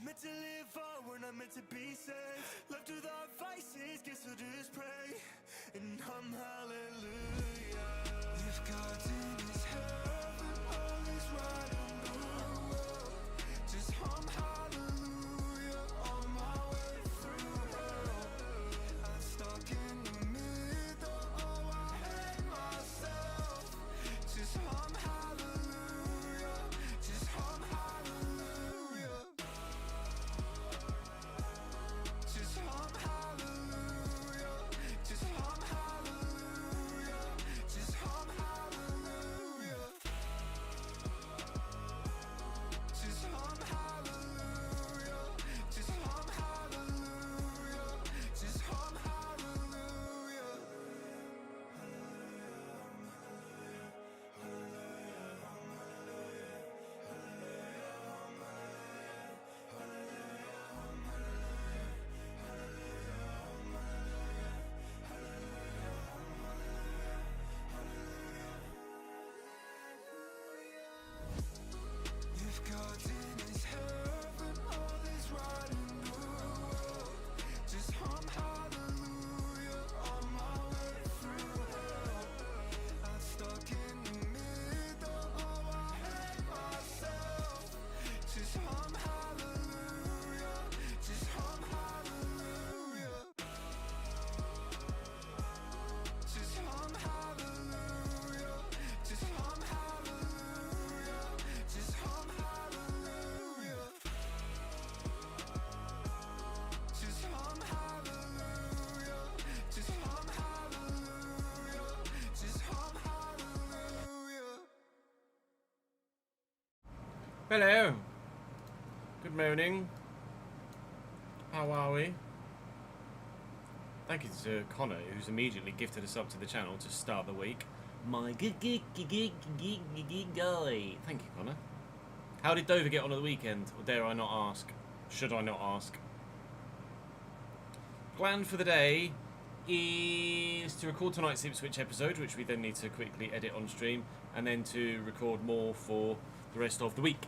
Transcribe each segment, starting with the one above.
Meant to live on, we're not meant to be safe. Left with our vices, guess I'll just pray and hum hallelujah. If God's in his heaven, all is right in the world, just hum hallelujah on my way through hell. I'm stuck in the middle, oh I hate myself. Just hum hallelujah, just hum hallelujah. Just hum hallelujah, just hum hallelujah, just hum hallelujah. Just hum hallelujah, just hum hallelujah, just hum hallelujah. If God's in his heaven, all is right in the world, just hum hallelujah on my way through hell. I'm stuck in the middle, oh I hate myself. Just hum hallelujah, just hum hallelujah. Just hum hallelujah, just hum hallelujah, just hum hallelujah. Just hum hallelujah, just hum hallelujah, just hum hallelujah. Hello. Good morning. How are we? Thank you to Connor, who's immediately gifted us up to the channel to start the week. My guy. Thank you, Connor. How did Dover get on at the weekend? Or dare I not ask? Should I not ask? Plan for the day is to record tonight's Ipswich episode, which we then need to quickly edit on stream, and then to record more for the rest of the week.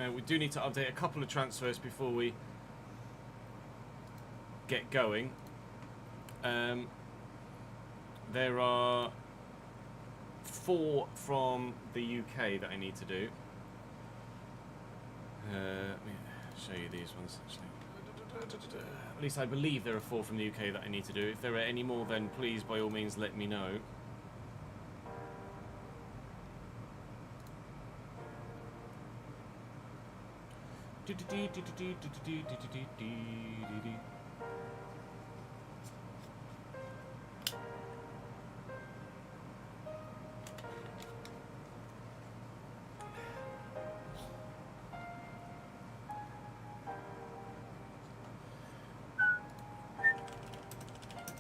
We do need to update a couple of transfers before we get going. There are 4 from the UK that I need to do. Let me show you these ones actually. At least I believe there are 4 from the UK that I need to do. If there are any more, then please by all means let me know.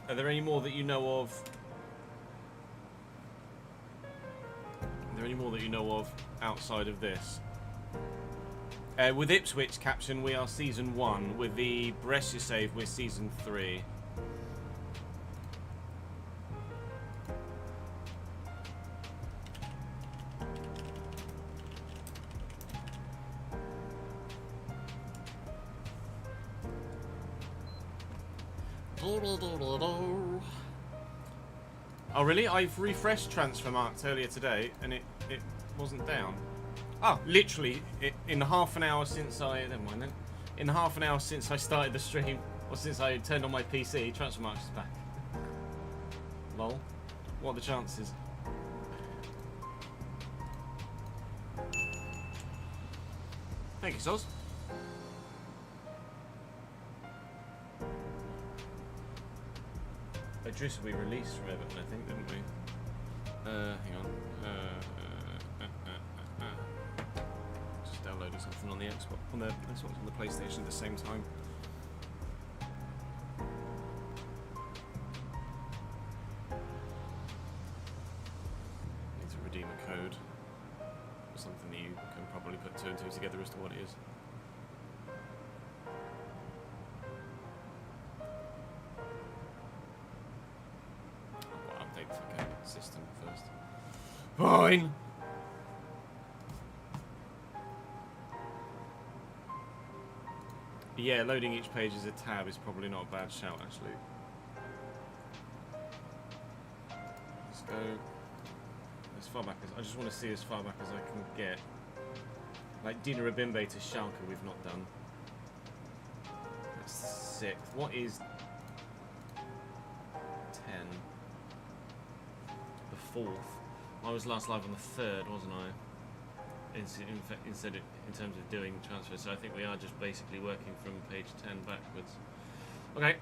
Are there any more that you know of? Are there any more that you know of outside of this? With Ipswich caption, we are season 1. With the Brescia save, we're season 3. Oh really? I've refreshed Transfermarkt earlier today and it wasn't down. Oh, literally in half an hour since I... Never mind then. In half an hour since I started the stream, or since I turned on my PC, Transfermarkt is back. Lol. What are the chances? Thank you, Soz. Idris we released from Everton, I think, didn't we? Hang on. Just downloading something on the Xbox, on the PlayStation at the same time. Need to redeem a code or something that you can probably put 2 and 2 together as to what it is. Update the fucking system first. Fine. Yeah, loading each page as a tab is probably not a bad shout, actually. Let's go as far back as... I just want to see as far back as I can get. Like Dina Rabimbe to Schalke we've not done. That's 6th. What is 10? The 4th. I was last live on the 3rd, wasn't I? Instead in terms of doing transfers, so I think we are just basically working from page 10 backwards. Okay,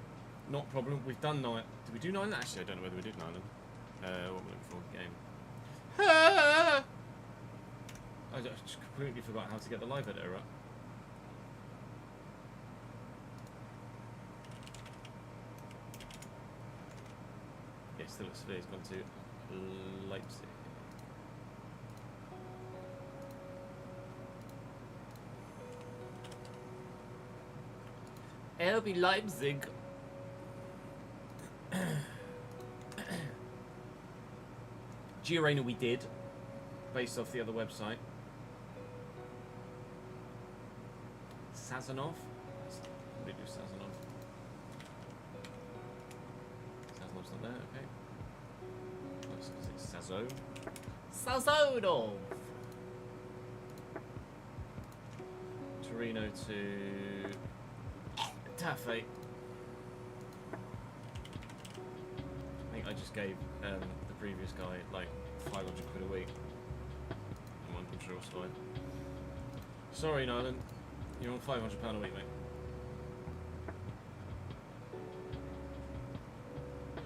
not a problem. We've done 9. Did we do 9? Actually, I don't know whether we did 9 of them. What we're looking for, game. I just completely forgot how to get the live editor up. Yeah, still at Seville. He's gone to Leipzig. RB Leipzig. Girona we did, based off the other website. Sazonov? What did we do Sazonov? Sazonov's not there, okay. Is it Sazo? Sazonov! Torino to Tafe. I think I just gave the previous guy like 500 quid a week. I'm sure it's fine. Sorry, Nyland. You're on £500 a week, mate.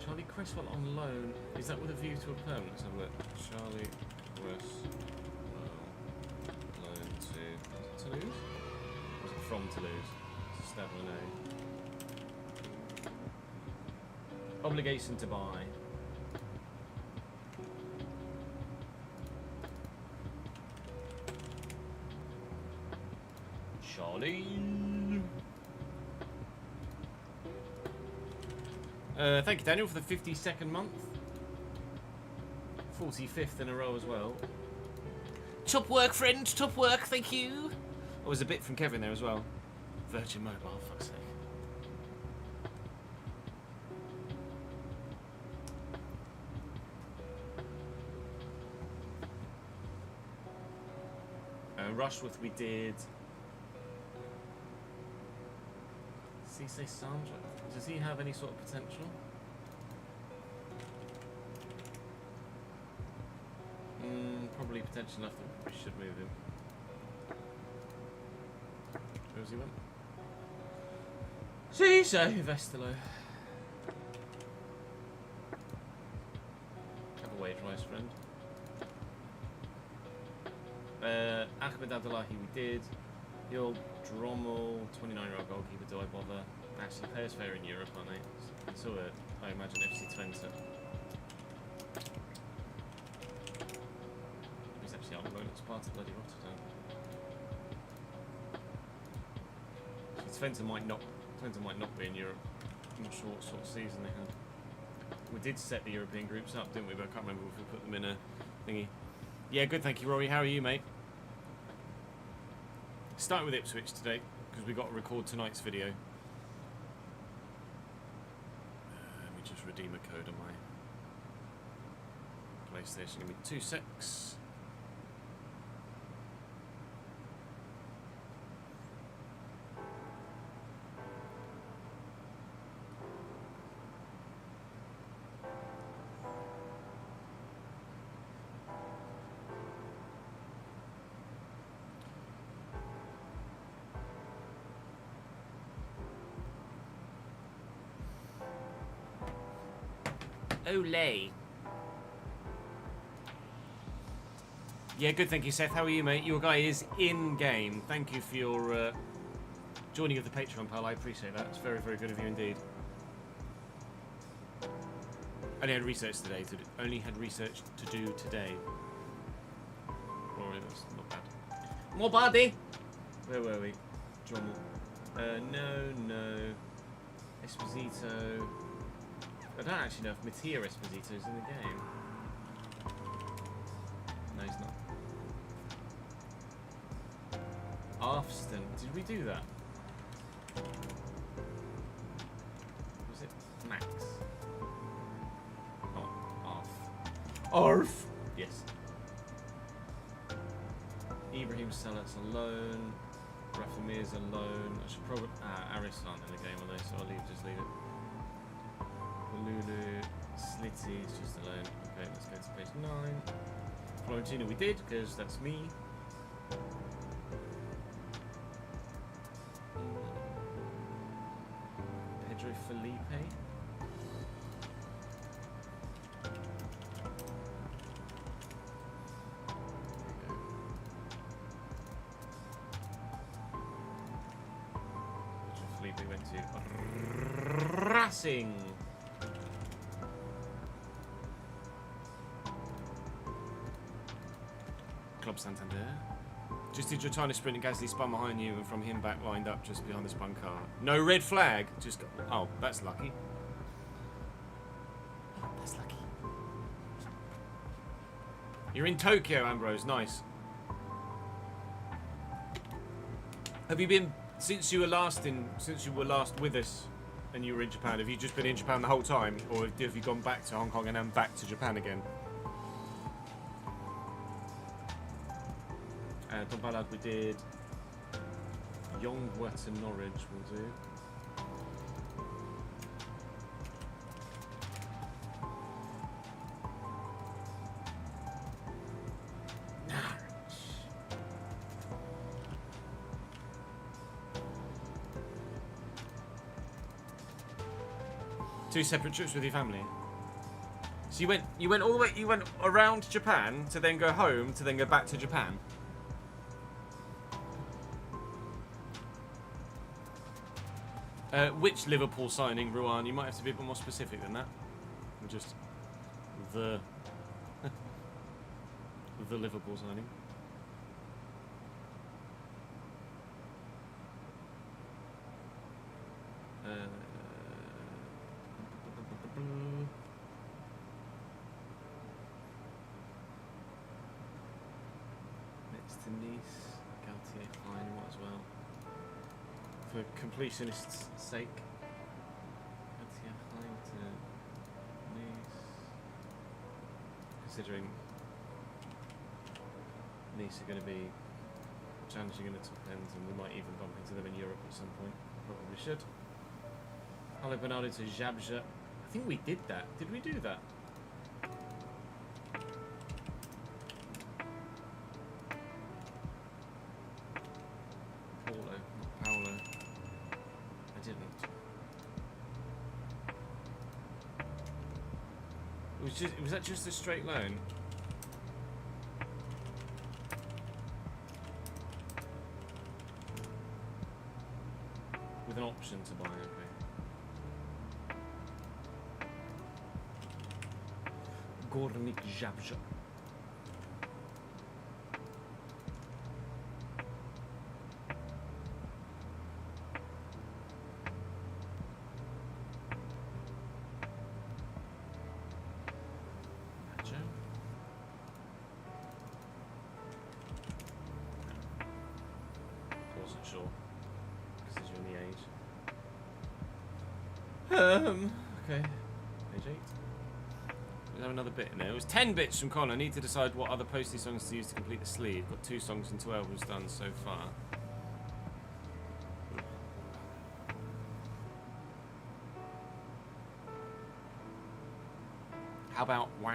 Charlie Cresswell on loan. Is that with a view to a permanent? Let's have a look. Charlie Cresswell loan to Toulouse? Or was it from Toulouse? It's a stab on an A. Obligation to buy. Charlie. Thank you, Daniel, for the 52nd month. 45th in a row as well. Top work, friend. Top work. Thank you. Oh, there's a bit from Kevin there as well. Virgin Mobile, fuck's sake. Rushworth we did. Cisse Sandra. Does he have any sort of potential? Probably potential enough that we should move him. Where's he went? Cisse Vestalo. Have a wage rise, friend. Ahmed Abdullahi we did. Your Drommel, 29-year-old goalkeeper, do I bother? Actually, players fair in Europe, aren't they? So I imagine FC26. He's actually on the loan at Sparta bloody Rotterdam. Twente might not be in Europe. I'm not sure what sort of season they had. We did set the European groups up, didn't we? But I can't remember if we put them in a thingy. Yeah, good, thank you, Rory. How are you, mate? Starting with Ipswich today, because we got to record tonight's video. Let me just redeem a code on my PlayStation. Give me 2 secs. Olay. Yeah, good, thank you, Seth. How are you, mate? Your guy is in-game. Thank you for your joining of the Patreon, pal. I appreciate that. It's very, very good of you indeed. Only had research today. Only had research to do today. Rory, that's not bad. More body. Where were we? Drommel. No. Esposito. I don't actually know if Mattia Esposito's in the game. No, he's not. Arfston. Did we do that? Arf. Yes. Ibrahim Salat's alone. Rafa Mir's alone. I should probably... Aris aren't in the game, are they? So I'll just leave it. Lulu, Slitty is just alone. Okay, let's go to page 9. Florentina we did, because that's me. Pedro Felipe. Felipe went to Racing. Club Santander. Just did your tiny sprint and Gasly spun behind you and from him back lined up just behind the spun car. No red flag. Just got, oh, that's lucky. That's lucky. You're in Tokyo, Ambrose. Nice. Have you been since you were last with us and you were in Japan? Have you just been in Japan the whole time, or have you gone back to Hong Kong and then back to Japan again? Don Ballard we did. Yongwa to Norwich will do. Two separate trips with your family. So you went all the way, you went around Japan to then go home to then go back to Japan. Which Liverpool signing, Ruan? You might have to be a bit more specific than that. Or just the the Liverpool signing. Next to Nice, Galtier fine as well. For completionists' sake. Galtier fine to Nice. Considering Nice are going to be challenging in the top end, and we might even bump into them in Europe at some point. Probably should. Paulo Bernardo to Jabja. I think we did that. Did we do that? Paulo, not Paolo. I didn't. Was that just a straight loan? With an option to buy, okay. Gornik Jabja. Wasn't sure, considering the age. Okay. Page 8. We have another bit in there. It was 10 bits from Con. I need to decide what other posty songs to use to complete the sleeve. Got 2 songs and 2 albums done so far. How about wow?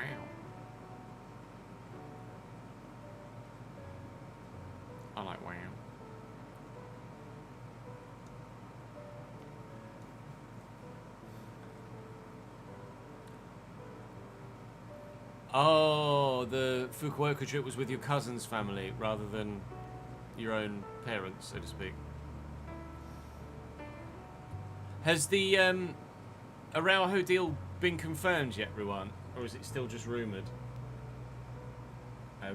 I like wow. Oh, the Fukuoka trip was with your cousin's family rather than your own parents, so to speak. Has the Araujo deal been confirmed yet, Ruan? Or is it still just rumoured?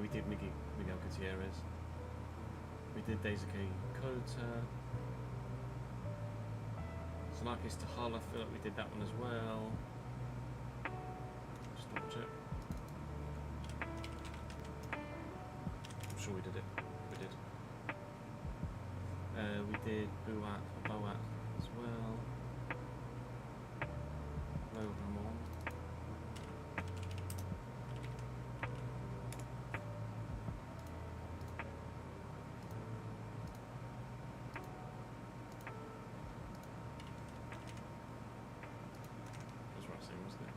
We did Miguel Gutierrez. We did Daisuke Kota. Sanakis Tahala, I feel like we did that one as well. Just double check. I'm sure we did it. We did. We did Boat as well. Low Ramon. stream, wasn't it?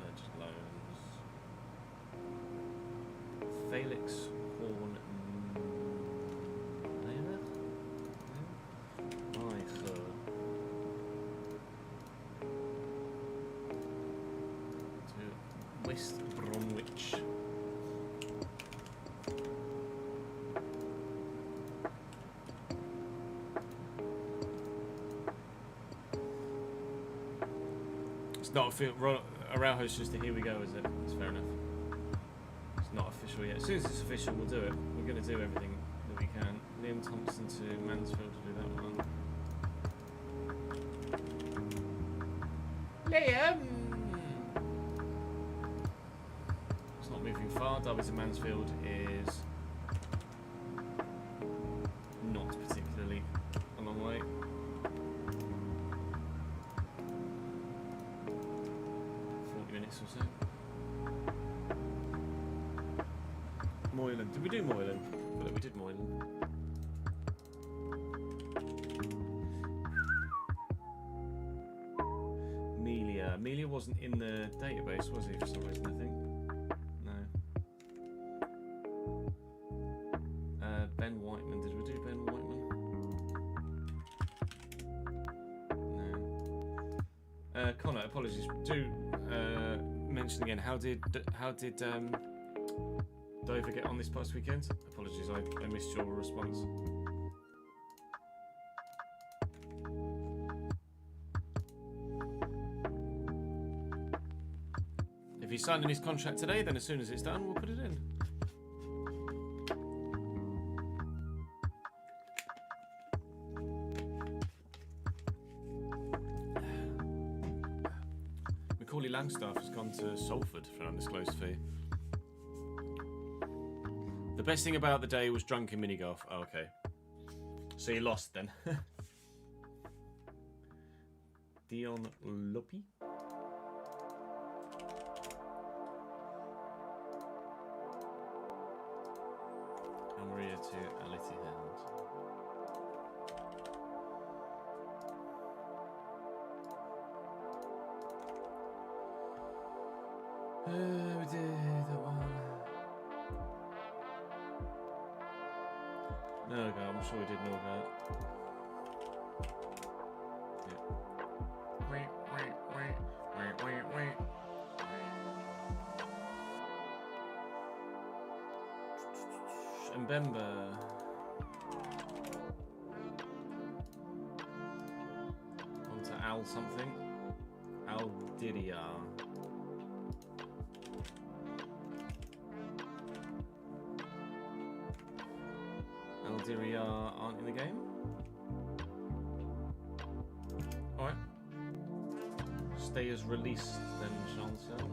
That just loads. Felix Horn. West Bromwich. It's not Araujo's just a here we go, is it? It's fair enough. It's not official yet. As soon as it's official, we'll do it. We're going to do everything that we can. Liam Thompson to Mansfield to do that one. Liam! It's not moving far. Derby to Mansfield is not particularly a long way. Or so. Moylan. Did we do Moylan? I feel like we did Moylan. Amelia wasn't in the database, was he, for some reason, I think? No. Ben Whiteman. Did we do Ben Whiteman? No. Connor, apologies. Do mention again. How did Dover get on this past weekend? Apologies, I missed your response. If he's signing his contract today, then as soon as it's done, we'll put it in. Langstaff has gone to Salford for an undisclosed fee. The best thing about the day was drunken mini golf. Oh, okay. So you lost then. Dion Lopi. And Maria to Ality Hand. We did that one. Norgard, I'm sure we did Norgard. Yeah. Mbemba. On to Al something. Al Diria. Aldiria aren't in the game. Alright. Stay as released then, Chancel.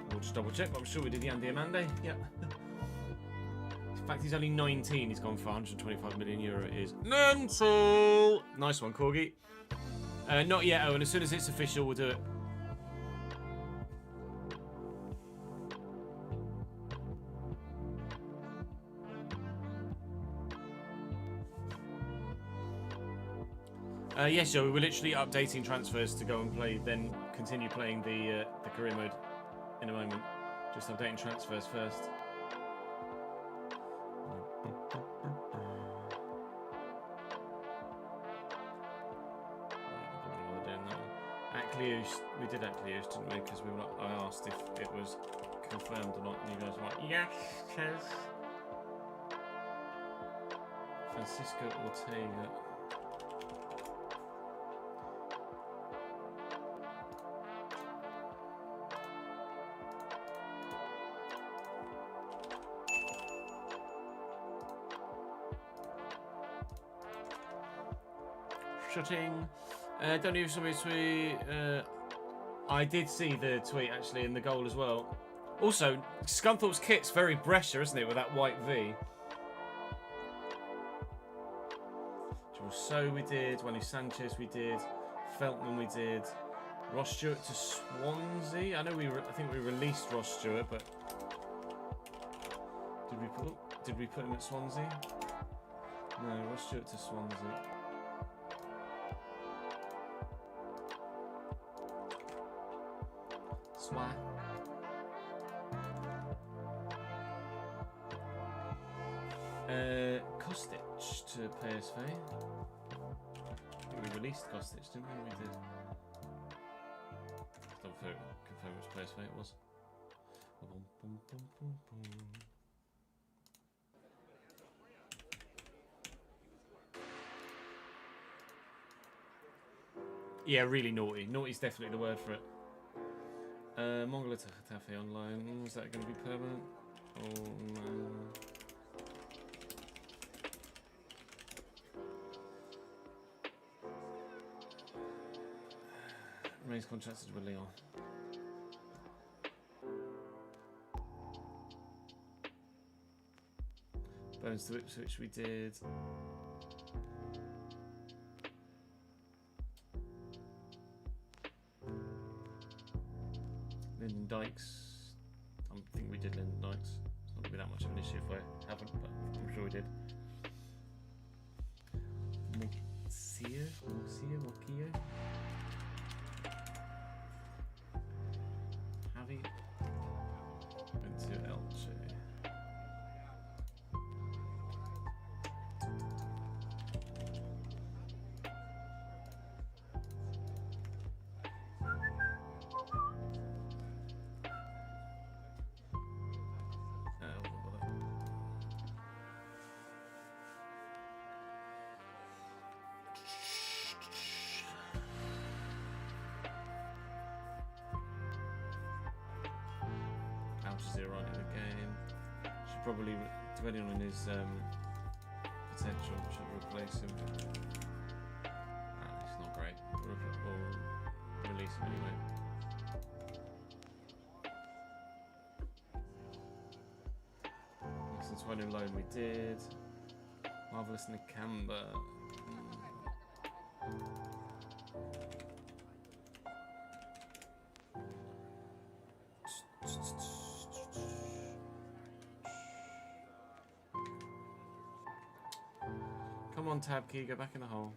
We'll just double check, but I'm sure we did the Andy Amande. Yeah. In fact, he's only 19. He's gone for 125 million euro. It is mental. Nice one, Corgi. Not yet, Owen. As soon as it's official, we'll do it. Yes, so we were literally updating transfers to go and play, then continue playing the career mode in a moment. Just updating transfers first. Acleus, we did Acleus, didn't we? Because I asked if it was confirmed or not, and you guys were like, yes, yes. Francisco Ortega. Shooting. Don't know if somebody tweet. I did see the tweet actually in the goal as well. Also, Scunthorpe's kit's very Brescia, isn't it, with that white V? So we did. Wally Sanchez we did. Feltman we did. Ross Stewart to Swansea. I know I think we released Ross Stewart, but did we put him at Swansea? No, Ross Stewart to Swansea. Kostic to PSV. I think we released Kostic, didn't we? We did. Don't confirm which PSV it was. Yeah, really naughty. Naughty's definitely the word for it. Mongola to Getafe online. Was that going to be permanent? Oh no. Remains contracted with Leon. Bones to Ipswich we did. Lyndon Dykes. I think we did Lyndon Dykes. It's not going to be that much of an issue if I haven't, but I'm sure we did. Mokia. Javi went to Elche. Right in the game. Should probably, depending on his potential, should replace him. It's not great. Or release him anyway. Since one in loan we did. Marvellous Nakamba. Come on, Tab Key, go back in the hole.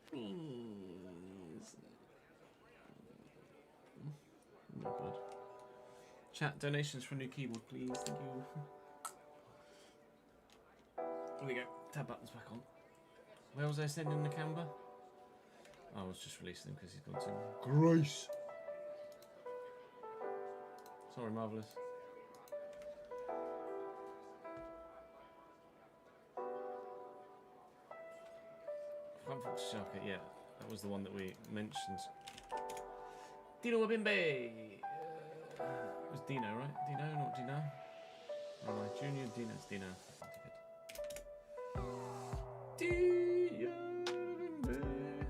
Please. Not good. Chat, donations for a new keyboard, please. Thank you. There we go. Tab button's back on. Where was I sending the Canva? I was just releasing him because he's gone to Grace. Sorry, Marvellous. Frankfurt Schalke, yeah, that was the one that we mentioned. Dino Wabimbe! It was Dino, right? Dino, not Dino? Oh, my junior Dino's Dino. Dino Wabimbe.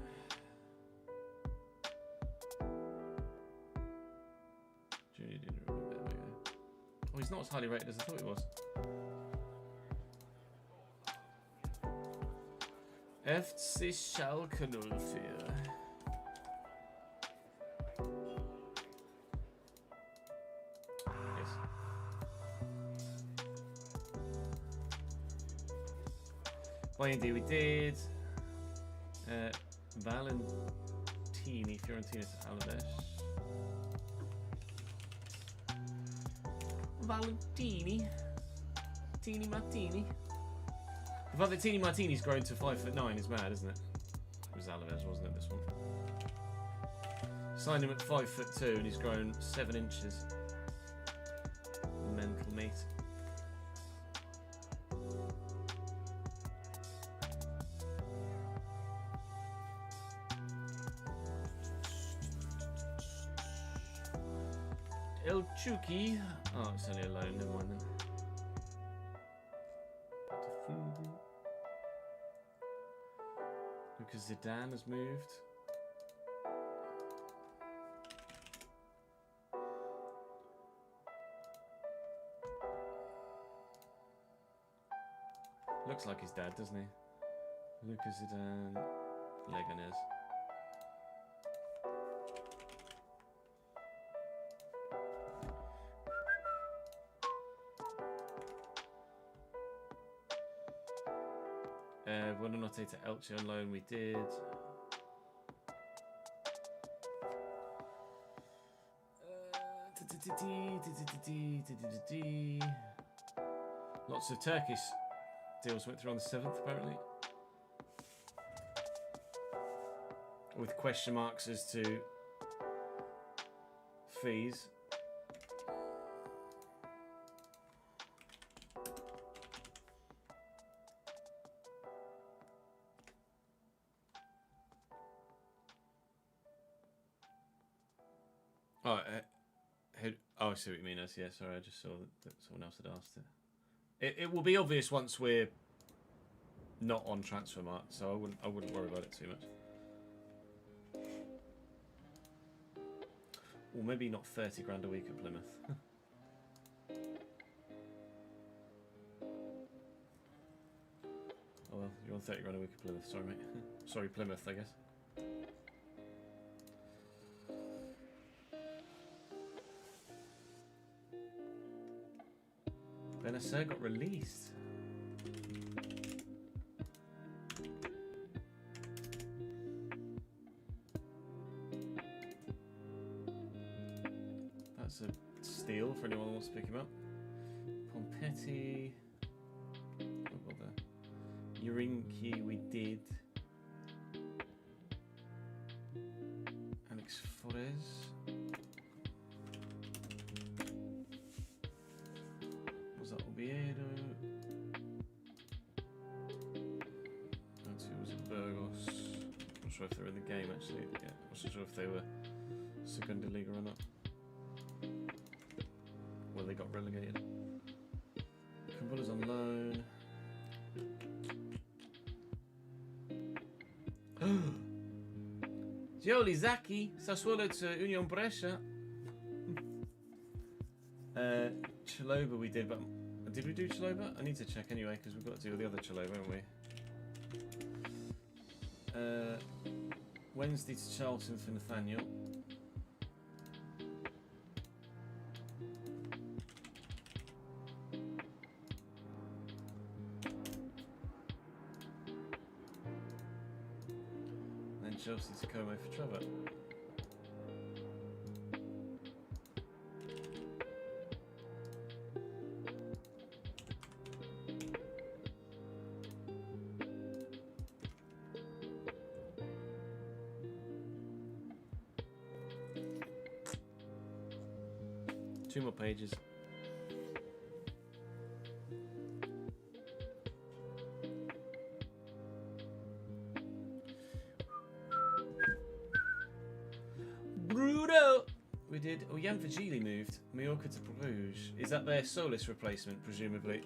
Junior Dino Wabimbe, there we go. Oh, he's not as highly rated as I thought he was. FC Schalke 04. Yes. Well, indeed, we did. Valentini, Fiorentina to Alaves. Valentini. Teeny Martini. The fact that Teeny Martini's grown to 5'9" is mad, isn't it? It was Alaves, wasn't it, this one? Signed him at 5'2" and he's grown 7 inches. Mental meat. El Chuki. Oh, it's only a loan, never mind then. Because Zidane has moved. Looks like his dad, doesn't he? Lucas Zidane, Leganes. Buonanotte to Elche on loan, we did. Lots of Turkish deals went through on the 7th, apparently. With question marks as to fees. Oh, oh, I see what you mean. Yeah, sorry, I just saw that someone else had asked it. It will be obvious once we're not on Transfermarkt, so I wouldn't worry about it too much. Or maybe not 30 grand a week at Plymouth. Oh well, you're on 30 grand a week at Plymouth. Sorry, mate. Sorry, Plymouth, I guess. Benacer got released. That's a steal for anyone who wants to pick him up. Pompetti. Oh, bother. Urinki, we did. Alex Flores. Was that Oviedo? And who was it? Burgos. I'm not sure if they were in the game actually. Yeah, I wasn't sure if they were Segunda Liga or not. Well, they got relegated. Kumbula's on loan. Gioli Zaki, Sassuolo to Union Brescia. Chaloba we did, but did we do Chaloba? I need to check anyway because we've got to do the other Chaloba, haven't we? Wednesday to Charlton for Nathaniel. Then Chelsea to Como for Trevor. Two more pages. Bruno! We did. Oh, Jan Fajili moved. Mallorca to Bruges. Is that their Solis replacement, presumably?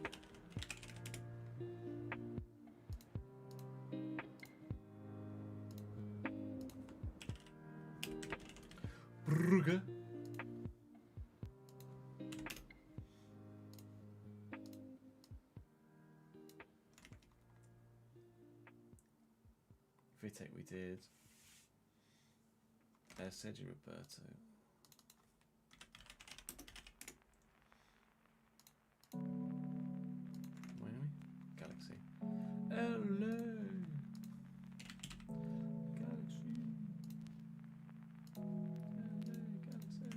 Brugge. Vitek we did. Sergio Roberto. Miami? Galaxy. Hello! Galaxy. Hello, Galaxy.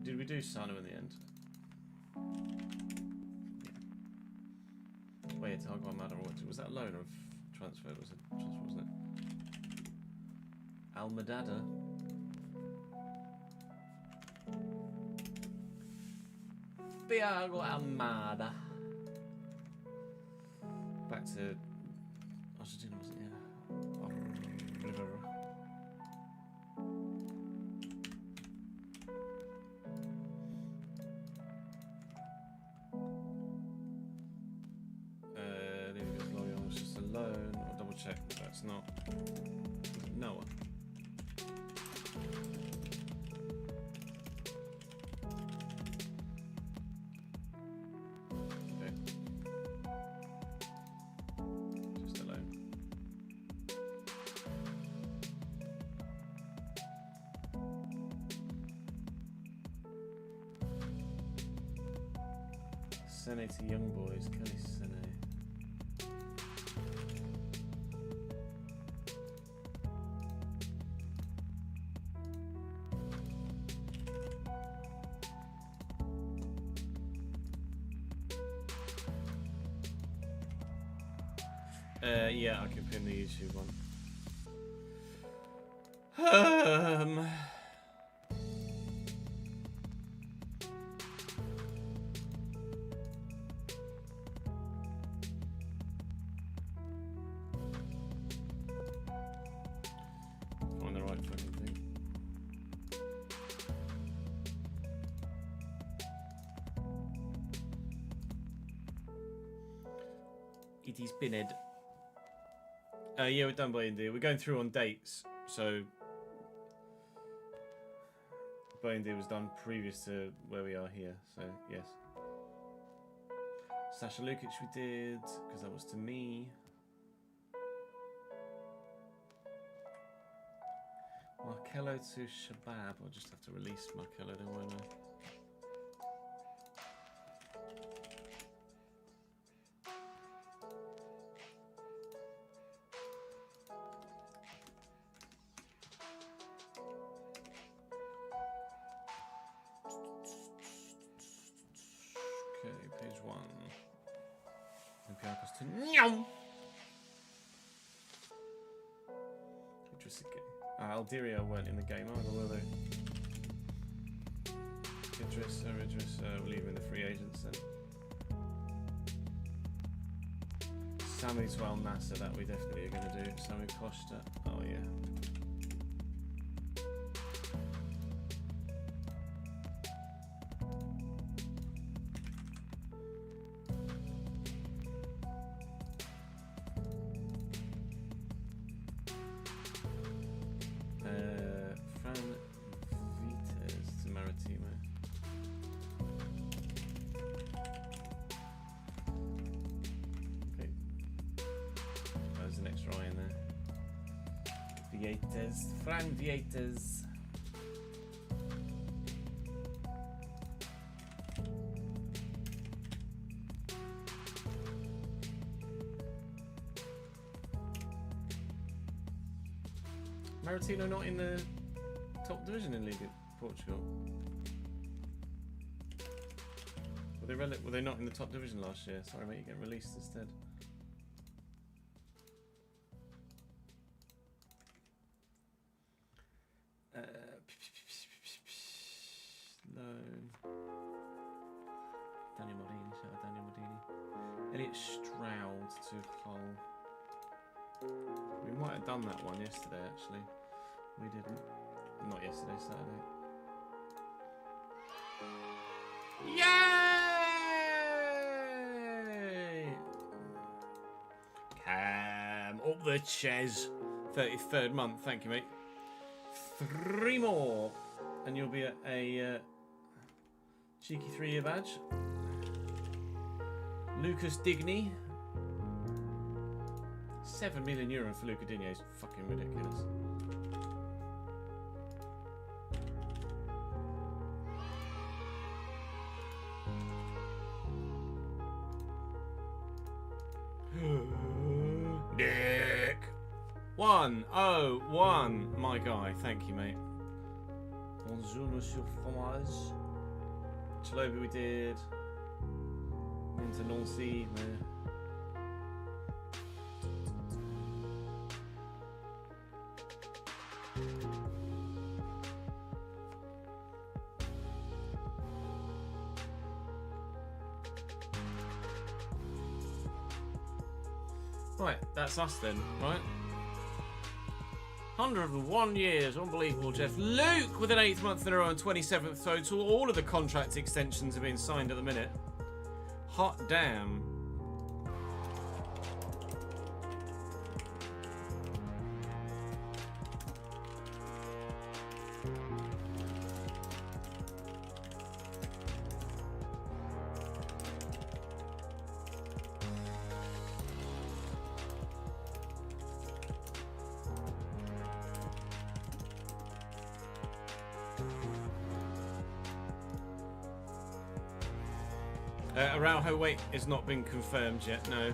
Did we do Sano in the end? Yeah. Wait, Targon Matter, was that a loan or transfer? Was it transfer, wasn't it? Almadada. Thiago Almada. Back to Argentina, was it? Yeah. Rivera. David Loyal was just a loan. I'll double check that's not Noah. Sene to Young Boys, Kelly Sene. Yeah, I can pin the YouTube one. Find the right fucking thing. It is pinned. Yeah, we're done by India. We're going through on dates, so by India was done previous to where we are here. So yes, Sasha Lukic we did because that was to me. Markello to Shabab. I'll just have to release Markello, don't worry now. Okay, page 1. Olympiacos to Nyam! Algeria weren't in the game either, were they? Idris, we'll leave in the free agents then. Sami to Al Nasser, that we definitely are going to do. Sami Costa, oh yeah. Fran Vietas. Maritino not in the top division in League of Portugal. Were they not in the top division last year? Sorry mate, you get released instead. Done that one yesterday actually. We didn't. Not yesterday, Saturday. Yay! Cam up the Ches. 33rd month, thank you mate. 3 more and you'll be at a cheeky 3-year badge. Lucas Digny. €7 million for Luca Digne is fucking ridiculous. Nick 101, my guy. Thank you, mate. Bonjour, Monsieur Fromage. Chalobi we did. Into Nancy, no. Right, that's us then, right? 101 years, unbelievable, Jeff. Luke with an 8th month in a row and 27th total. All of the contract extensions have been signed at the minute. Hot damn. Araujo, wait, it's not been confirmed yet, no.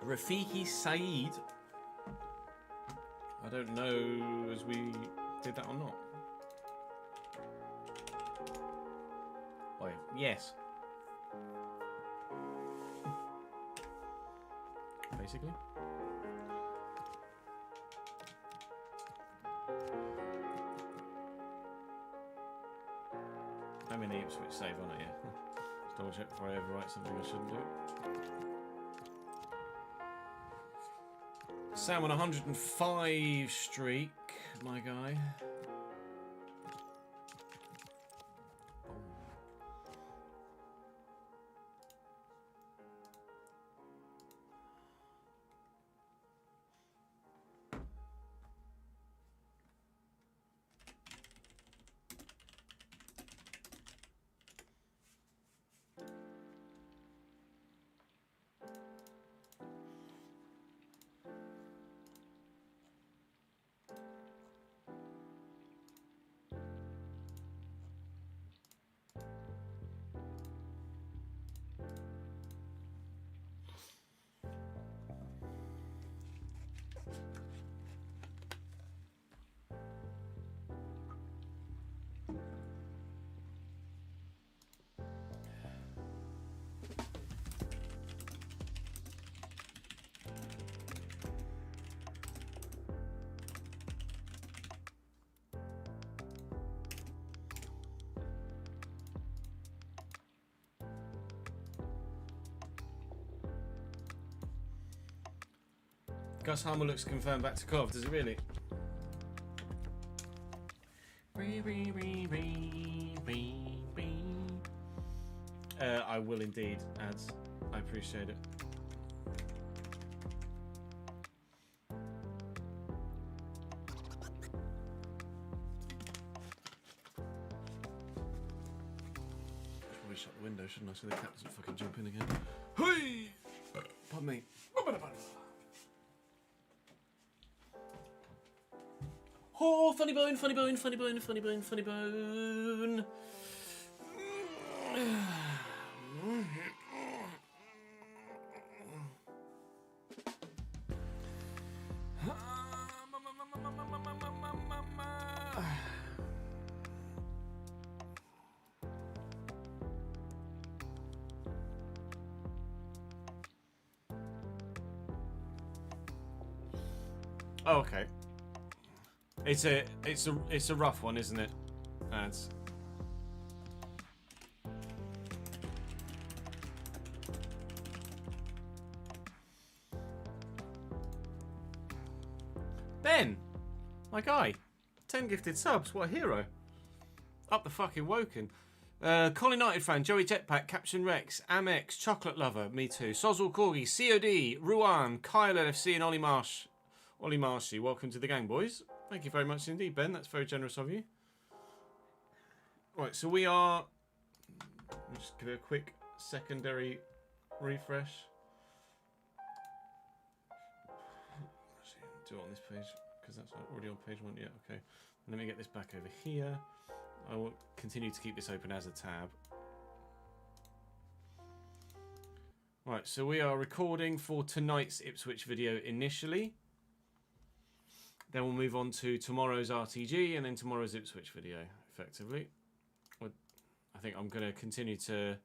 Rafiki Saeed. I don't know as we did that or not. Oh, yes. basically. I'm in the Ipswich save on it, yeah. Just double check before I overwrite something I shouldn't do. Sam on 105 streak, my guy. Gus Hammer looks confirmed back to Cov. Does it really? I will indeed, ads. I appreciate it. Probably shut the window, shouldn't I, so the cat doesn't fucking jump in again. Hey! Pardon me. Oh, funny bone, funny bone, funny bone, funny bone, funny bone. Oh, okay. It's a rough one, isn't it? Ads. Ben, my guy, 10 gifted subs. What a hero! Up the fucking woken. Colin United fan, Joey Jetpack, Caption Rex, Amex, Chocolate Lover, me too. Sozal Corgi, COD, Ruan, Kyle LFC, and Ollie Marsh. Ollie Marshy, welcome to the gang, boys. Thank you very much indeed, Ben. That's very generous of you. Right, so we are... I'll just give it a quick secondary refresh. Actually, do it on this page, because that's already on page 1. Yeah, okay. Let me get this back over here. I will continue to keep this open as a tab. Right, so we are recording for tonight's Ipswich video initially. Then we'll move on to tomorrow's RTG and then tomorrow's Ipswich video, effectively. I think I'm going to continue to...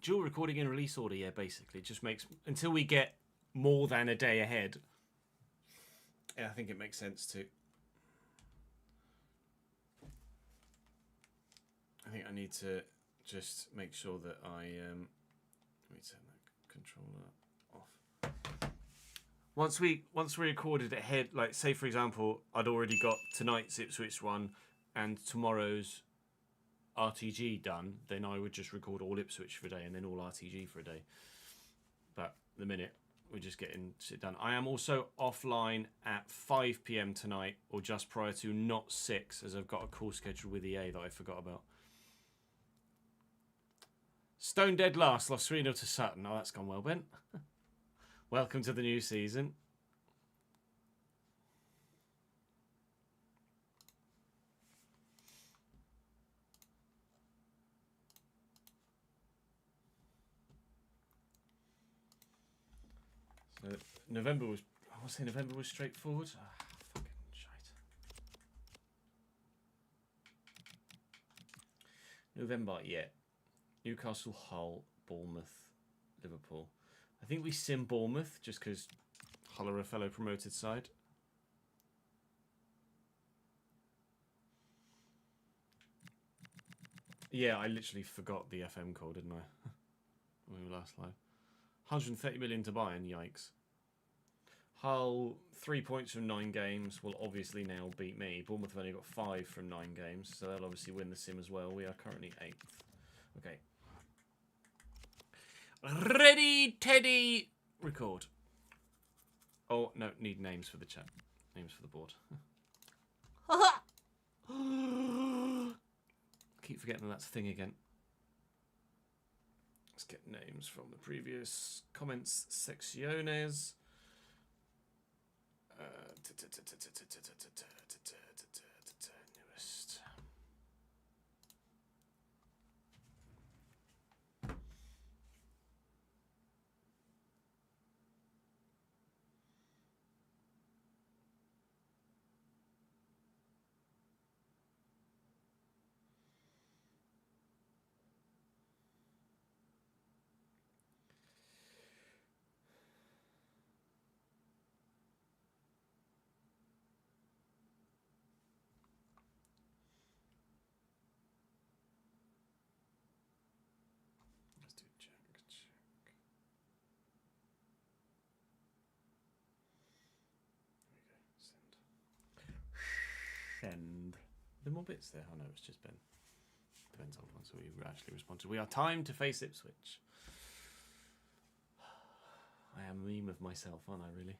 Dual recording and release order, yeah, basically. It just makes... Until we get more than a day ahead, yeah, I think it makes sense to... I think I need to just make sure that I... let me turn that controller off. Once we recorded ahead, like, say, for example, I'd already got tonight's Ipswich one and tomorrow's RTG done, then I would just record all Ipswich for a day and then all RTG for a day. But the minute we're just getting shit done. I am also offline at 5 p.m. tonight, or just prior to, not 6, as I've got a call scheduled with EA that I forgot about. Stone Dead Last, lost 3-0 to Sutton. Oh, that's gone well, Ben. Welcome to the new season. So November was, I want to say November was straightforward. Ah, fucking shite. November, yeah. Newcastle, Hull, Bournemouth, Liverpool. I think we sim Bournemouth just because Hull are a fellow promoted side. Yeah, I literally forgot the FM call, didn't I? When we were last live. 130 million to buy, and yikes. Hull, 3 points from 9 games, will obviously now beat me. Bournemouth have only got 5 from 9 games, so they'll obviously win the sim as well. We are currently 8th. Okay. Ready, Teddy, record. Oh, no, need names for the chat. Names for the board. Keep forgetting that's a thing again. Let's get names from the previous comments secciones. Newest. Let's do check. Send. Are there more bits there? Oh no, it's just Ben. Ben's old one, so we actually responded. We are time to face Ipswich. I am a meme of myself, aren't I, really?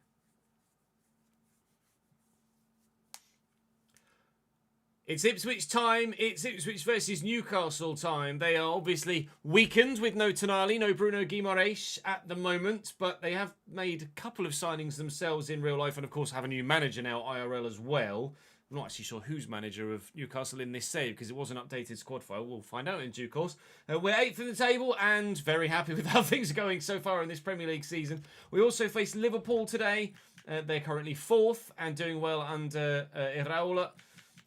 It's Ipswich time. It's Ipswich versus Newcastle time. They are obviously weakened with no Tonali, no Bruno Guimaraes at the moment, but they have made a couple of signings themselves in real life, and of course have a new manager now, IRL, as well. I'm not actually sure who's manager of Newcastle in this save because it was an updated squad file. We'll find out in due course. We're 8th in the table and very happy with how things are going so far in this Premier League season. We also face Liverpool today. They're currently 4th and doing well under Iraola.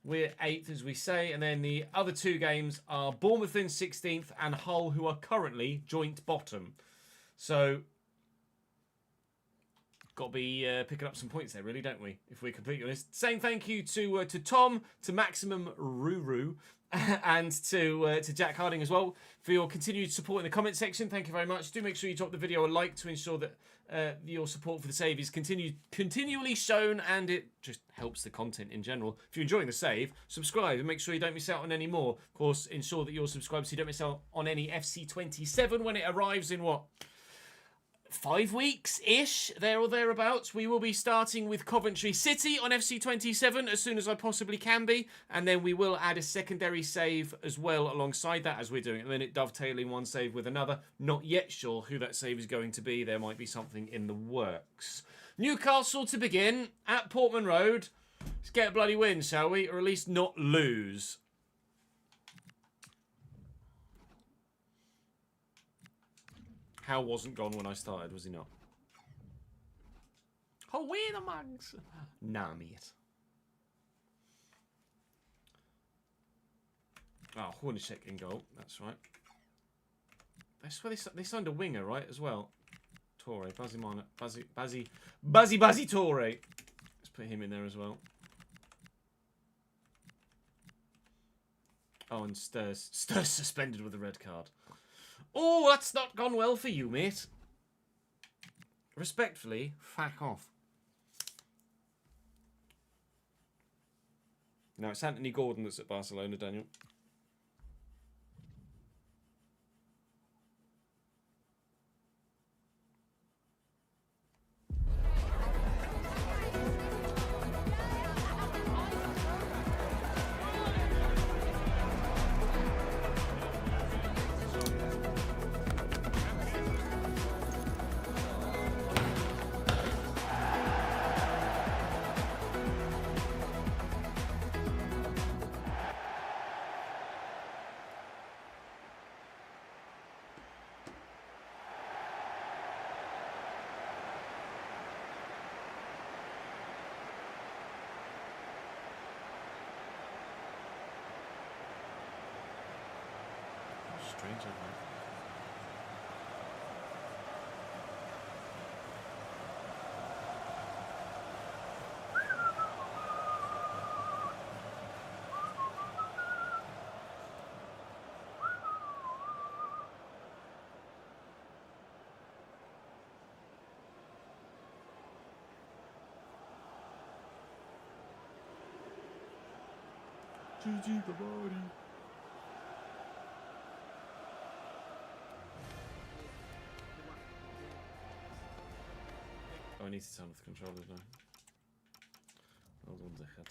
We're 8th, as we say. And then the other 2 games are Bournemouth in 16th and Hull, who are currently joint bottom. So got to be picking up some points there, really, don't we? If we're completely honest. Saying thank you to Tom, to Maximum Ruru, and to Jack Harding as well for your continued support in the comment section. Thank you very much. Do make sure you drop the video a like to ensure that your support for the save is continually shown, and it just helps the content in general. If you're enjoying the save, subscribe and make sure you don't miss out on any more. Of course, ensure that you're subscribed so you don't miss out on any FC27 when it arrives in what? 5 weeks-ish, there or thereabouts. We will be starting with Coventry City on FC27 as soon as I possibly can be. And then we will add a secondary save as well alongside that as we're doing it. And then it dovetailing one save with another. Not yet sure who that save is going to be. There might be something in the works. Newcastle to begin at Portman Road. Let's get a bloody win, shall we? Or at least not lose. Hal wasn't gone when I started, was he not? Away the mugs! Nah, mate. Oh, Hornacek in goal. That's right. I swear they signed a winger, right, as well. Torre, Bazzi Torre. Let's put him in there as well. Oh, and Sturz suspended with a red card. Oh, that's not gone well for you, mate. Respectfully, fuck off. No, it's Anthony Gordon that's at Barcelona, Daniel. strange, isn't it? GG the body. Oh, I need to turn off the controllers now. Hold on a second.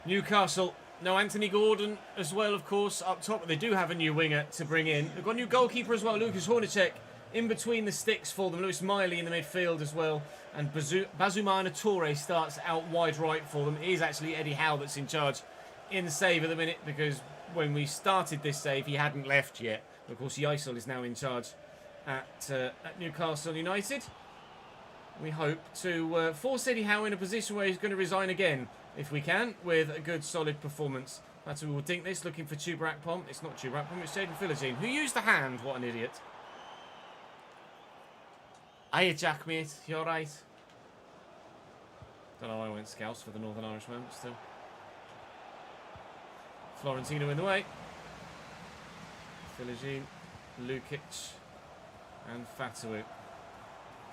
Newcastle, no Anthony Gordon as well, of course, up top. But they do have a new winger to bring in. They've got a new goalkeeper as well, Lucas Hornacek, in between the sticks for them. Lewis Miley in the midfield as well. And Bazumana Toure starts out wide right for them. It is actually Eddie Howe that's in charge in the save at the minute, because when we started this save, he hadn't left yet. Of course, Yisel is now in charge at Newcastle United. We hope to force Eddie Howe in a position where he's going to resign again, if we can, with a good, solid performance. That's who we will think this, looking for Chubrakpom. It's not Chubrakpom, it's Jaden Philogene, who used the hand. What an idiot. Hiya, Jack, mate. You alright? Don't know why I went Scouse for the Northern Irishman, but still. Florentino in the way. Philogene, Lukic, and Fatawu.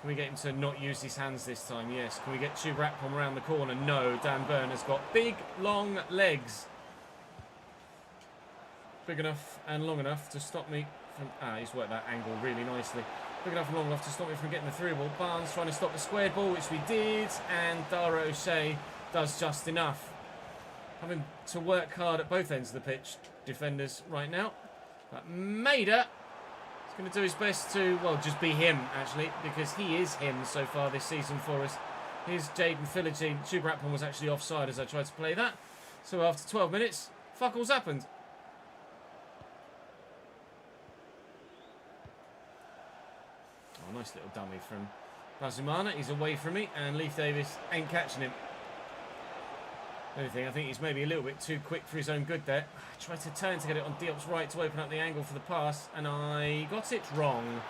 Can we get him to not use his hands this time? Yes. Can we get Chubrakpom around the corner? No. Dan Burn has got big, long legs. Big enough and long enough to stop me from... he's worked that angle really nicely. Big enough and long enough to stop me from getting the through ball. Barnes trying to stop the squared ball, which we did. And Dara O'Shea does just enough. Having to work hard at both ends of the pitch, defenders, right now. But Maida... going to do his best to, well, just be him, actually, because he is him so far this season for us. Here's Jaden Philogene. Chubrakpom was actually offside as I tried to play that. So after 12 minutes, fuck all's happened. Oh, nice little dummy from Bazumana. He's away from me, and Leif Davis ain't catching him. Anything, I think he's maybe a little bit too quick for his own good there. I tried to turn to get it on Diop's right to open up the angle for the pass, and I got it wrong.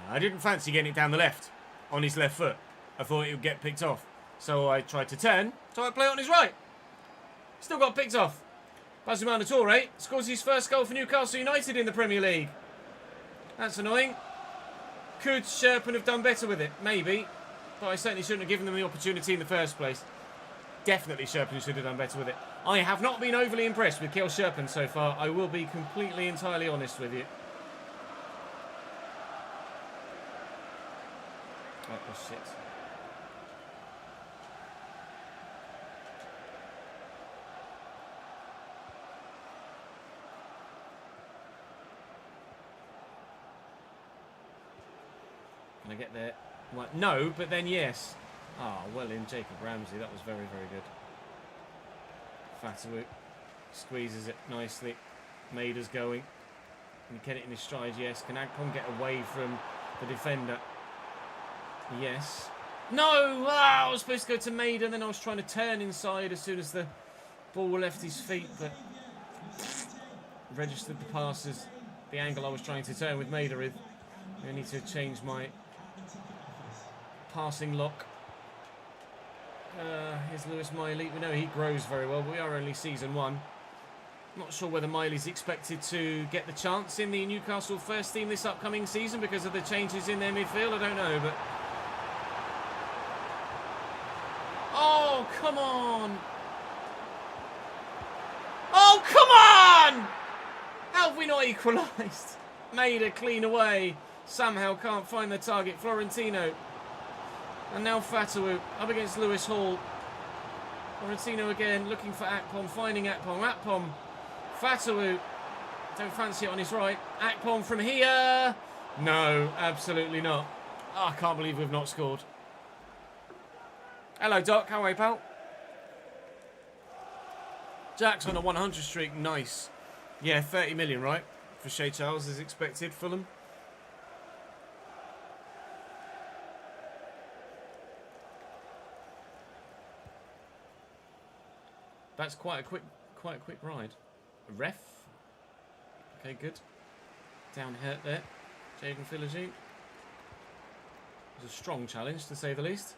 I didn't fancy getting it down the left, on his left foot. I thought it would get picked off. So I tried to turn, so I play it on his right. Still got picked off. Bazumana Toure scores his first goal for Newcastle United in the Premier League. That's annoying. Could Sherpen have done better with it? Maybe. But I certainly shouldn't have given them the opportunity in the first place. Definitely Sherpen should have done better with it. I have not been overly impressed with Kjell Sherpen so far. I will be completely, entirely honest with you. Oh, shit. Can I get there? Like, no, but then yes. Ah, well in Jacob Ramsey. That was very, very good. Fatawu squeezes it nicely. Maida's going. Can he get it in his stride? Yes. Can Agpom get away from the defender? Yes. No! Ah, I was supposed to go to Maida, and then I was trying to turn inside as soon as the ball left his feet, but registered the passes. The angle I was trying to turn with Maida with. I need to change my passing lock. Here's Lewis Miley. We know he grows very well, but we are only season 1. Not sure whether Miley's expected to get the chance in the Newcastle first team this upcoming season because of the changes in their midfield. I don't know, but... Oh, come on! Oh, come on! How have we not equalised? Maida clean away. Somehow can't find the target. Florentino. And now Fatawu up against Lewis Hall. Florentino again looking for Akpom. Finding Akpom. Akpom. Fatawu. Don't fancy it on his right. Akpom from here. No, absolutely not. Oh, I can't believe we've not scored. Hello, Doc. How are you, pal? Jack's on a 100 streak. Nice. Yeah, 30 million, right? For Shea Charles as expected. Fulham. That's quite a quick ride. Ref. Okay, good. Down hurt there. Jaden Philogene. It was a strong challenge, to say the least.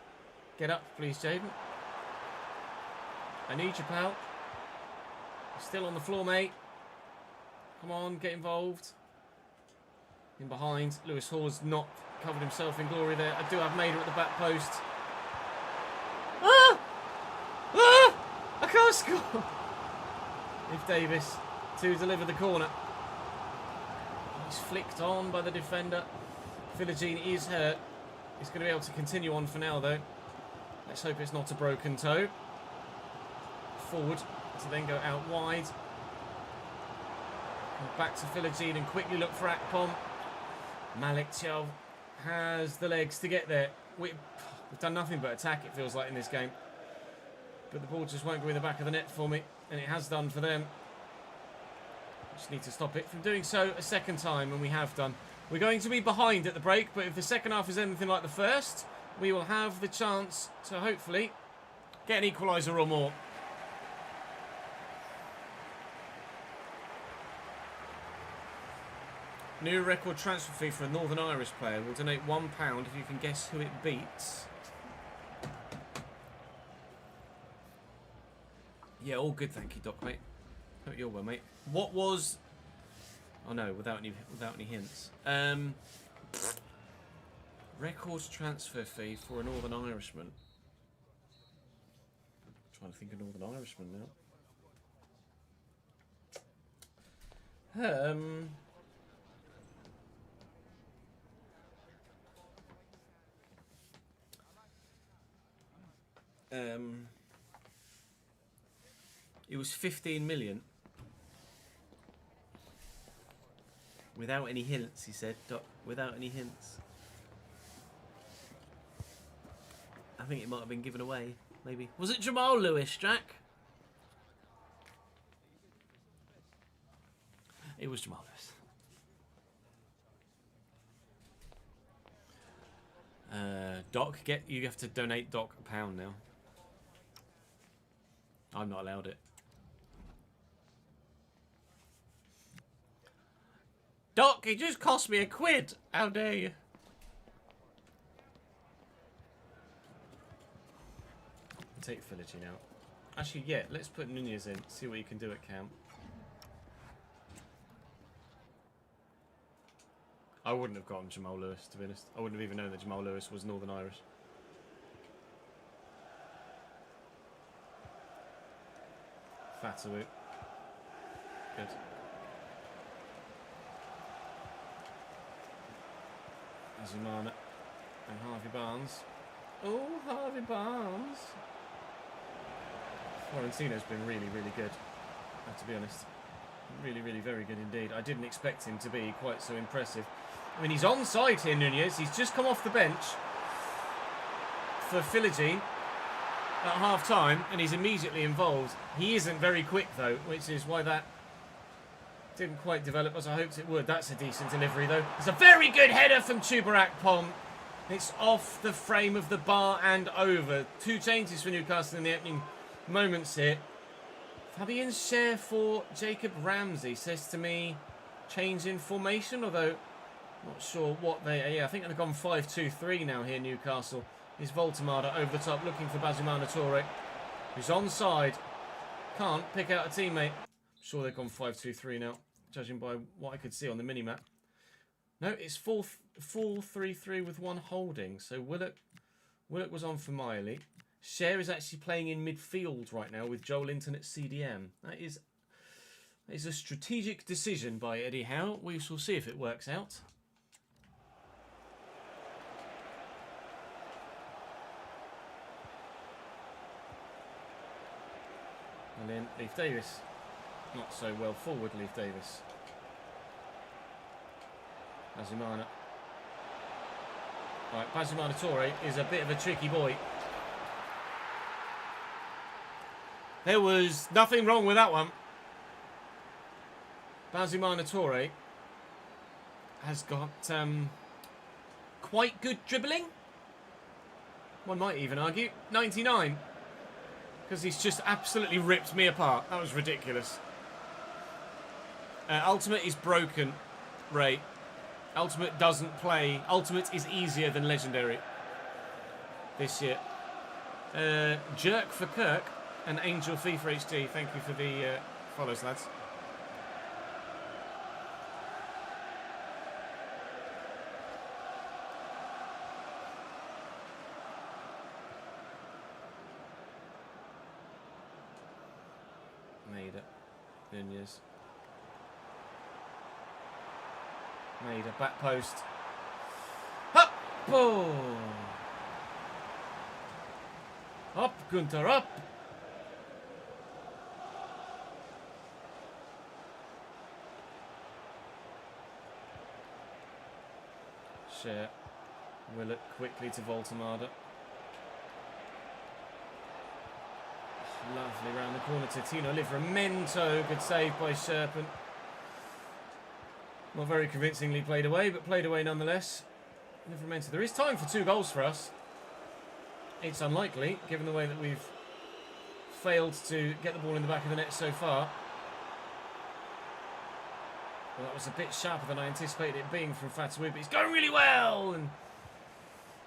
Get up, please, Jaden. I need you, pal. You're still on the floor, mate. Come on, get involved. In behind. Lewis Hall's not covered himself in glory there. I do have Maida at the back post. Ah! Ah! I can't score. If Davis to deliver the corner. He's flicked on by the defender. Philogene is hurt. He's going to be able to continue on for now, though. Let's hope it's not a broken toe. Forward to then go out wide. And back to Philogene and quickly look for Akpom. Malik Chel has the legs to get there. We've done nothing but attack, it feels like, in this game. But the ball just won't go in the back of the net for me. And it has done for them. Just need to stop it from doing so a second time, and we have done. We're going to be behind at the break, but if the second half is anything like the first, we will have the chance to hopefully get an equaliser or more. New record transfer fee for a Northern Irish player. We'll donate £1 if you can guess who it beats. Yeah, all good, thank you, Doc, mate. Hope you're well, mate. What was... Oh no, without any hints. Record transfer fee for a Northern Irishman. I'm trying to think of Northern Irishman now. It was 15 million. Without any hints, he said. Doc, without any hints. I think it might have been given away, maybe. Was it Jamal Lewis, Jack? It was Jamal Lewis. Doc, you have to donate Doc £1 now. I'm not allowed it. Doc, it just cost me £1. How dare you? Take Philogene out. Actually, yeah, let's put Nunez in. See what you can do at camp. I wouldn't have gotten Jamal Lewis, to be honest. I wouldn't have even known that Jamal Lewis was Northern Irish. Fatawu. Good. Azumana and Harvey Barnes. Oh, Harvey Barnes. Florentino's been really, really good, I have to be honest. Really, really very good indeed. I didn't expect him to be quite so impressive. I mean, he's onside here, Nunez. He's just come off the bench for Philogene at half-time, and he's immediately involved. He isn't very quick, though, which is why that didn't quite develop as I hoped it would. That's a decent delivery, though. It's a very good header from Tubarak Pom. It's off the frame of the bar and over. 2 changes for Newcastle in the opening moments here. Fabian Scher for Jacob Ramsey says to me, change in formation, although not sure what they are. Yeah, I think they've gone 5-2-3 now here, Newcastle. Is Voltemada over the top looking for Bazumana Toure, who's onside. Can't pick out a teammate. Sure they've gone 5-2-3 now, judging by what I could see on the mini-map. No, it's 4-3-3 with 1 holding. So Willock was on for Miley. Cher is actually playing in midfield right now with Joel Linton at CDM. That is It's a strategic decision by Eddie Howe. We shall see if it works out. And then Leif Davis. Not so well forward, Leif Davis. Bazumana. Right, Bazumana Toure is a bit of a tricky boy. There was nothing wrong with that one. Bazumana Toure has got quite good dribbling. One might even argue 99. Because he's just absolutely ripped me apart. That was ridiculous. Ultimate is broken, Ray. Ultimate doesn't play. Ultimate is easier than Legendary this year. Jerk for Kirk and Angel Fee for HD. Thank you for the follows, lads. Maida. Nunez. Maida, back post. Up! Oh. Up, Gunter, up! Share. Willett quickly to Voltemada. Lovely round the corner to Tino Livramento. Good save by Sherpen. Not very convincingly played away, but played away nonetheless. Livramento. There is time for 2 goals for us. It's unlikely, given the way that we've failed to get the ball in the back of the net so far. Well, that was a bit sharper than I anticipated it being from Fatawu, but he's going really well! And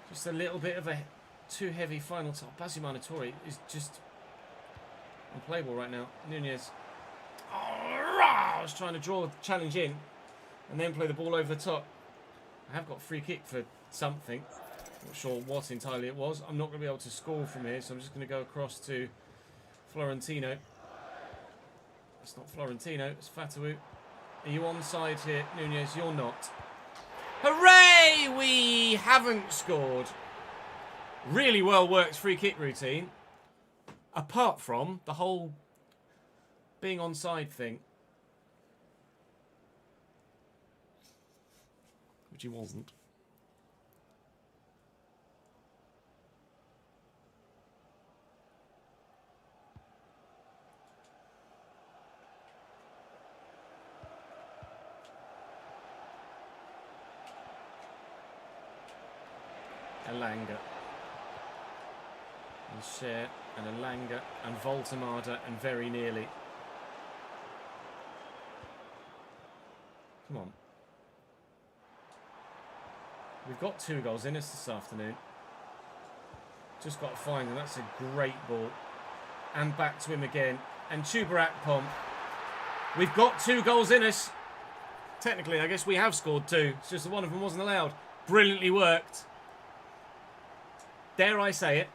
just a little bit of a too heavy final top. Bazumana Toure is just unplayable right now. Nunez. Oh, I was trying to draw the challenge in and then play the ball over the top. I have got a free kick for something. Not sure what entirely it was. I'm not going to be able to score from here, so I'm just going to go across to Florentino. It's not Florentino, it's Fatawu. Are you onside here, Nunez? You're not. Hooray! We haven't scored. Really well worked free kick routine. Apart from the whole being onside thing. Which he wasn't. Elanga. And Cher and Elanga and Voltemada and very nearly. Come on. We've got 2 goals in us this afternoon. Just got to find them. That's a great ball. And back to him again. And Chuba Akpom. We've got 2 goals in us. Technically, I guess we have scored 2. It's just that one of them wasn't allowed. Brilliantly worked. Dare I say it.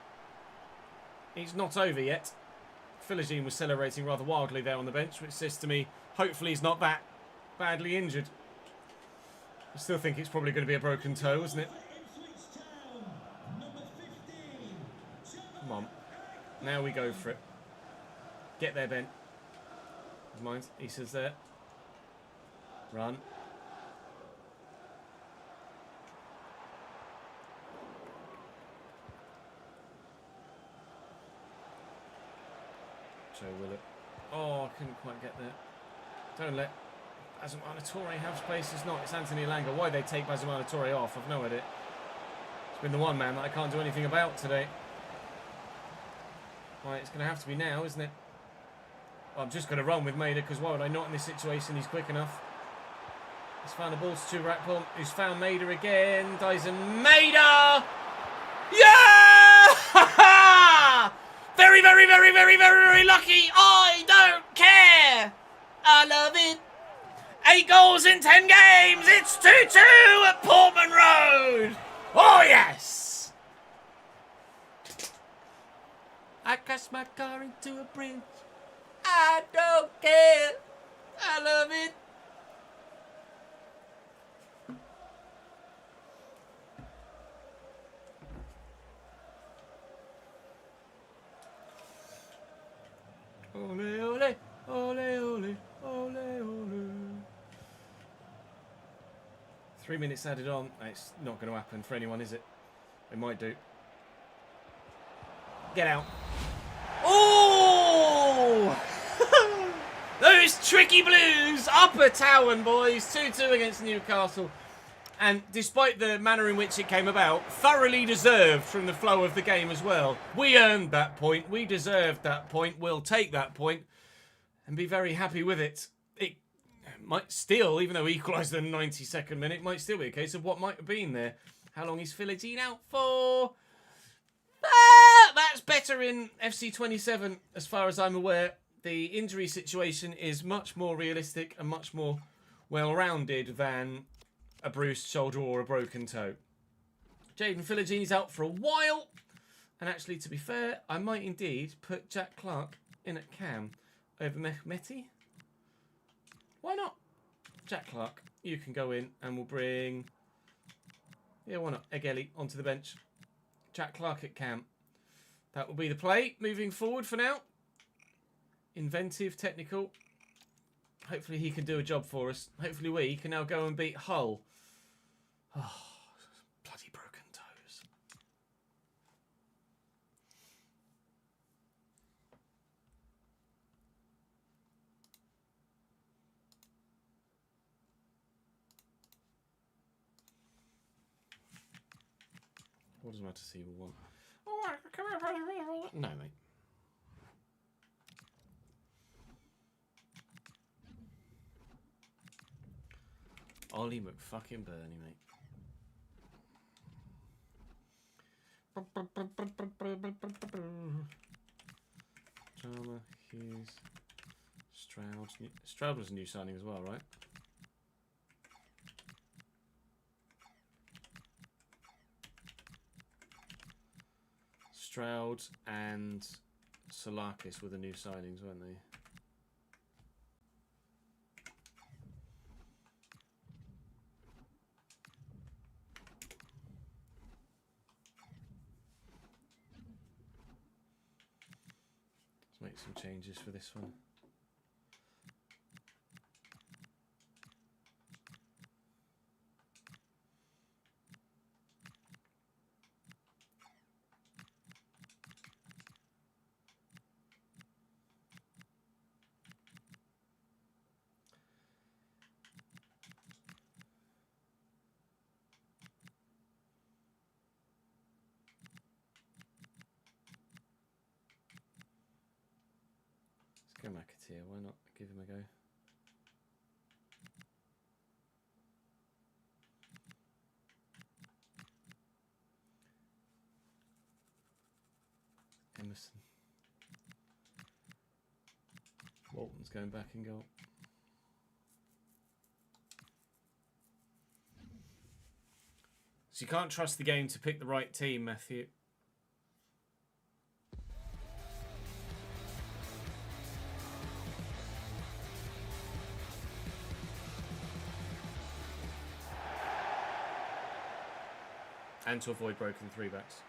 It's not over yet. Philogene was celebrating rather wildly there on the bench, which says to me, hopefully he's not that badly injured. I still think it's probably going to be a broken toe, isn't it? Come on. Now we go for it. Get there, Ben. Never mind. Issa's there. Run. Joe Willett. Oh, I couldn't quite get there. Don't let Bazumana Toure have space. It's not. It's Anthony Elanga. Why they take Bazumana Toure off, I've no idea. It's been the one man that I can't do anything about today. Right, it's going to have to be now, isn't it? Well, I'm just going to run with Maida, because why would I not in this situation? He's quick enough. He's found the ball to Rakpom, who's found Maida again. Dyson Maida! Yeah! Very, very, very, very, very, very lucky. I don't care. I love it. 8 goals in 10 games. It's 2-2 at Portman Road. Oh, yes. I crashed my car into a bridge. I don't care. I love it. Ole, ole, ole, ole, ole, ole. 3 minutes added on. It's not going to happen for anyone, is it? It might do. Get out. Oh! Those tricky Blues! Upper Town, boys. 2-2 against Newcastle. And despite the manner in which it came about, thoroughly deserved from the flow of the game as well. We earned that point. We deserved that point. We'll take that point and be very happy with it. It might still, even though we equalised in the 92nd minute, might still be a case of what might have been there. How long is Philogene out for? That's better in FC27 as far as I'm aware. The injury situation is much more realistic and much more well-rounded than a bruised shoulder or a broken toe. Jaden Philogene out for a while. And actually, to be fair, I might indeed put Jack Clark in at cam over Mehmeti. Why not? Jack Clark, you can go in and we'll bring... Yeah, why not? Egeli onto the bench. Jack Clark at cam. That will be the play moving forward for now. Inventive, technical. Hopefully he can do a job for us. Hopefully we can now go and beat Hull. Oh, bloody broken toes. What does Matter C want? No, mate. Ollie McFucking Bernie, mate. Drama, Hughes, Stroud. Stroud was a new signing as well, right? Stroud and Solakis were the new signings, weren't they? Let's make some changes for this one. Go McAteer, why not give him a go? Emerson. Walton's going back in goal. So you can't trust the game to pick the right team, Matthew. And to avoid broken three-backs.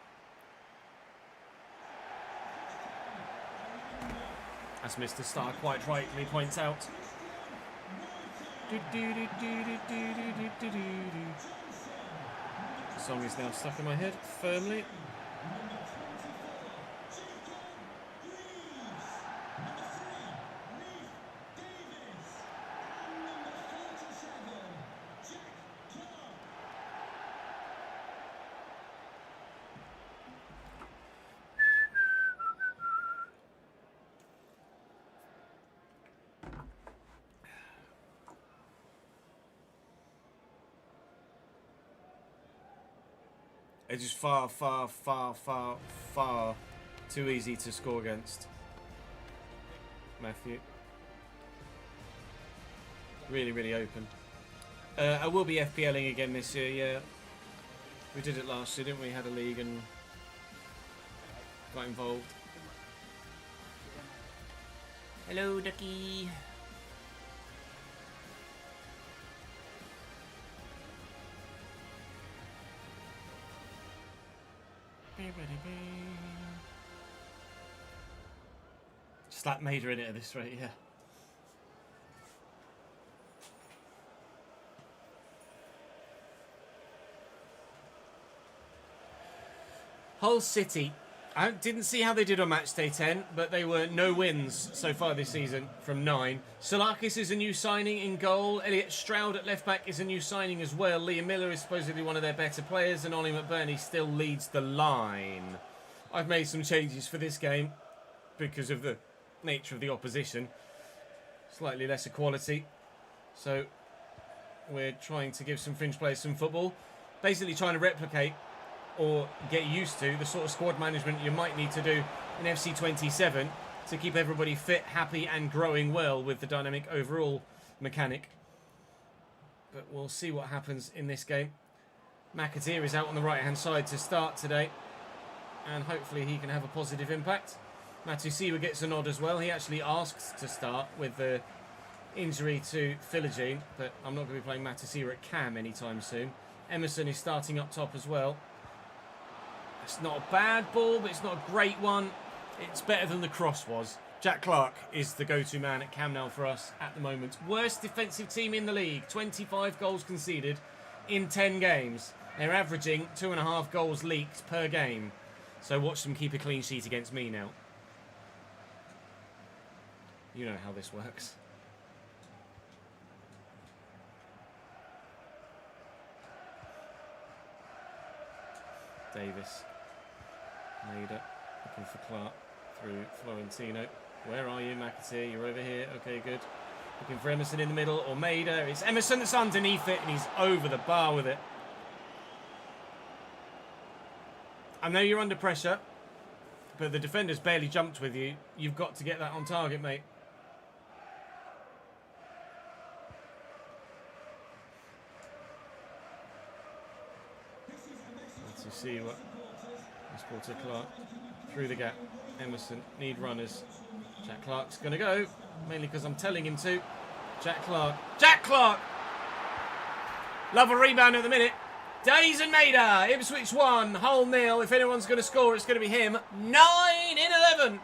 As Mr. Starr quite rightly points out. The song is now stuck in my head firmly. It's just far, far, far, far, far too easy to score against. Matthew. Really, really open. I will be FPLing again this year, yeah. We did it last year, didn't we? Had a league and got involved. Hello, Ducky. Slap Maida in it at this rate, yeah. Hull City. I didn't see how they did on match day 10, but they were no wins so far this season from 9. Salakis is a new signing in goal. Elliot Stroud at left back is a new signing as well. Liam Miller is supposedly one of their better players, and Ollie McBurney still leads the line. I've made some changes for this game because of the nature of the opposition. Slightly lesser quality. So we're trying to give some fringe players some football. Basically trying to replicate or get used to the sort of squad management you might need to do in FC27 to keep everybody fit, happy and growing well with the dynamic overall mechanic. But we'll see what happens in this game. McAteer is out on the right hand side to start today, and hopefully he can have a positive impact. Matusiwa gets a nod as well. He actually asked to start with the injury to Philogene, but I'm not going to be playing Matusiwa at cam anytime soon. Emerson is starting up top as well. It's not a bad ball, but it's not a great one. It's better than the cross was. Jack Clark is the go-to man at cam now for us at the moment. Worst defensive team in the league. 25 goals conceded in 10 games. They're averaging 2.5 goals leaked per game. So watch them keep a clean sheet against me now. You know how this works. Davis. Maida looking for Clark through Florentino. Where are you, McAteer? You're over here. Okay, good. Looking for Emerson in the middle or Maida. It's Emerson that's underneath it and he's over the bar with it. I know you're under pressure, but the defender's barely jumped with you. You've got to get that on target, mate. Let's see what this ball to Clark through the gap. Emerson need runners. Jack Clark's gonna go, mainly because I'm telling him to. Jack Clark. Jack Clark! Love a rebound at the minute. Days and Maida. Ipswich 1, Hull 0. If anyone's going to score, it's going to be him. 9 in 11.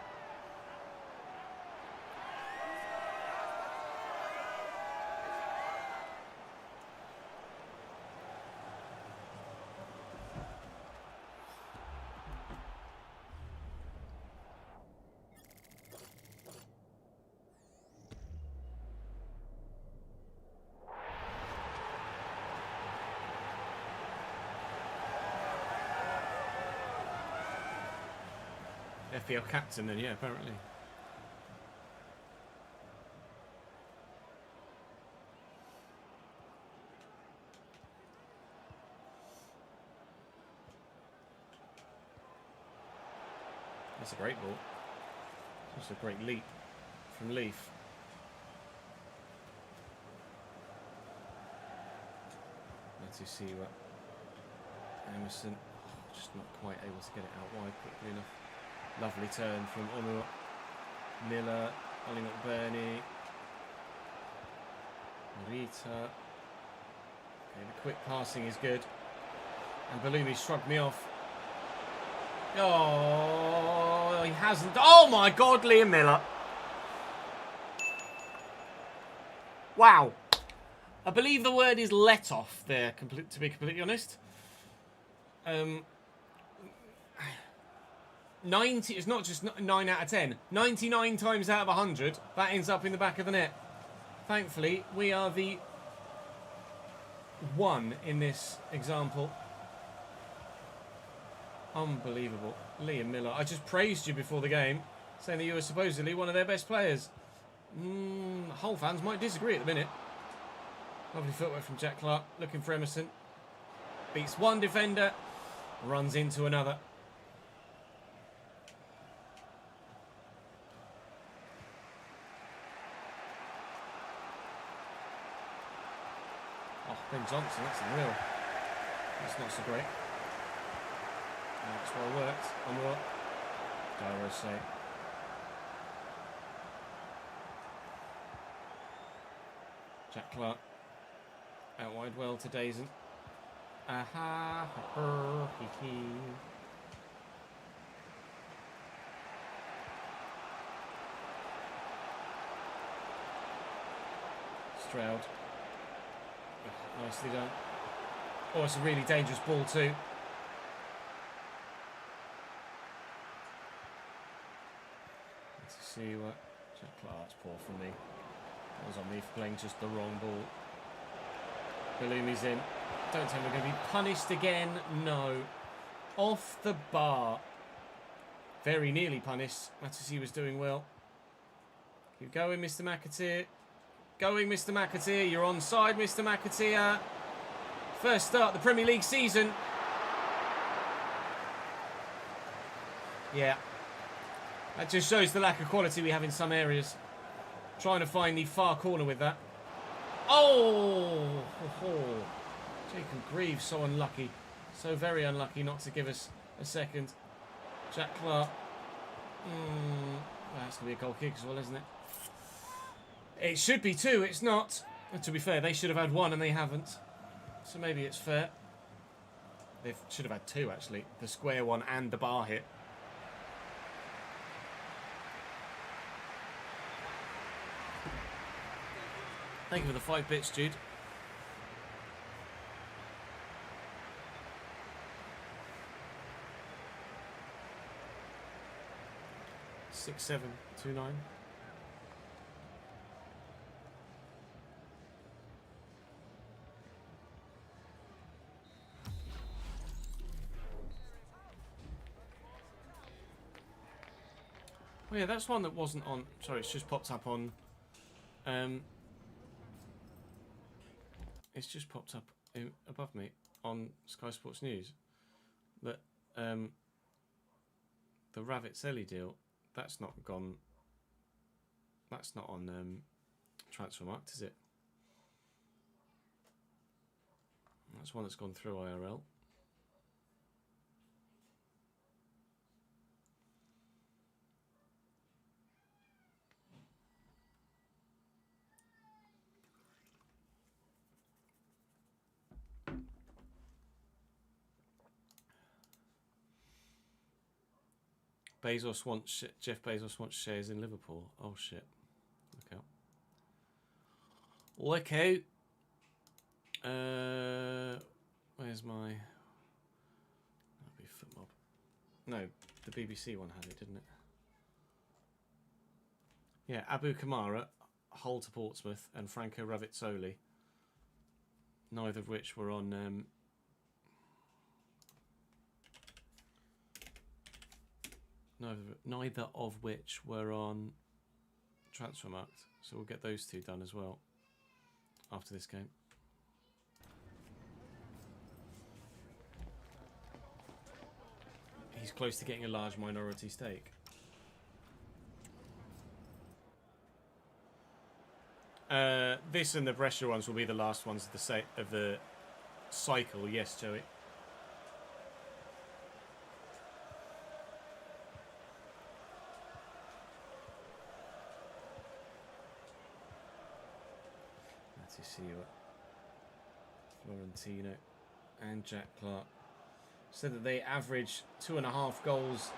FPL captain then, yeah, apparently. That's a great ball. That's a great leap from Leaf. Matusiwa. Emerson. Oh, just not quite able to get it out wide quickly enough. Lovely turn from Onur. Miller, Ollie McBurney. Rita. Okay, the quick passing is good. And Balumi shrugged me off. Oh, he hasn't. Oh my God, Liam Miller. Wow. I believe the word is let off there, to be completely honest. 90, it's not just 9 out of 10. 99 times out of 100, that ends up in the back of the net. Thankfully, we are the 1 in this example. Unbelievable. Liam Miller. I just praised you before the game, saying that you were supposedly one of their best players. Hull fans might disagree at the minute. Lovely footwork from Jack Clark, looking for Emerson. Beats one defender, runs into another. Oh, Ben Johnson, that's unreal. That's not so great. That's well worked. On what? Gyro say. Jack Clark. Out wide well to Dazen. Aha. Stroud. Nicely done. Oh, it's a really dangerous ball too. Let's see what... Oh, that's poor from me. That was on me for playing just the wrong ball. Galumi's in. Don't tell me we're going to be punished again. No. Off the bar. Very nearly punished. Mattisi was doing well. Keep going, Mr. McAteer. Going, Mr. McAteer. You're onside, Mr. McAteer. First start of the Premier League season. Yeah. That just shows the lack of quality we have in some areas. Trying to find the far corner with that. Oh! Jacob Greaves, so unlucky. So very unlucky not to give us a second. Jack Clark. Well, that's going to be a goal kick as well, isn't it? It should be two, it's not. And to be fair, they should have had one and they haven't. So maybe it's fair. They should have had two, actually. The square one and the bar hit. Thank you for the 5 bits, Jude. 6729. Oh yeah, that's one that wasn't on. Sorry, it's just popped up on. It's just popped up above me on Sky Sports News that the Ravitzelli deal, that's not gone. That's not on Transfermarkt, is it? That's one that's gone through IRL. Jeff Bezos wants shares in Liverpool. Oh shit. Look out. Look out. Where's my... That'll be FootMob. No, the BBC one had it, didn't it? Yeah, Abu Kamara, Hull to Portsmouth, and Franco Ravitsoli. Neither of which were on... Neither of which were on Transfermarkt, so we'll get those two done as well after this game. He's close to getting a large minority stake. This and the Brescia ones will be the last ones of the cycle. Yes, Joey. See you Florentino and Jack Clark said that they average 2.5 goals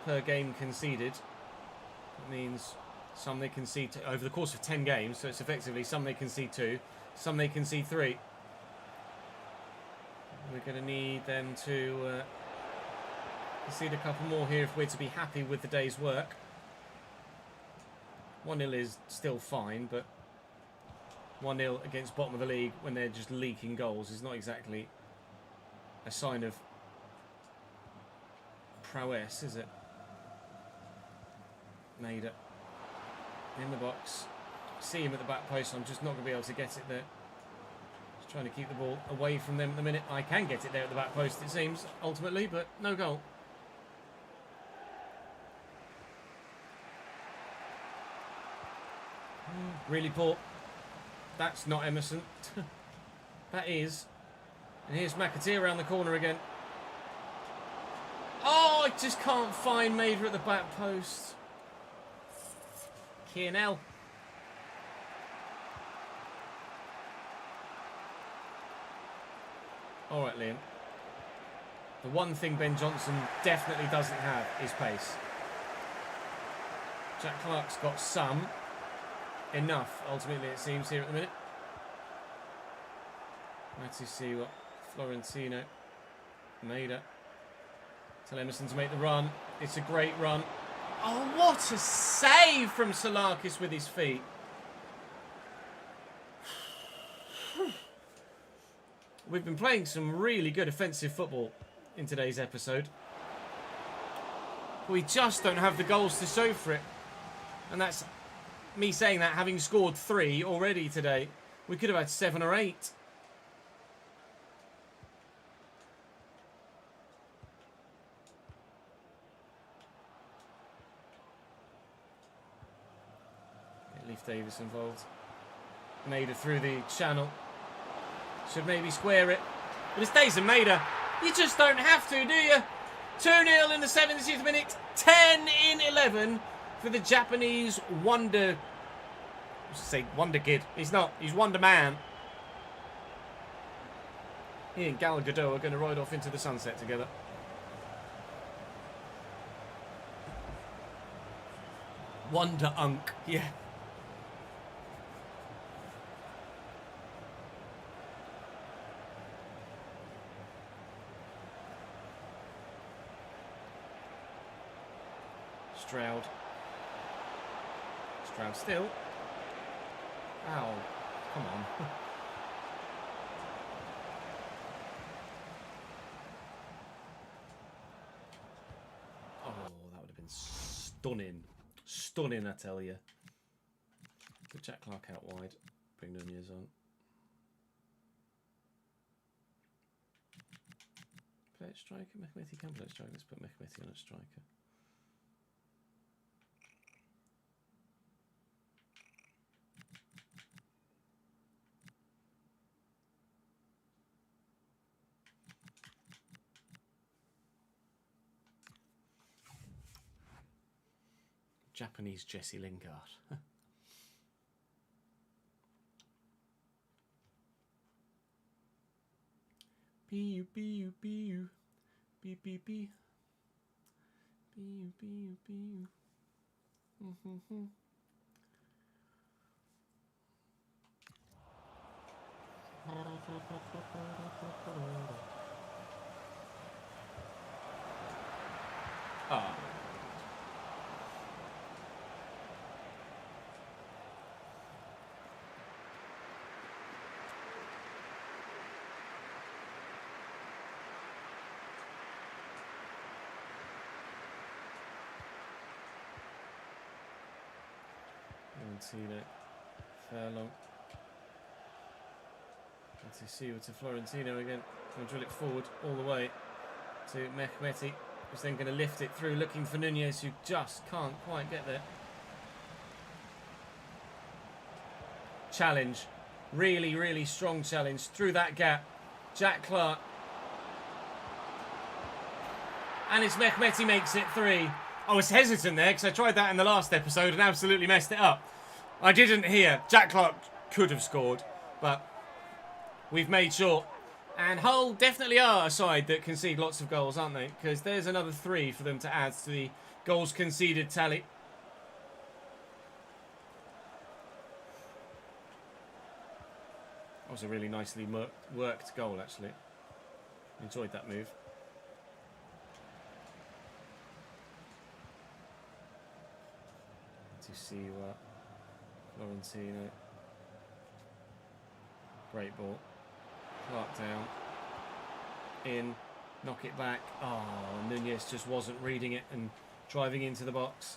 per game conceded. That means some they concede over the course of 10 games, so it's effectively some they concede 2, some they concede 3. We're going to need them to concede a couple more here if we're to be happy with the day's work. 1-0 is still fine, but 1-0 against bottom of the league when they're just leaking goals is not exactly a sign of prowess, is it? Maida in the box. See him at the back post. I'm just not going to be able to get it there. Just trying to keep the ball away from them at the minute. I can get it there at the back post, it seems, ultimately, but no goal. Really poor. That's not Emerson. That is. And here's McAteer around the corner again. Oh, I just can't find Maida at the back post. Kiernell. All right, Liam. The one thing Ben Johnson definitely doesn't have is pace. Jack Clark's got some. Enough, ultimately, it seems, here at the minute. Let's see what Florentino made it. Tell Emerson to make the run. It's a great run. Oh, what a save from Salakis with his feet. We've been playing some really good offensive football in today's episode. We just don't have the goals to show for it. And that's me saying that having scored 3 already today. We could have had 7 or 8. Leaf Davis involved. Maida through the channel. Should maybe square it. But it's Days and Maida. You just don't have to, do you? 2-0 in the 70th minute. 10 in 11 for the Japanese wonder... I was say wonder kid. He's not. He's Wonder Man. He and Gal Gadot are going to ride off into the sunset together. Wonder Unk. Yeah. Stroud. Stroud still. Ow. Come on. Oh, that would have been stunning. Stunning, I tell you. Put Jack Clark out wide. Bring Nunez on. Play at striker. Mehmeti can play at striker. Let's put Mehmeti on at striker. Japanese Jesse Lingard. Pew pew pew, pew pew pew, pew pew pew. Ah. Florentino, Furlong. Let's see to Florentino again. Going to drill it forward all the way to Mehmeti, who's then going to lift it through, looking for Nunez, who just can't quite get there. Challenge, really, really strong challenge through that gap. Jack Clark, and it's Mehmeti makes it 3. I was hesitant there because I tried that in the last episode and absolutely messed it up. I didn't hear. Jack Clark could have scored, but we've made sure. And Hull definitely are a side that concede lots of goals, aren't they? Because there's another 3 for them to add to the goals conceded tally. That was a really nicely worked goal, actually. Enjoyed that move. To see Florentino. Great ball. Clark down. In. Knock it back. Oh, Nunez just wasn't reading it and driving into the box.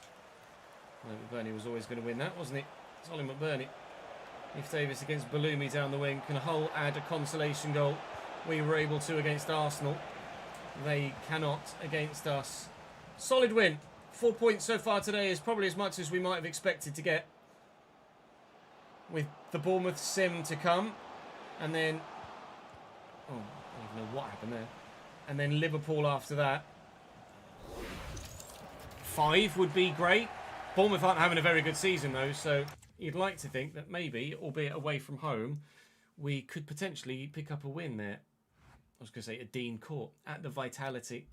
McBurney was always going to win that, wasn't he? It's Ollie McBurney. If Davis against Bellumi down the wing. Can Hull add a consolation goal? We were able to against Arsenal. They cannot against us. Solid win. 4 points so far today is probably as much as we might have expected to get. With the Bournemouth sim to come. And then... oh, I don't even know what happened there. And then Liverpool after that. 5 would be great. Bournemouth aren't having a very good season though, so you'd like to think that maybe, albeit away from home, we could potentially pick up a win there. I was going to say at Dean Court, at the Vitality.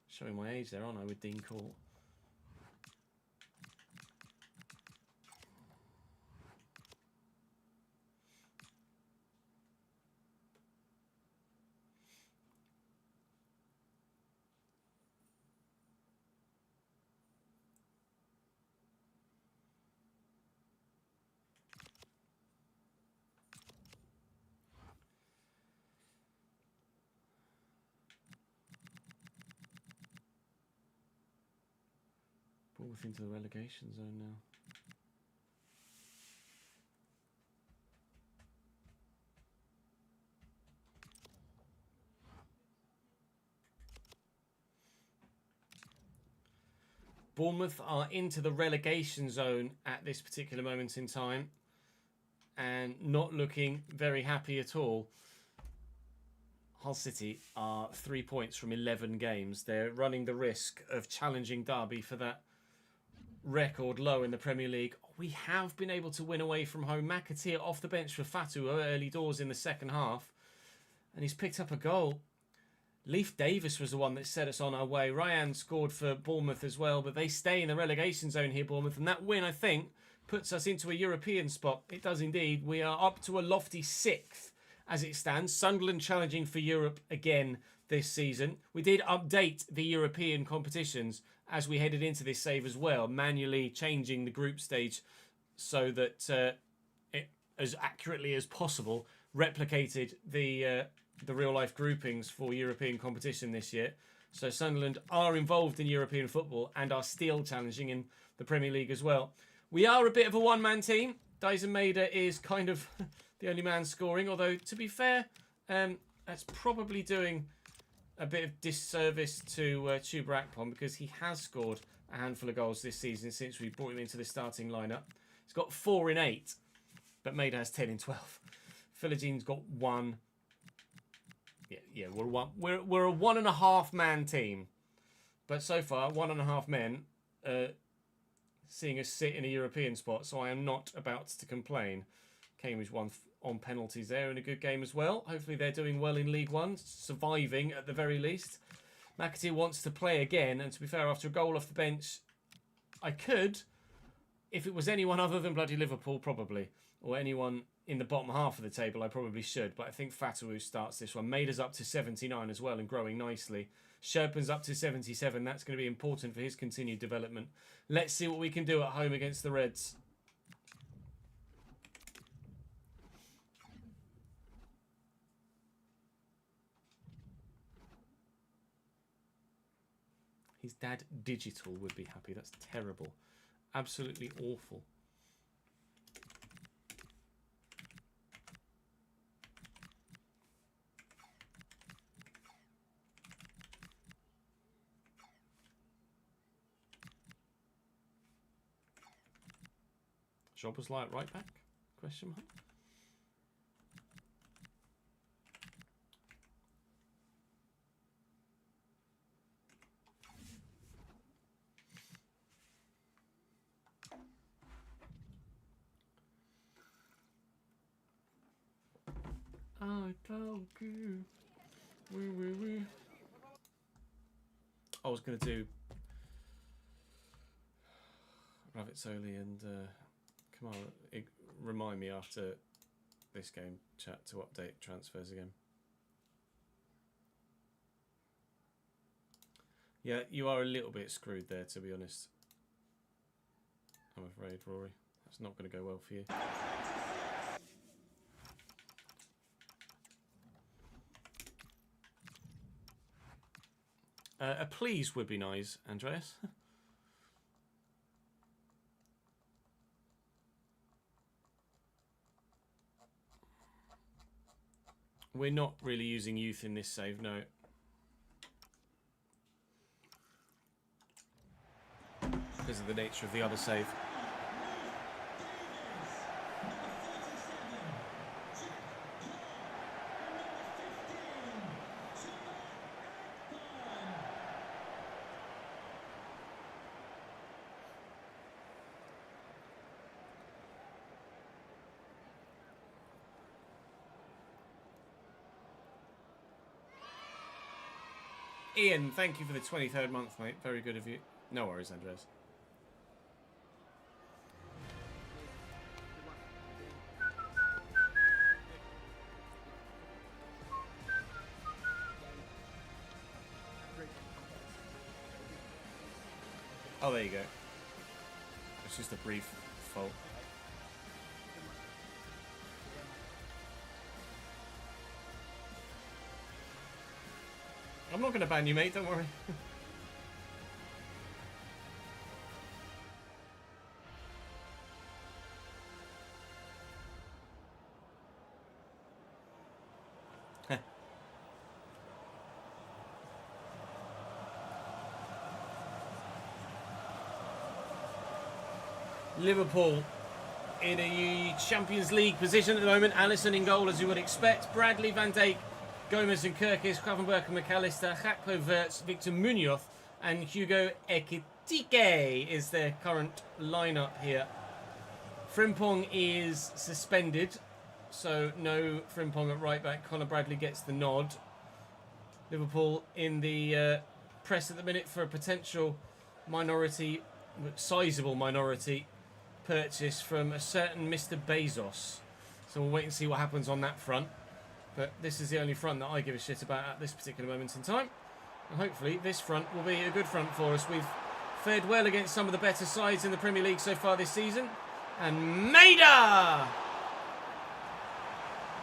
Showing my age there, aren't I, with Dean Court? Bournemouth into the relegation zone now. Bournemouth are into the relegation zone at this particular moment in time and not looking very happy at all. Hull City are 3 points from 11 games. They're running the risk of challenging Derby for that record low in the Premier League. We have been able to win away from home. McAteer off the bench for Fatu early doors in the second half, and he's picked up a goal. Leif Davis was the one that set us on our way. Ryan scored for Bournemouth as well, but they stay in the relegation zone here, Bournemouth, and that win, I think, puts us into a European spot. It does indeed. We are up to a lofty 6th as it stands. Sunderland challenging for Europe again this season. We did update the European competitions as we headed into this save as well, manually changing the group stage so that it, as accurately as possible, replicated the real-life groupings for European competition this year. So Sunderland are involved in European football and are still challenging in the Premier League as well. We are a bit of a one-man team. Dyson Maeda is kind of the only man scoring, although, to be fair, that's probably doing a bit of disservice to Chuba Akpom, because he has scored a handful of goals this season since we brought him into the starting lineup. He's got 4 in 8, but Maeda has 10 in 12. Philigine's got 1. Yeah, we're a 1.5 man team, but so far 1.5 men seeing us sit in a European spot, so I am not about to complain. Cambridge won on penalties there in a good game as well. Hopefully they're doing well in League One, surviving at the very least. McAteer wants to play again, and to be fair, after a goal off the bench, I could, if it was anyone other than bloody Liverpool, probably, or anyone in the bottom half of the table, I probably should, but I think Fatu starts this one. Maida's up to 79 as well and growing nicely. Sherpan's up to 77. That's going to be important for his continued development. Let's see what we can do at home against the Reds. His dad, Digital, would be happy. That's terrible. Absolutely awful. Job was like right back? Question mark. I told you. I was going to do Ravitsoli and come on, remind me after this game chat to update transfers again. Yeah, you are a little bit screwed there, to be honest. I'm afraid, Rory. That's not going to go well for you. A please would be nice, Andreas. We're not really using youth in this save, no. Because of the nature of the other save. Ian, thank you for the 23rd month, mate. Very good of you. No worries, Andres. Oh, there you go. It's just a brief fault. I'm not going to ban you, mate. Don't worry. Liverpool in a Champions League position at the moment. Alisson in goal, as you would expect. Bradley, Van Dijk, Gomez and Kirkis, Gravenberch and McAllister, Gakpo, Wirtz, Victor Munoz and Hugo Ekitike is their current lineup here. Frimpong is suspended, so no Frimpong at right back. Conor Bradley gets the nod. Liverpool in the press at the minute for a potential minority, sizable minority purchase from a certain Mr. Bezos. So we'll wait and see what happens on that front. But this is the only front that I give a shit about at this particular moment in time. And hopefully this front will be a good front for us. We've fared well against some of the better sides in the Premier League so far this season. And Maida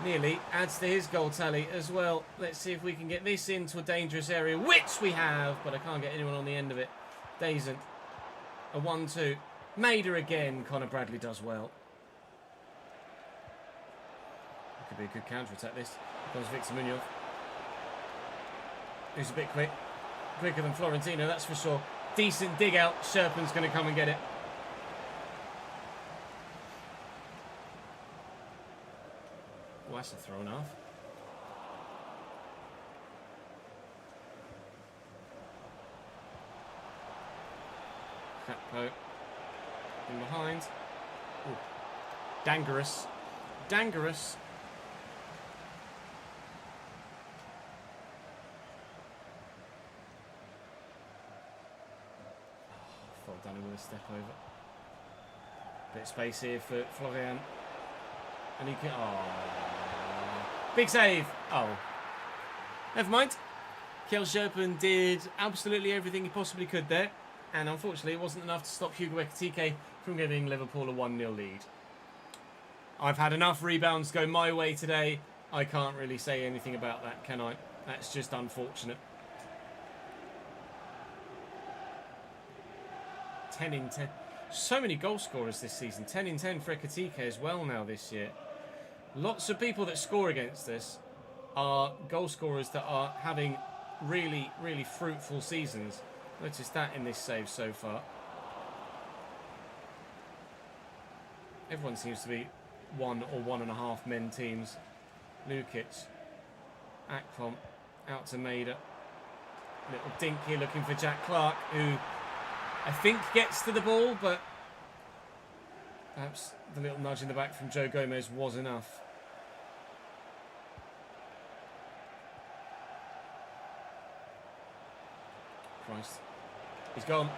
nearly adds to his goal tally as well. Let's see if we can get this into a dangerous area, which we have, but I can't get anyone on the end of it. Dazen. A 1-2. Maida again. Conor Bradley does well. It could be a good counter-attack this. Comes Victor Munoz. Who's a bit quick. Quicker than Florentino, that's for sure. Decent dig out. Sherpan's going to come and get it. Oh, that's a thrown off. Gakpo in behind. Ooh. Dangerous. Dangerous. I thought I'd done it with a step over. Bit of space here for Florian. And he can... Oh. Big save. Oh. Never mind. Kjell Sherpan did absolutely everything he possibly could there. And unfortunately, it wasn't enough to stop Hugo Ekitike from giving Liverpool a 1-0 lead. I've had enough rebounds go my way today. I can't really say anything about that, can I? That's just unfortunate. 10 in 10. So many goal scorers this season. 10 in 10 for Ekitike as well now this year. Lots of people that score against us are goal scorers that are having really, really fruitful seasons. Notice that in this save so far. Everyone seems to be 1 or 1.5 men teams. Lukic. Akpom. Out to Maida. Little dink here looking for Jack Clark, who I think gets to the ball, but perhaps the little nudge in the back from Joe Gomez was enough. Christ. He's gone.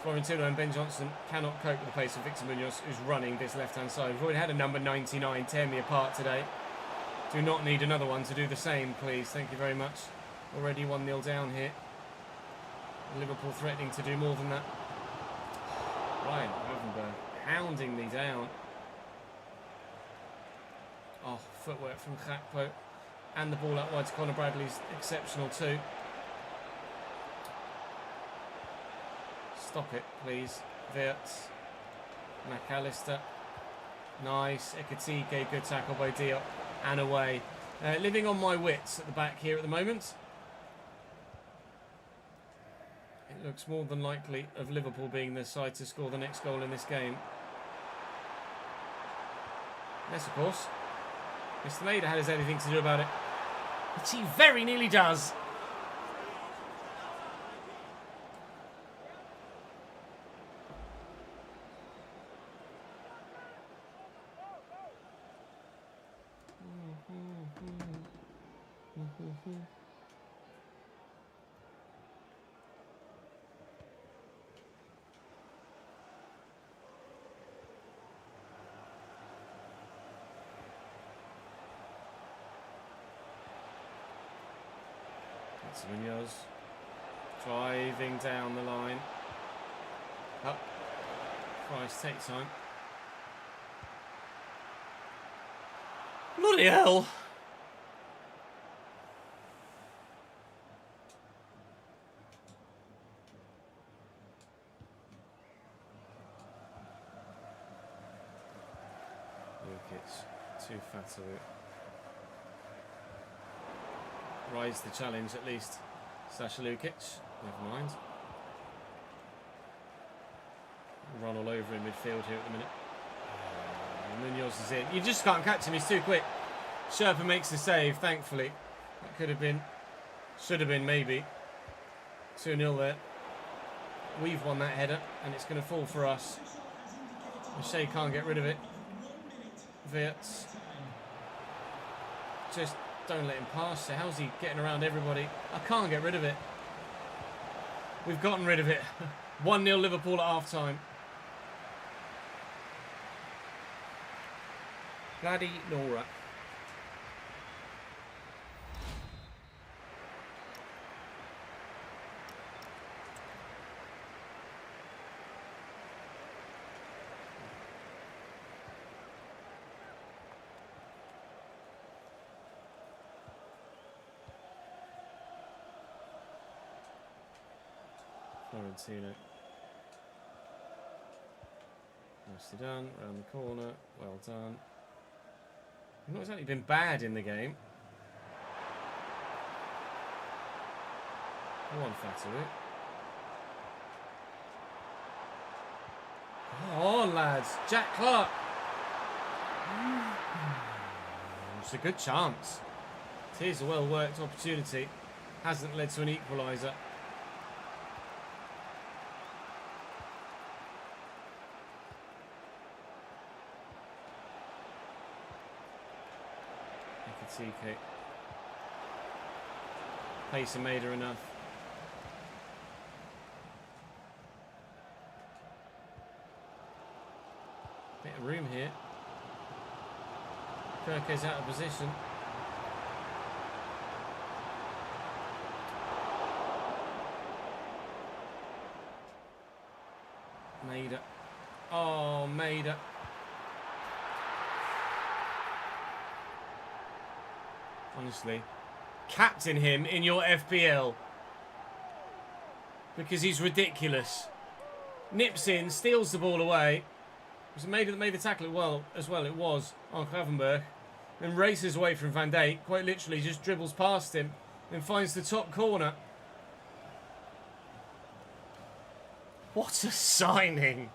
Florentino and Ben Johnson cannot cope with the pace of Victor Munoz, who's running this left-hand side. We've already had a number 99 tear me apart today. Do not need another one to do the same, please. Thank you very much. Already 1-0 down here. Liverpool threatening to do more than that. Ryan Gravenberch hounding me down. Oh, footwork from Gakpo. And the ball out wide to Conor Bradley's exceptional too. Stop it, please. Wirtz. McAllister. Nice. Ekitike, good tackle by Diop. And away. Living on my wits at the back here at the moment. It looks more than likely of Liverpool being the side to score the next goal in this game. Yes, of course. Mr. Maida has anything to do about it. Which he very nearly does. That's Munoz driving down the line. Up. Christ, take time. Bloody hell! Lukic, too fat of it. Rise the challenge at least. Sasha Lukic, never mind. run all over in midfield here at the minute. Munoz is in. You just can't catch him. He's too quick. Sherpa makes the save, thankfully. That could have been, should have been maybe. 2-0 there. We've won that header, and it's going to fall for us. Shea can't get rid of it. Wirtz. Just don't let him pass. So how's he getting around everybody? I can't get rid of it. We've gotten rid of it. 1-0 Liverpool at half-time. Bloody Nora. Florentino. Nicely done. Round the corner. Well done. He's not exactly been bad in the game. Go on, Fatu. Come on, lads. Jack Clark. It's a good chance. It is a well-worked opportunity. Hasn't led to an equaliser. TK. Pace and made her enough. Bit of room here. Kirke's out of position. Made it. Oh, made it. Honestly, captain him in your FPL because he's ridiculous. Nips in, steals the ball away. It was made the tackle as well. It was on Gravenberg, then races away from Van Dijk. Quite literally, just dribbles past him, then finds the top corner. What a signing!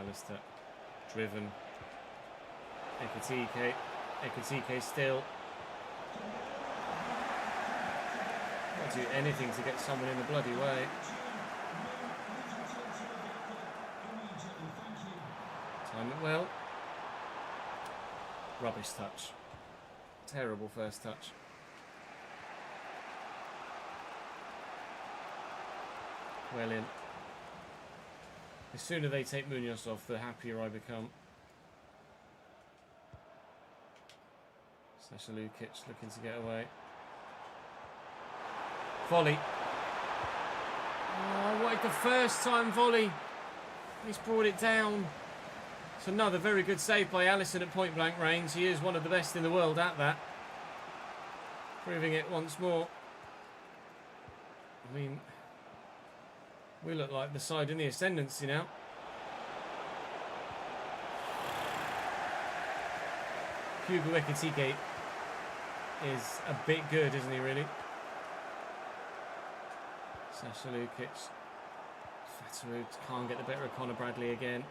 McAllister, driven. Ekatike still. Can't do anything to get someone in the bloody way. Time it well. Rubbish touch. Terrible first touch. Well in. The sooner they take Munoz off, the happier I become. Sasha Lukic looking to get away. Volley. Oh, I wanted the first time volley. He's brought it down. It's another very good save by Alisson at point blank range. He is one of the best in the world at that. Proving it once more. I mean, we look like the side in the ascendancy now. Hugo Ekatike is a bit good, isn't he, really? Sasha Lukic. Fataru can't get the better of Conor Bradley again.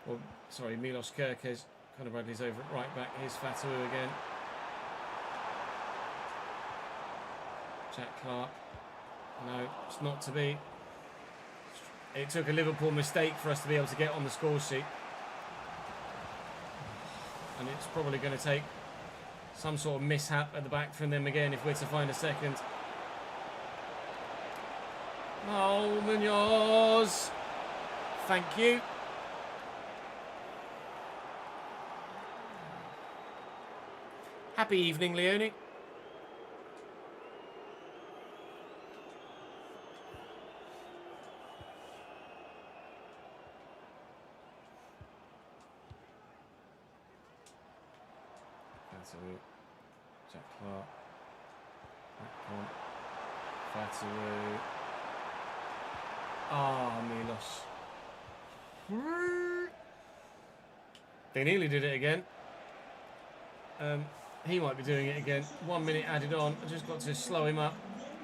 Or, sorry, Milos Kerkez. Conor Bradley's over at right back. Here's Fataru again. Jack Clark. No, it's not to be. It took a Liverpool mistake for us to be able to get on the score sheet. And it's probably going to take some sort of mishap at the back from them again if we're to find a second. Oh, Munoz. Thank you. Happy evening, Leone. Fatu. Jack Clark. Akon. Fatu. Ah, Milos. They nearly did it again. He might be doing it again. 1 minute added on. I just got to slow him up.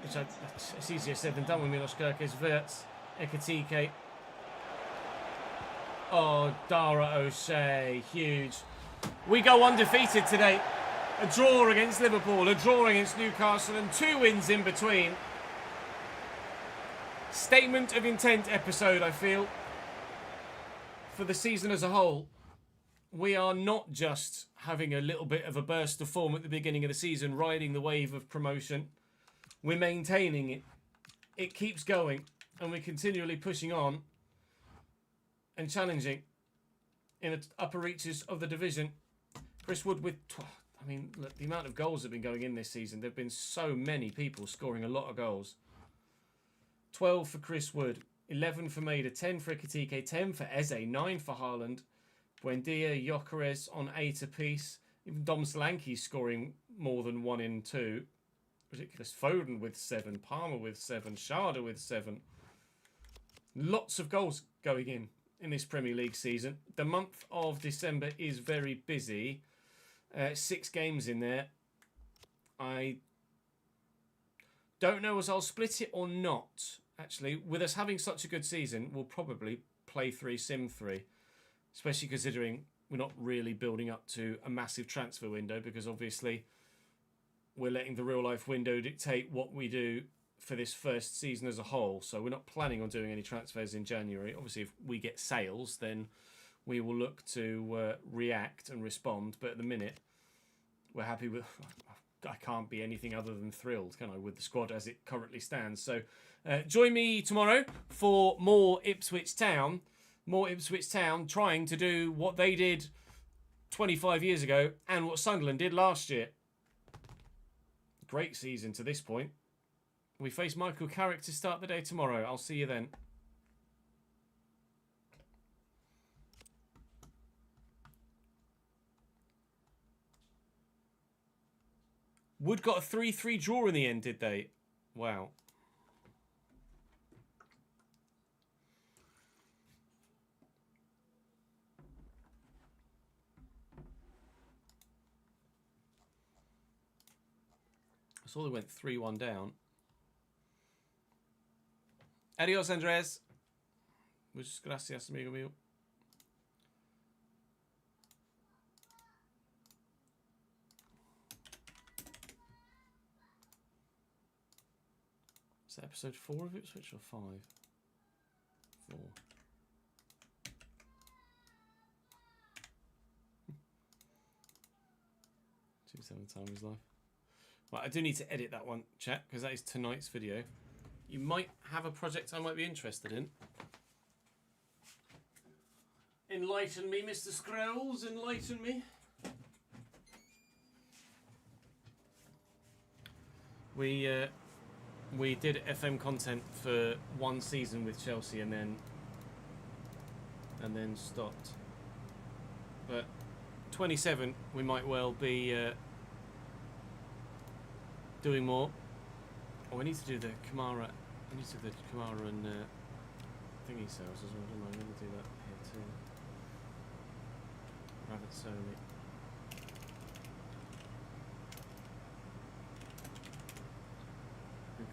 It's easier said than done with Milos Kerkez. Wirtz. Ekatike. Oh, Dara O'Shea. Huge. We go undefeated today. A draw against Liverpool, a draw against Newcastle, and 2 wins in between. Statement of intent episode, I feel, for the season as a whole. We are not just having a little bit of a burst of form at the beginning of the season, riding the wave of promotion. We're maintaining it. It keeps going, and we're continually pushing on and challenging in the upper reaches of the division. Chris Wood with... I mean, look, the amount of goals that have been going in this season, there have been so many people scoring a lot of goals. 12 for Chris Wood, 11 for Maida, 10 for Ekatike, 10 for Eze, 9 for Haaland, Buendia, Gyökeres on 8 apiece. Even Dom Solanke scoring more than 1 in 2. Ridiculous. Foden with 7, Palmer with 7, Schade with 7. Lots of goals going in this Premier League season. The month of December is very busy. 6 games in there. I don't know as I'll split it or not. Actually, with us having such a good season, we'll probably play 3 Sim 3. Especially considering we're not really building up to a massive transfer window, because obviously we're letting the real life window dictate what we do for this first season as a whole. So we're not planning on doing any transfers in January. Obviously, if we get sales, then we will look to react and respond. But at the minute, we're happy with... I can't be anything other than thrilled, can I, with the squad as it currently stands. So join me tomorrow for more Ipswich Town. More Ipswich Town trying to do what they did 25 years ago and what Sunderland did last year. Great season to this point. We face Michael Carrick to start the day tomorrow. I'll see you then. Wood got a 3-3 draw in the end, did they? Wow. I saw they went 3-1 down. Adios, Andres. Muchas gracias, amigo mío. Is that episode 4 of Ipswich or 5? 4. Two 7 times his life. Right, I do need to edit that one, chat, because that is tonight's video. You might have a project I might be interested in. Enlighten me, Mr. Scrolls, enlighten me. We did FM content for 1 season with Chelsea and then stopped. But 27, we might well be doing more. Oh, we need to do the Kamara. I need to do the Kamara and thingy sales as well, don't I? I'm going to do that here too. Rabbit Sony.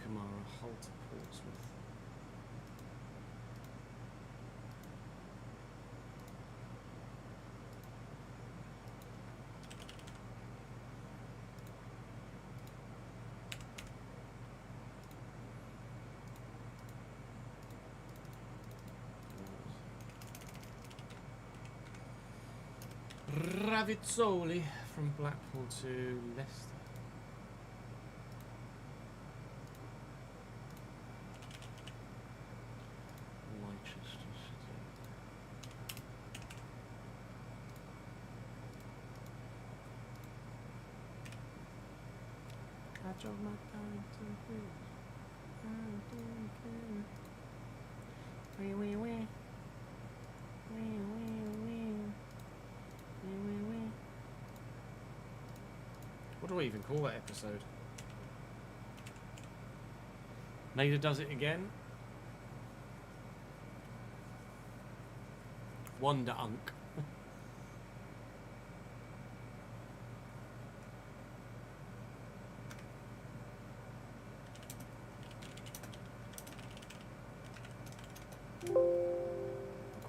Kamara, Hull to Portsmouth. Ravizzoli from Blackpool to Leicester. I drove my car into the bridge. I don't care. Wee wee wee. Wee wee wee. Wee wee wee. What do I even call that episode? Maida does it again. Wonder Unk.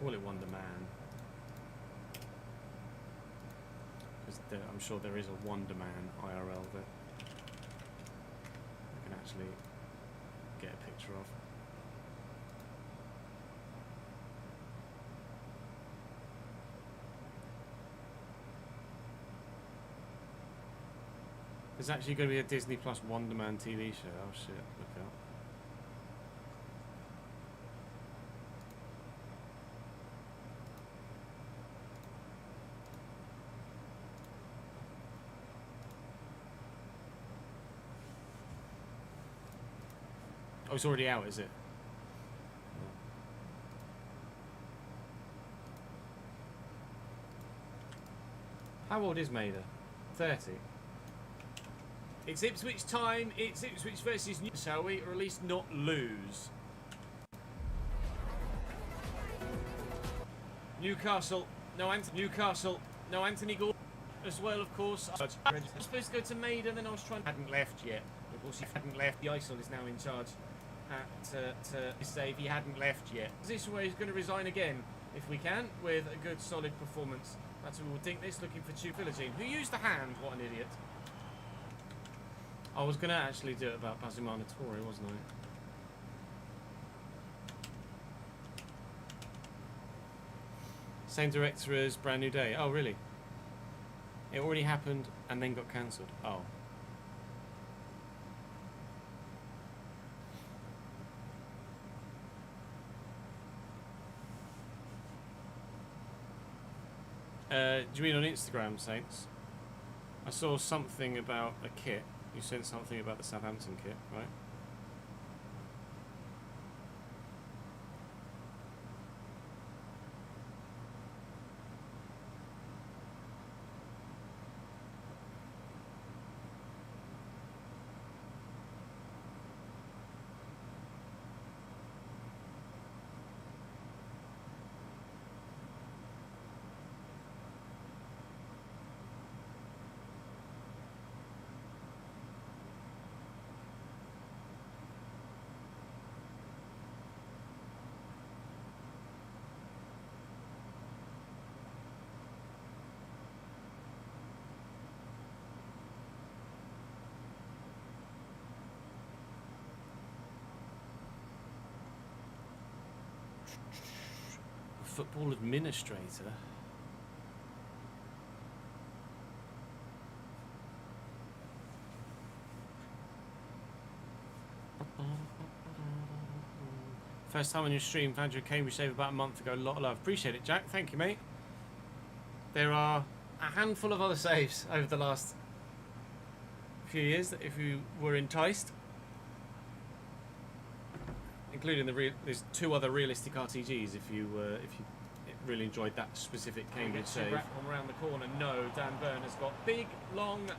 Call it Wonder Man. Because I'm sure there is a Wonder Man IRL that I can actually get a picture of. There's actually going to be a Disney Plus Wonder Man TV show. Oh shit, look out. Oh, it's already out, is it? How old is Maida? 30. It's Ipswich time. It's Ipswich versus New, shall we? Or at least not lose. Newcastle. No Newcastle. No Anthony Gordon as well, of course. I was supposed to go to Maida, and then I was trying. Hadn't left yet. Of course, he hadn't left. The ISIL is now in charge. To save, he hadn't left yet. Position where he's going to resign again, if we can, with a good solid performance. That's who will dink this, looking for Philogene, who used the hand. What an idiot. I was going to actually do it about Bazumana Tori, wasn't I? Same director as Brand New Day. Oh, really? It already happened and then got cancelled. Oh. Do you mean on Instagram, Saints? I saw something about a kit. You sent something about the Southampton kit, right? Football administrator. First time on your stream, found you a Cambridge save about a month ago. A lot of love. Appreciate it, Jack. Thank you, mate. There are a handful of other saves over the last few years that if you were enticed, including there's 2 other realistic RTGs if you really enjoyed that specific Cambridge save. From around the corner, no. Dan Byrne has got big, long,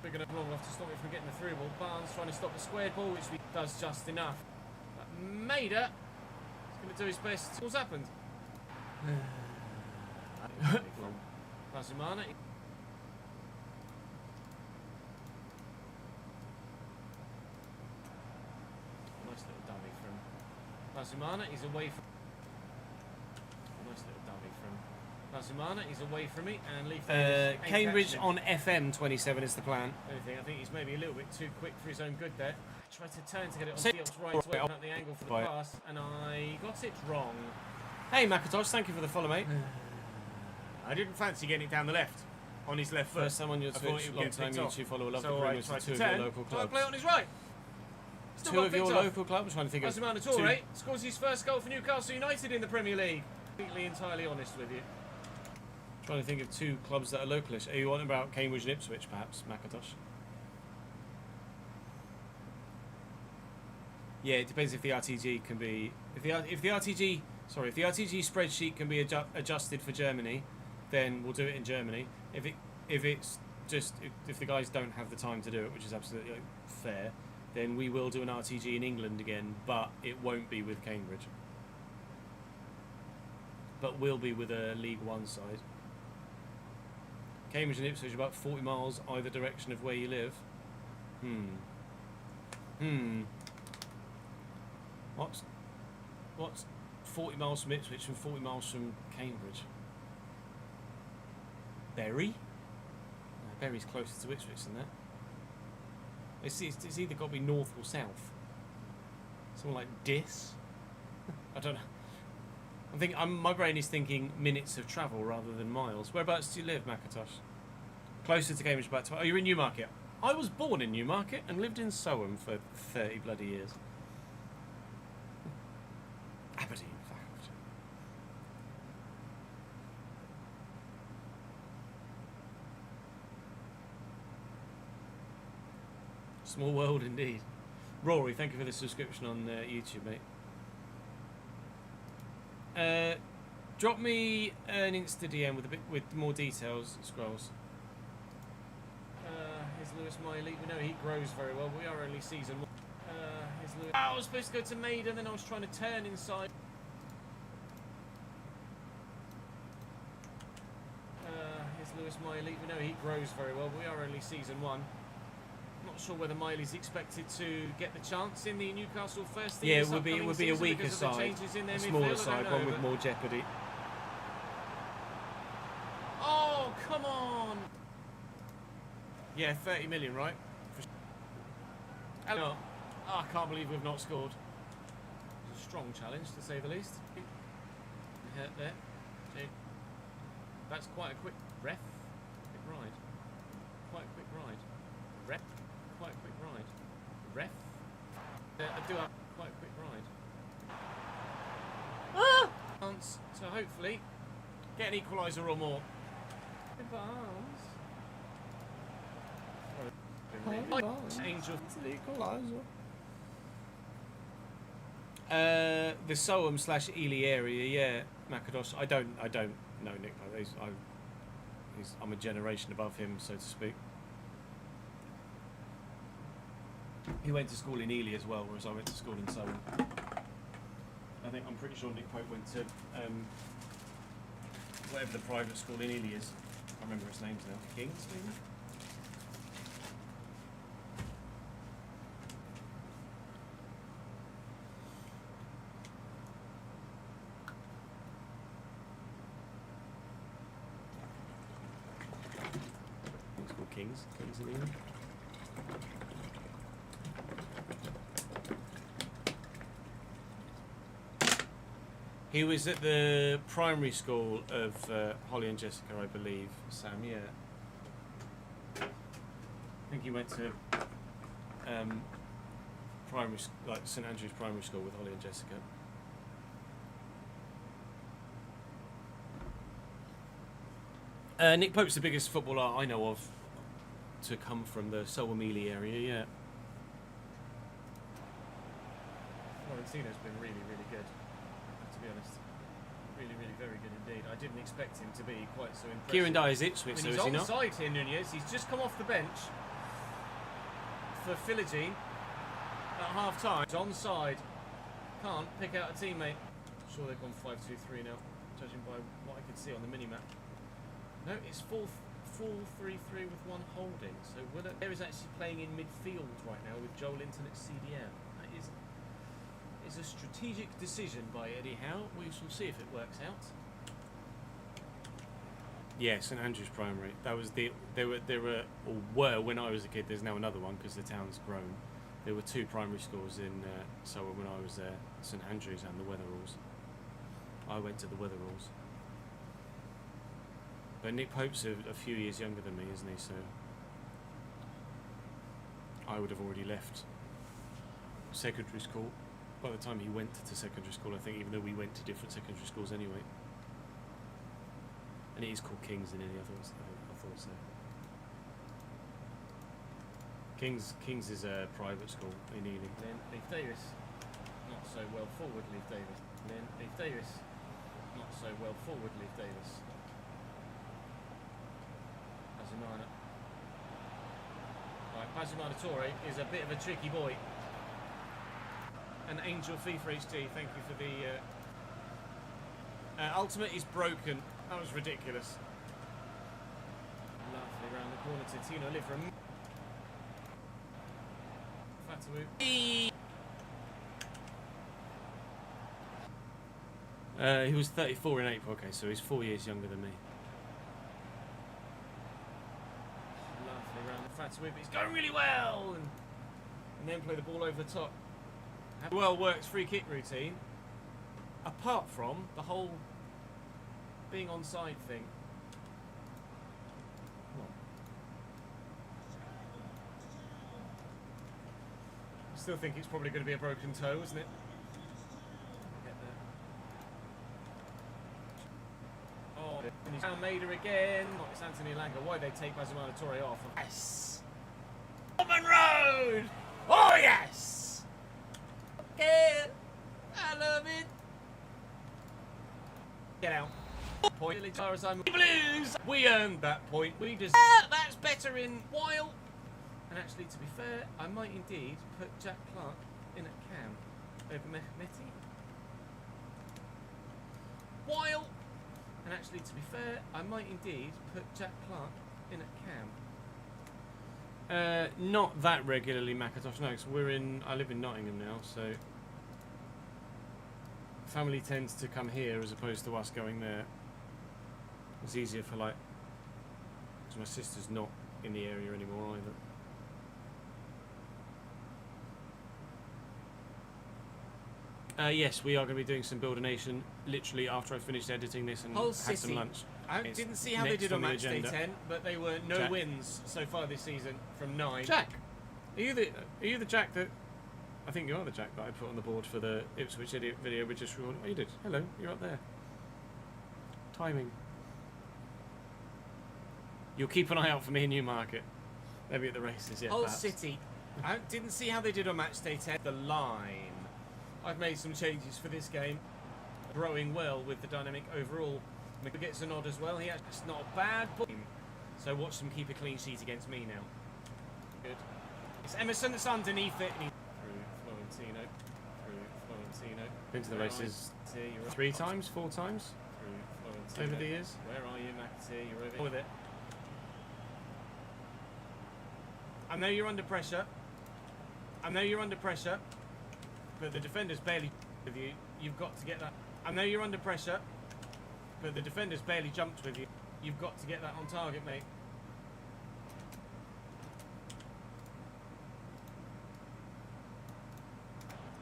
big enough long enough to stop it from getting the through ball. Barnes trying to stop the squared ball, which he does just enough. But Maida is going to do his best. What's happened? Bazumana. Bazumana is away from. Nice little dummy from Bazumana. He's away from it and leave. Cambridge on FM 27 is the plan. I think he's maybe a little bit too quick for his own good there. Tried to turn to get it on Fields right to open up the angle for the pass, and I got it wrong. Hey Macintosh, thank you for the follow, mate. I didn't fancy getting it down the left on his left foot. First time on your Twitch, long time YouTube follower. Love the bring us to 2 of your local clubs. Play on his right. Still 2 of your local clubs. Trying to think of. Bazumana Tori scores his first goal for Newcastle United in the Premier League. Completely entirely honest with you. Trying to think of 2 clubs that are localish. Are you on about Cambridge and Ipswich, perhaps, Macintosh? Yeah, it depends if the RTG can be. If the RTG spreadsheet can be adjusted for Germany, then we'll do it in Germany. If if it's just if the guys don't have the time to do it, which is absolutely fair, then we will do an RTG in England again, but it won't be with Cambridge. But will be with a League One side. Cambridge and Ipswich are about 40 miles either direction of where you live. What's 40 miles from Ipswich and 40 miles from Cambridge? Bury? No, Bury's closer to Ipswich than that. It's either got to be north or south. Something like Dis. I don't know. My brain is thinking minutes of travel rather than miles. Whereabouts do you live, Mackintosh? Closer to Cambridge, about 12. Oh, you're in Newmarket. I was born in Newmarket and lived in Soham for 30 bloody years. Aberdeen, fact. Small world indeed. Rory, thank you for the subscription on YouTube, mate. Drop me an Insta DM with more details, Scrolls. Here's Lewis Miley. We know he grows very well. We are only season 1. Here's Lewis. I was supposed to go to Maiden, then I was trying to turn inside. Here's Lewis Miley. We know he grows very well. We are only season 1. Not sure whether Miley's expected to get the chance in the Newcastle first team. Yeah, it would be a weaker side, a smaller side, one with more jeopardy. Oh, come on! Yeah, 30 million, right? Hello. Oh, I can't believe we've not scored. It's a strong challenge, to say the least. Hurt there. That's quite a quick ref. Quick ride. Quite a quick ride. Ref. Quite a quick ride. Ref. I do have quite a quick ride. Ah! So hopefully get an equaliser or more. Angel to the equaliser. The Soham / Ely area, yeah, Macados. I don't know Nick. I'm a generation above him, so to speak. He went to school in Ely as well, whereas I went to school in Soham. I'm pretty sure Nick Pope went to whatever the private school in Ely is. I can't remember its names now. Kings, maybe? It's called Kings. Kings in Ely. He was at the primary school of Holly and Jessica, I believe. Sam, yeah. I think he went to primary, like St Andrew's Primary School with Holly and Jessica. Nick Pope's the biggest footballer I know of to come from the Soham Ely area, yeah. Florentino's been really, really good. To be honest, really, really very good indeed. I didn't expect him to be quite so impressive. Kieran Dyer is Ipswich, so is he not? He's onside here, Nunez. He's just come off the bench for Philogene at half time. He's onside. Can't pick out a teammate. I'm sure they've gone 5-2-3 now, judging by what I could see on the mini-map. No, it's 4-3-3 with one holding. So Willer is actually playing in midfield right now with Joel Linton at CDM. That is a strategic decision by Eddie Howe. We shall see if it works out. Yeah, St Andrew's Primary. That was there were when I was a kid. There's now another one because the town's grown. There were 2 primary schools in Soham when I was there, St Andrew's and the Wetheralls. I went to the Wetheralls. But Nick Pope's a few years younger than me, isn't he? So I would have already left secondary school by the time he went to secondary school, I think, even though we went to different secondary schools anyway. And it is called Kings in Ely, I thought so. Kings is a private school in Ely. Then Leif Davis, not so well forward, Leif Davis. Then Leif Davis, not so well forward, Leif Davis. Bazumana. Right, Bazumana Torre is a bit of a tricky boy. An Angel FIFA HD, thank you for the... Ultimate is broken. That was ridiculous. Lovely round the corner to Tino Livram. He was 34 in April, okay, so he's 4 years younger than me. Lovely round the Fataway, but he's going really well! And then play the ball over the top. Well works free kick routine, apart from the whole being onside thing. I still think it's probably going to be a broken toe, isn't it? Get there. Oh, and he's Almeida again. Oh, it's Anthony Elanga. Why they take Bazumana Torre off? Yes! Common Road! Oh, yes! Yeah! I love it! Get out. Point. Blues! We earned that point. We just... that's better in while... And actually, to be fair, I might indeed put Jack Clark in at cam over Mehmeti. While, and actually, to be fair, I might indeed put Jack Clark in at cam. Not that regularly, Makatosh. No, because I live in Nottingham now, so family tends to come here as opposed to us going there. It's easier for because my sister's not in the area anymore either. Yes, we are going to be doing some Builder Nation literally after I finished editing this and had some lunch. I didn't see how they did on match day 10, but they were no wins so far this season from 9. Jack, are you the Jack that... I think you are the Jack that I put on the board for the Ipswich Idiot video we just recorded. Oh, you did. Hello, you're up there. Timing. You'll keep an eye out for me in Newmarket. Maybe at the races, yeah. Hull City. I didn't see how they did on match day 10. The line. I've made some changes for this game. Growing well with the dynamic overall. McGee gets a nod as well. It's not a bad ball. So watch them keep a clean sheet against me now. Good. It's Emerson that's underneath it. And through Florentino. Been to the races 3 times, 4 times over the years. Where are you, McAtee? You're over with it. I know you're under pressure. But the defender's barely with you. You've got to get that. I know you're under pressure, but the defender's barely jumped with you. You've got to get that on target, mate.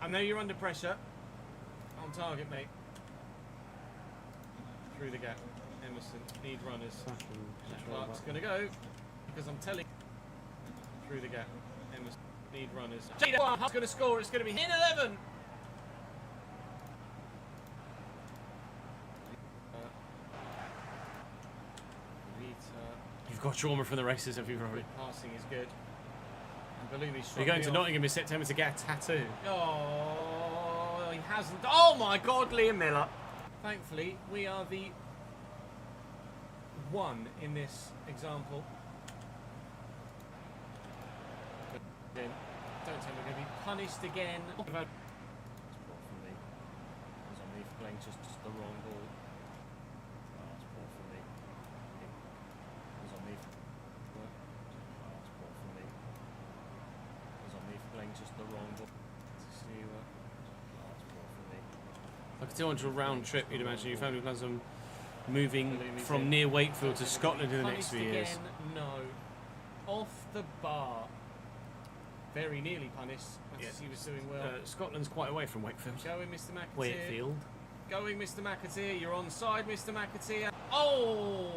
I know you're under pressure. On target, mate. Through the gap. Emerson, need runners. Clark's going to go, because I'm telling you. Through the gap. Emerson. Need runners. Jaden going to score. It's going to be in 11. You've got trauma from the races, have you, Rory? Passing is good. You're going to Nottingham in September to get a tattoo. Oh, he hasn't. Oh my God, Liam Miller. Thankfully, we are the 1 in this example. Don't tell me we're going to be punished again. It's poor for me. It was on me for playing just the wrong ball. Oh, it's poor for me. It was on me for... Oh, it's poor for me. It was on me for playing just the wrong ball. Oh, it's poor for me. Like a 200 round trip, you'd imagine your family plans on moving from near Wakefield to Scotland in the next few years. No. Off the bar. Very nearly punished. Yes. He was doing well. Scotland's quite away from Wakefield. Going, Mr. McAteer. Wakefield. Going, Mr. McAteer. You're onside, Mr. McAteer. Oh!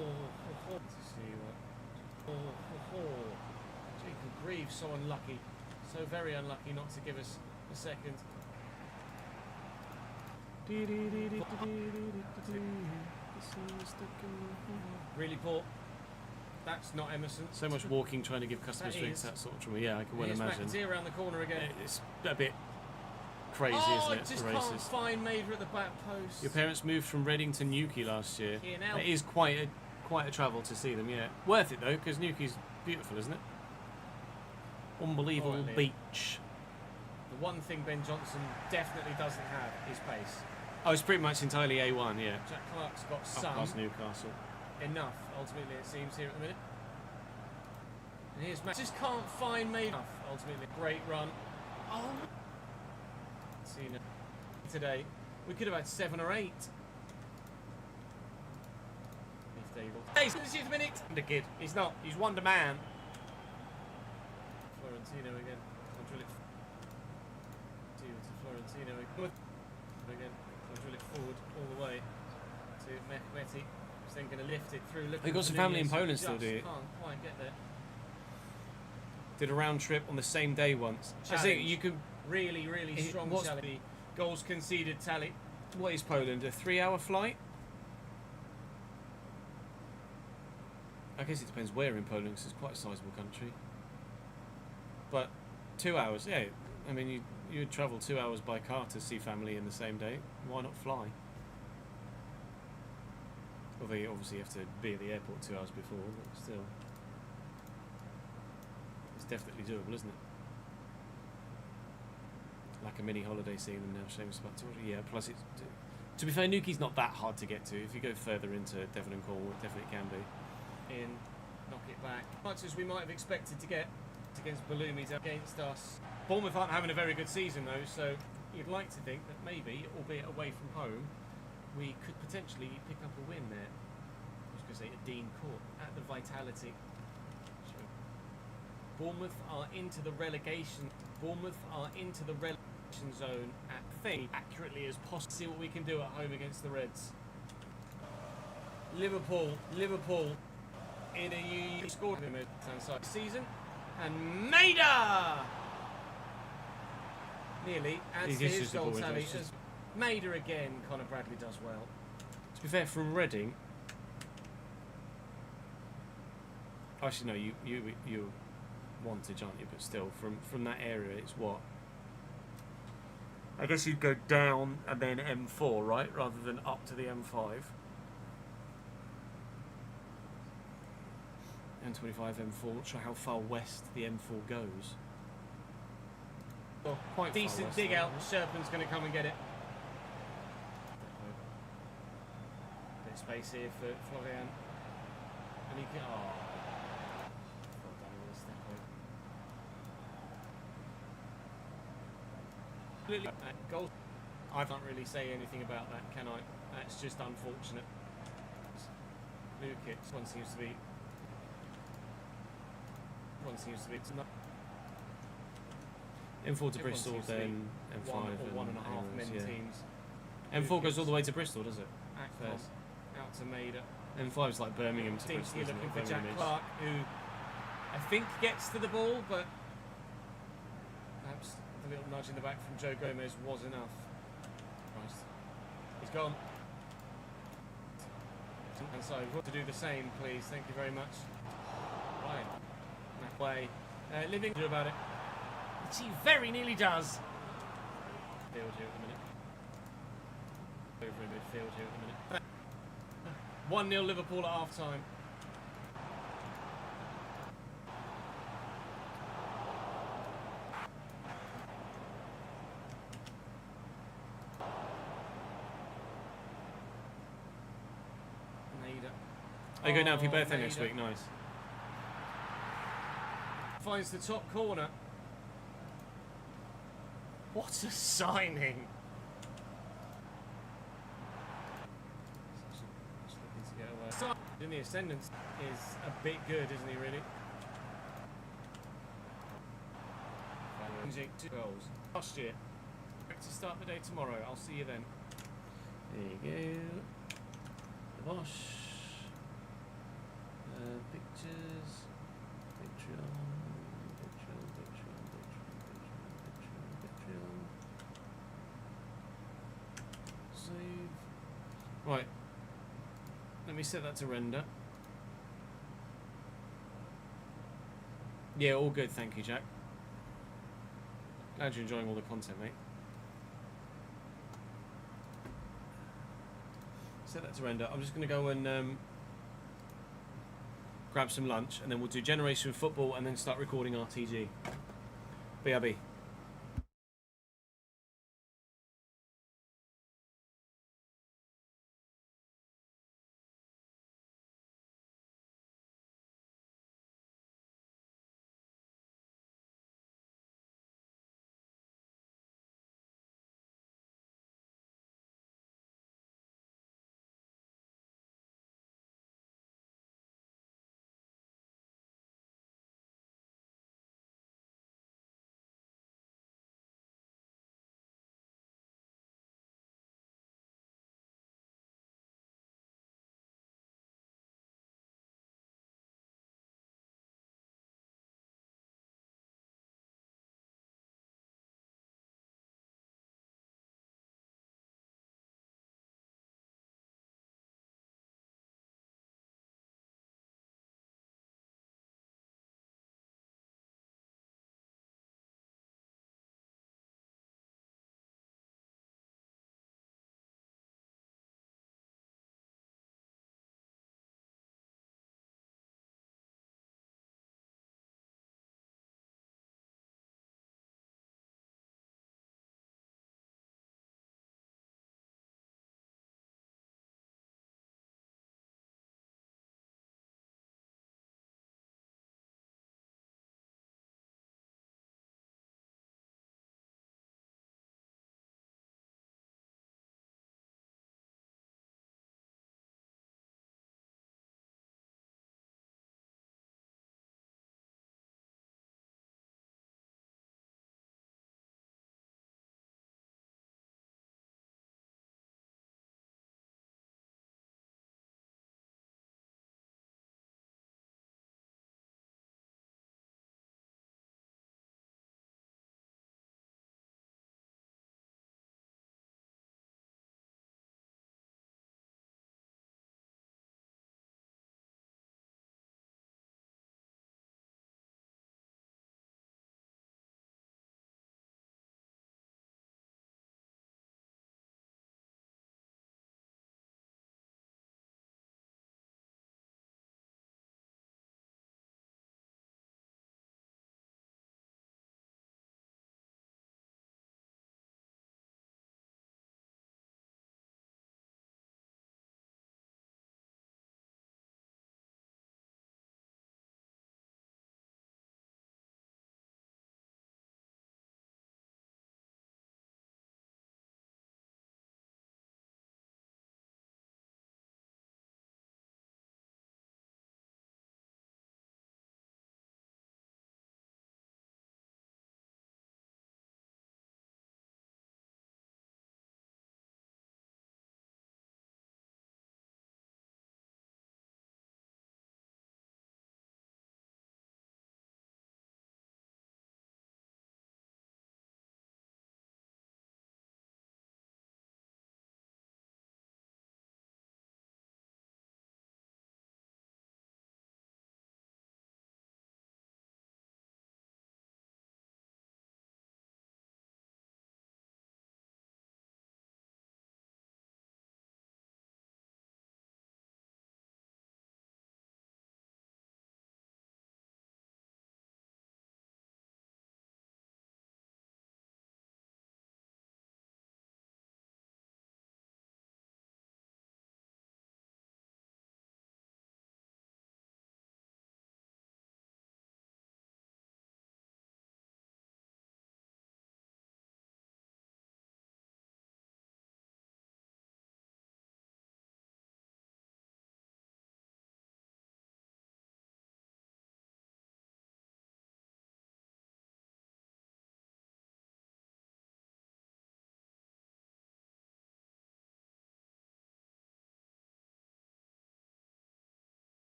Jacob Greaves, so unlucky. So very unlucky not to give us a second. Really poor. That's not Emerson. So much walking trying to give customers drinks, that sort of trouble. Yeah, I can well imagine. McAtee around the corner again. It's a bit crazy, isn't it? Just the races. can't find Maida at the back post. Your parents moved from Reading to Newquay last year. It is quite quite a travel to see them, yeah. Worth it though, because Newquay's beautiful, isn't it? Unbelievable Right, Liam. beach. The one thing Ben Johnson definitely doesn't have is pace. Oh, it's pretty much entirely A1, yeah. Jack Clark's got Up some past Newcastle. enough, ultimately, it seems, here at the minute. And here's Matt. Just can't find maybe enough, ultimately. Great run. Oh, see now. Today, we could have had 7 or 8. If they will. Hey, this is the minute. The kid. He's not. He's Wonder Man. Florentino again. I'll drill it. To Florentino again. I'll drill it forward all the way to Mehmeti. He's then going to lift it through. You've got some family in Poland still, do you? Can't quite get there. Did a round trip on the same day once. I Challenge. think you could. Really strong what's- tally. Goals conceded tally. What is Poland? A 3-hour flight? I guess it depends where in Poland, because it's quite a sizable country. But 2 hours, yeah. I mean, you would travel 2 hours by car to see family in the same day. Why not fly? Although you obviously have to be at the airport 2 hours before, but still. It's definitely doable, isn't it? Like a mini holiday seeing them now, Seamus about 200. Yeah, plus it's. To be fair, Newquay's not that hard to get to. If you go further into Devon and Cornwall, it definitely can be. In, knock it back. Much as we might have expected to get against Baloomies against us. Bournemouth aren't having a very good season though, so you'd like to think that maybe, albeit away from home, we could potentially pick up a win there. I was going to say at Dean Court, at the Vitality. So, Bournemouth are into the relegation. Bournemouth are into the relegation zone at thing accurately as possible. See what we can do at home against the Reds. Liverpool in a scored in the season, and Maida nearly adds to He's his just a goal boy, tally. that's just- Maida again, Conor Bradley does well. To be fair, from Reading. Actually, no, you Wantage, aren't you? But still, from that area, it's what? I guess you'd go down and then M4, right, rather than up to the M5. M25, M4. Not sure how far west the M4 goes. Well, Quite far decent west, dig though, out. isn't Sherpan's going to come and get it. Bit of space here for Florian, and he can. Oh, well done with the step over. Goal. I can't really say anything about that, can I? That's just unfortunate. Lukic, one seems to be. M4 to Everyone Bristol, seems to be then M5 one or and 1.5 men yeah. teams. M4 goes all the way to Bristol, does it? Akpom, First. out to Maida. M5 is like Birmingham to Seems to Bristol, be isn't looking it? for Jack Birmingham is. Clark, who I think gets to the ball, but perhaps the little nudge in the back from Joe Gomez was enough. Christ. He's gone. And so, to do the same, please. Thank you very much. Right. That way. Living about it. Which he very nearly does. Field here at the minute. Over in midfield here at the minute. 1-0 Liverpool at half time. Maida. Are you going down for your Oh, birthday next Maida. week? Nice. Finds the top corner. What a signing! Just looking to get away. Start in the ascendance is a bit good, isn't he? Really. Challenging 2 goals last year. Back to start the day tomorrow. I'll see you then. There you go. The Bosch. Pictures. Patreon. Save. Right. Let me set that to render. Yeah, all good, thank you, Jack. Glad you're enjoying all the content, mate. Set that to render. I'm just going to go and grab some lunch, and then we'll do Generation Football and then start recording RTG. BRB.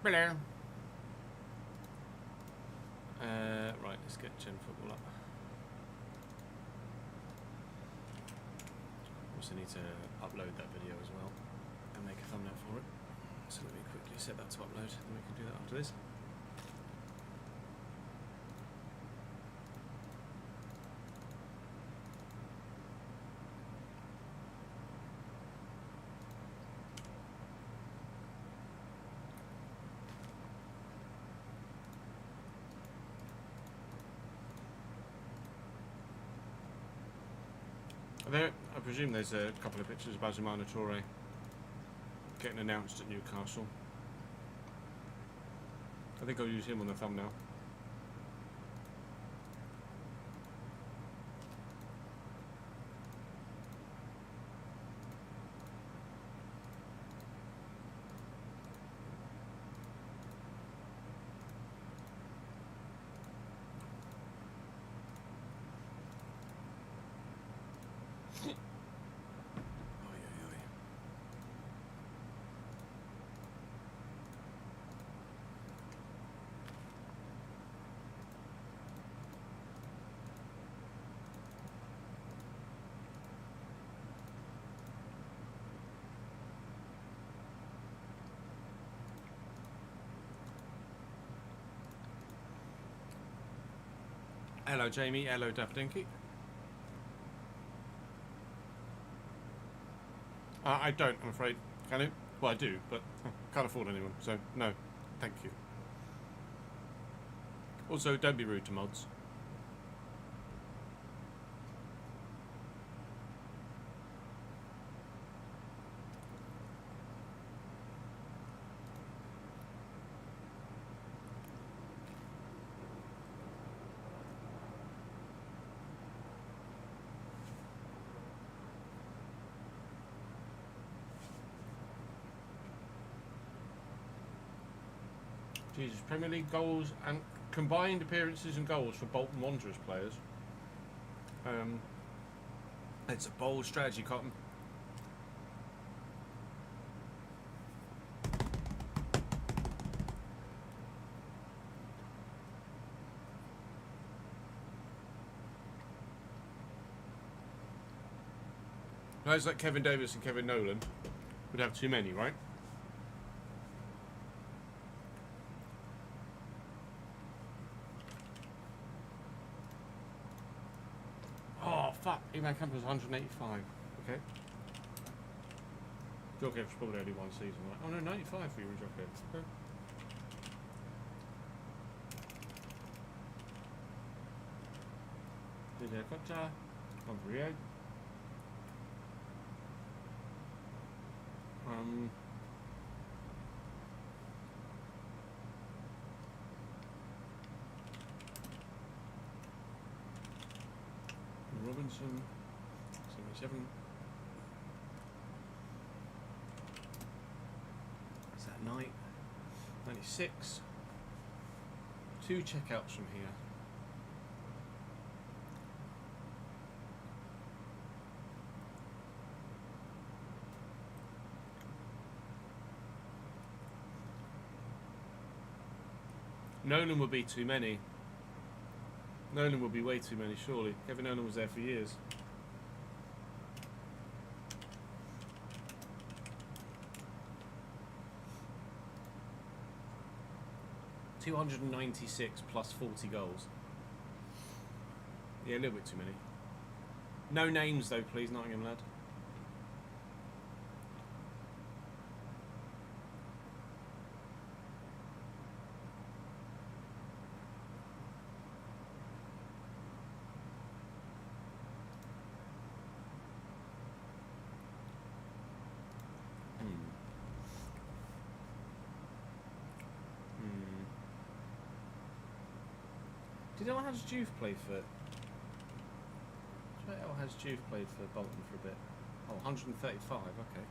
Hello. Right, let's get Gen Football up. Also need to upload that video as well and make a thumbnail for it. So let me quickly set that to upload and we can do that after this. There, I presume there's a couple of pictures of Bazumana Toure getting announced at Newcastle. I think I'll use him on the thumbnail. Hello Jamie, hello Daffodinky. I don't, I'm afraid. Can you? Well, I do, but can't afford anyone, so no, thank you. Also, don't be rude to mods. Jesus, Premier League goals and combined appearances and goals for Bolton Wanderers players. It's a bold strategy, Cotton. Guys like Kevin Davis and Kevin Nolan would have too many, right? Fuck, Eman Campbell's 185. Okay. Jockey's probably only one season, right? Oh no, 95 for you, Jockey. Okay. Didier Cotta, Montpellier. Robinson, 77. Is that Knight? 96. 2 checkouts from here. Nolan would be too many. Nolan would be way too many, surely. Kevin Nolan was there for years. $296 plus 40 goals. Yeah, a little bit too many. No names though, please, Nottingham lad. Did El Hadj Diouf play for... El Hadj Diouf played for Bolton for a bit. Oh, 135, okay.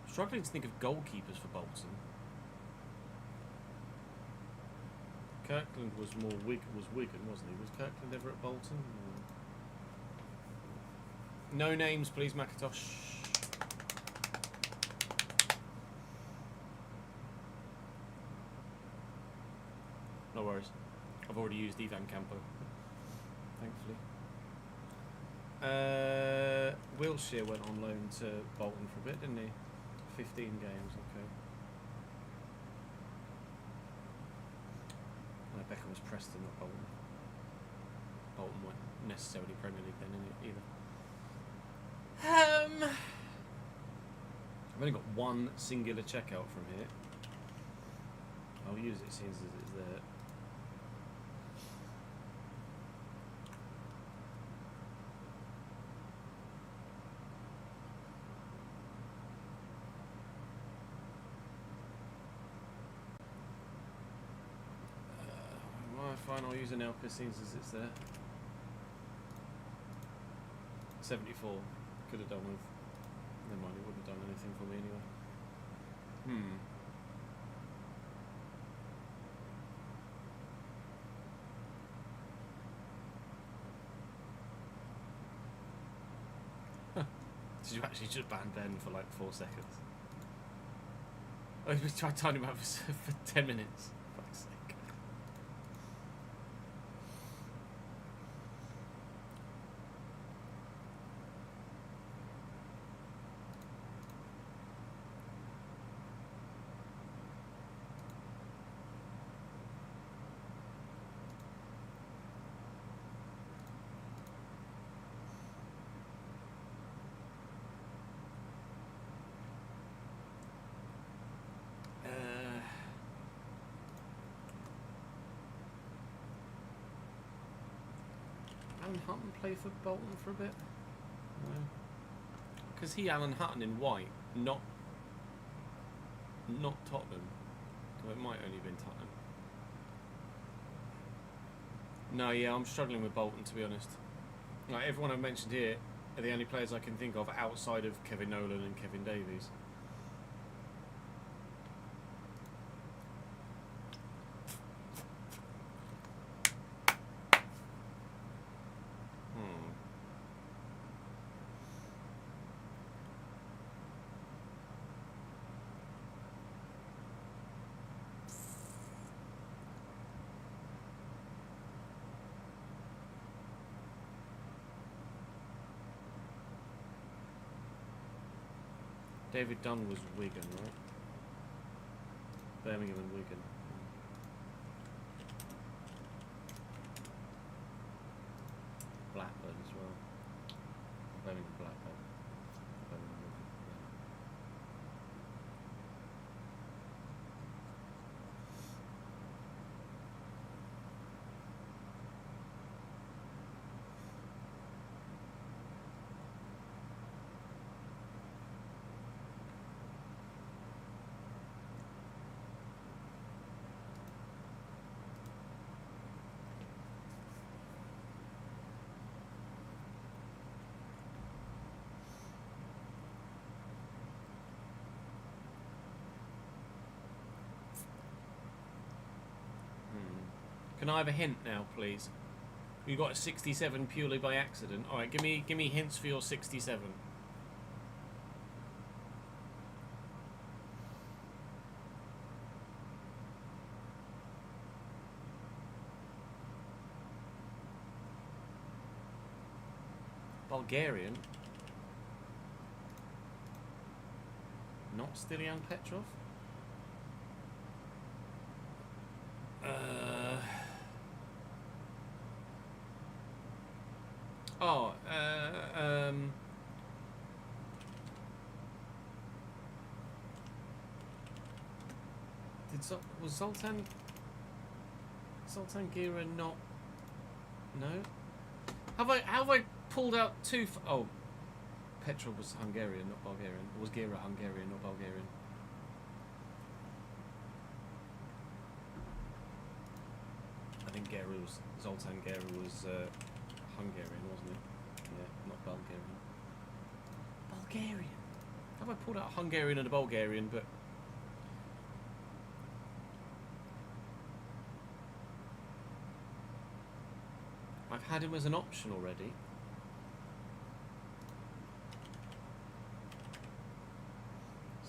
Struggling to think of goalkeepers for Bolton. Kirkland was more Wigan, wasn't he? Was Kirkland ever at Bolton? Or... No names, please, Makatosh. No worries. I've already used Ivan Campo, thankfully. Wilshere went on loan to Bolton for a bit, didn't he? 15 games, okay. No, Beckham was Preston, not Bolton. Bolton weren't necessarily Premier League then, either. I've only got one singular checkout from here. I'll use it since it's there. Fine, I'll use an Elka since it's there. 74. Could have done with. Never mind, it wouldn't have done anything for me anyway. Did you actually just ban Ben for like 4 seconds? Oh, we tried timing him out for 10 minutes. Fuck's sake. Alan Hutton play for Bolton for a bit? No. Because Alan Hutton in white, not Tottenham. So it might only have been Tottenham. No, yeah, I'm struggling with Bolton, to be honest. Like, everyone I've mentioned here are the only players I can think of outside of Kevin Nolan and Kevin Davies. David Dunn was Wigan, right? Birmingham and Wigan. Blackburn as well. Birmingham, Blackburn. Birmingham, Wigan. Can I have a hint now, please? You got a 67 purely by accident. All right, give me hints for your 67. Bulgarian. Not Stilian Petrov. Was Zoltan Gira not? No. Have I pulled out two? Oh, Petrov was Hungarian, not Bulgarian. Or was Gira Hungarian, not Bulgarian? I think Zoltan Gira was Hungarian, wasn't it? Yeah, not Bulgarian. Bulgarian. Have I pulled out a Hungarian and a Bulgarian? But I've had him as an option already.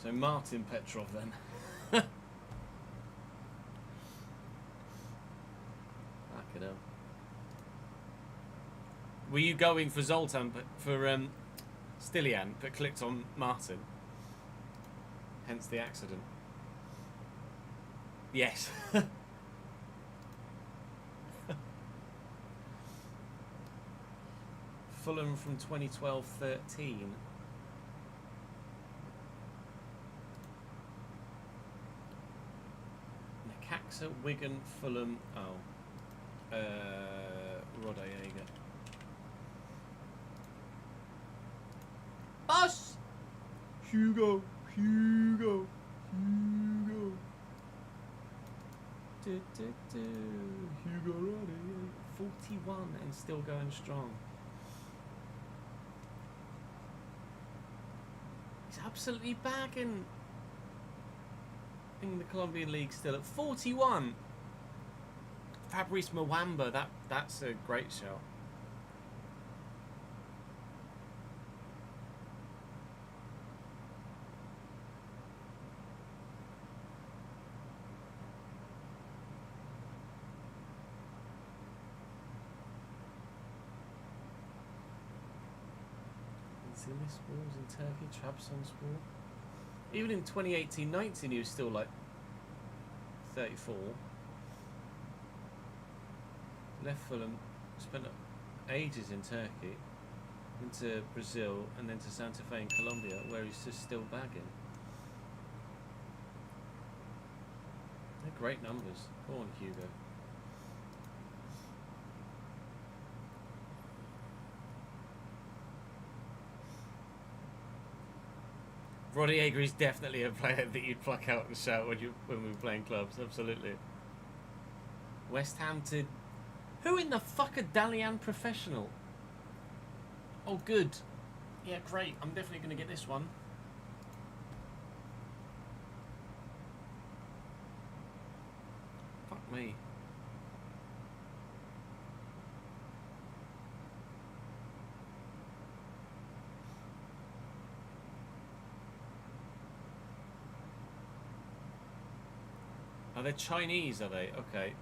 So Martin Petrov then. Fucking hell. Were you going for Zoltan, but for Stilian, but clicked on Martin? Hence the accident. Yes. Fulham from 2012-13. Necaxa, Wigan, Fulham. Oh. Rodayega. Us! Hugo. Hugo. Hugo Rodayega. 41 and still going strong. He's absolutely bagging in the Colombian league still at 41. Fabrice Mwamba, that's a great shot. Zilis in Turkey, Trabzonspor. Even in 2018-19 he was still like 34. Left Fulham, spent ages in Turkey, into Brazil, and then to Santa Fe in Colombia, where he's just still bagging. They're great numbers. Go on, Hugo. Rodayega is definitely a player that you'd pluck out and shout when we were playing clubs. Absolutely. West Ham to... Who in the fuck are Dalian Professional? Oh, good. Yeah, great. I'm definitely going to get this one. Fuck me. Are they Chinese, are they? Okay.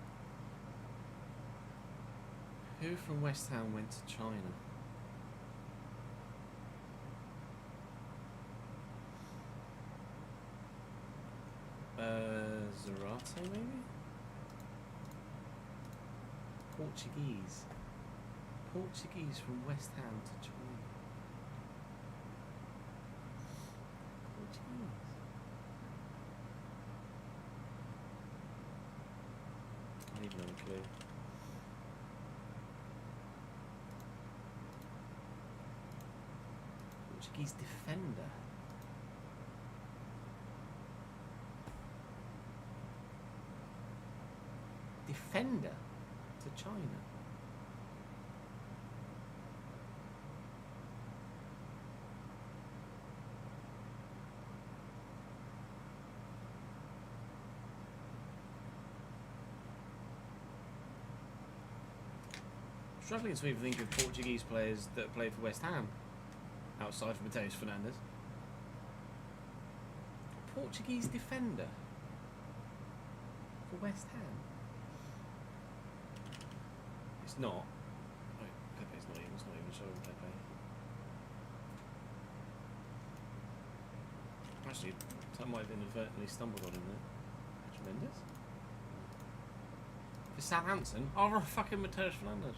Who from West Ham went to China? Zarate, maybe? Portuguese. Portuguese from West Ham to China. Portuguese. I need no clue. Portuguese defender. Defender to China. Struggling to even think of Portuguese players that played for West Ham outside of Mateus Fernandes. Portuguese defender for West Ham. It's not. Wait, Pepe's not even. It's not even showing Pepe. Actually, that might have inadvertently stumbled on him there. Tremendous. For Southampton? Oh, fucking Mateus Fernandes.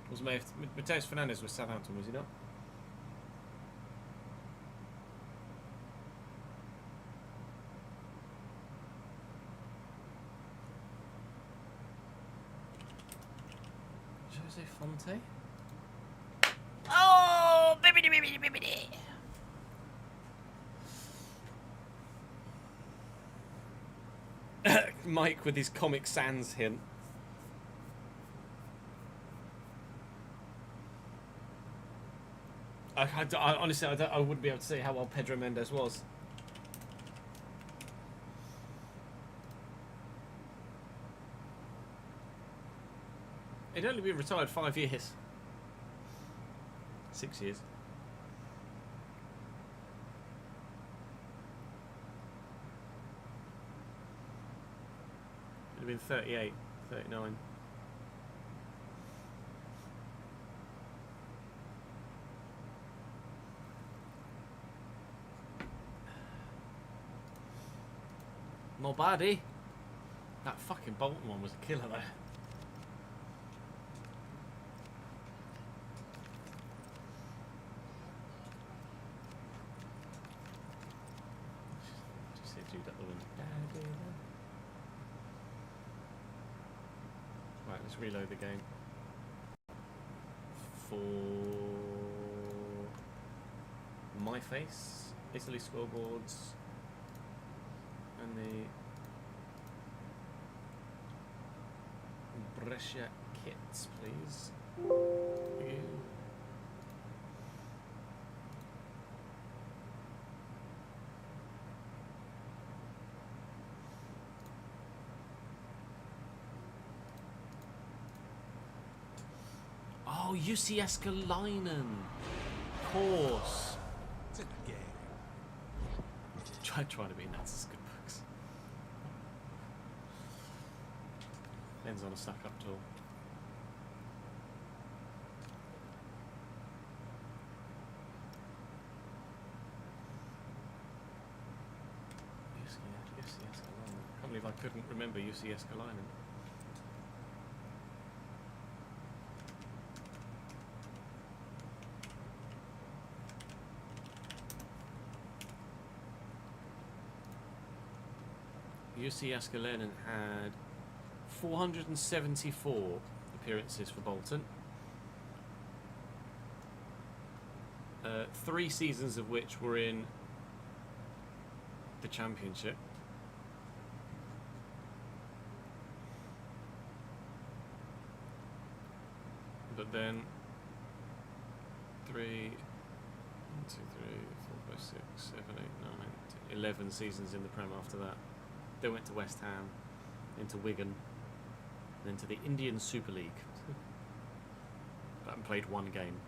Was Mateus Fernandes with Southampton, was he not? Jose Fonte? Oh! Bibbidi bibbidi bibbidi! Mike with his Comic Sans hint. I honestly, I wouldn't be able to say how well Pedro Mendes was. He'd only been retired 5 years. 6 years. have been 38, 39. Not bad, eh? That fucking Bolton one was a killer there. Just hit Jude at the window. Right, let's reload the game. For my face, Italy scoreboards, and the Brescia kits, please. Thank you. Oh, UCS Kalinen. Of course. It's a game. Try to be Nats good books. Ends on a stack up tool. UCS Kalinen. I can't believe I couldn't remember UCS Kalinen. UC Escalenen had 474 appearances for Bolton. 3 seasons of which were in the Championship. But then 3, 1, 2, 3, 4, 5, 6, 7, 8, 9, 10, 11 seasons in the Prem after that. They went to West Ham, then to Wigan, then to the Indian Super League. But played 1 game.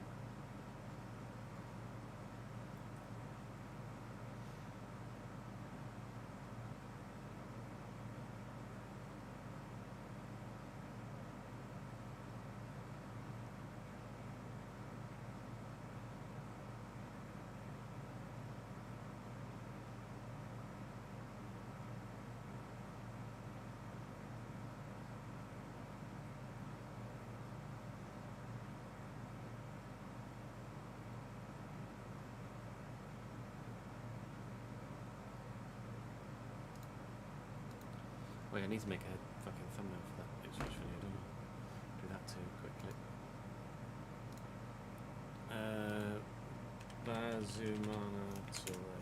Wait, I need to make a fucking thumbnail for that Ipswich video, don't I? Do that too, quickly. Bazumana Toure.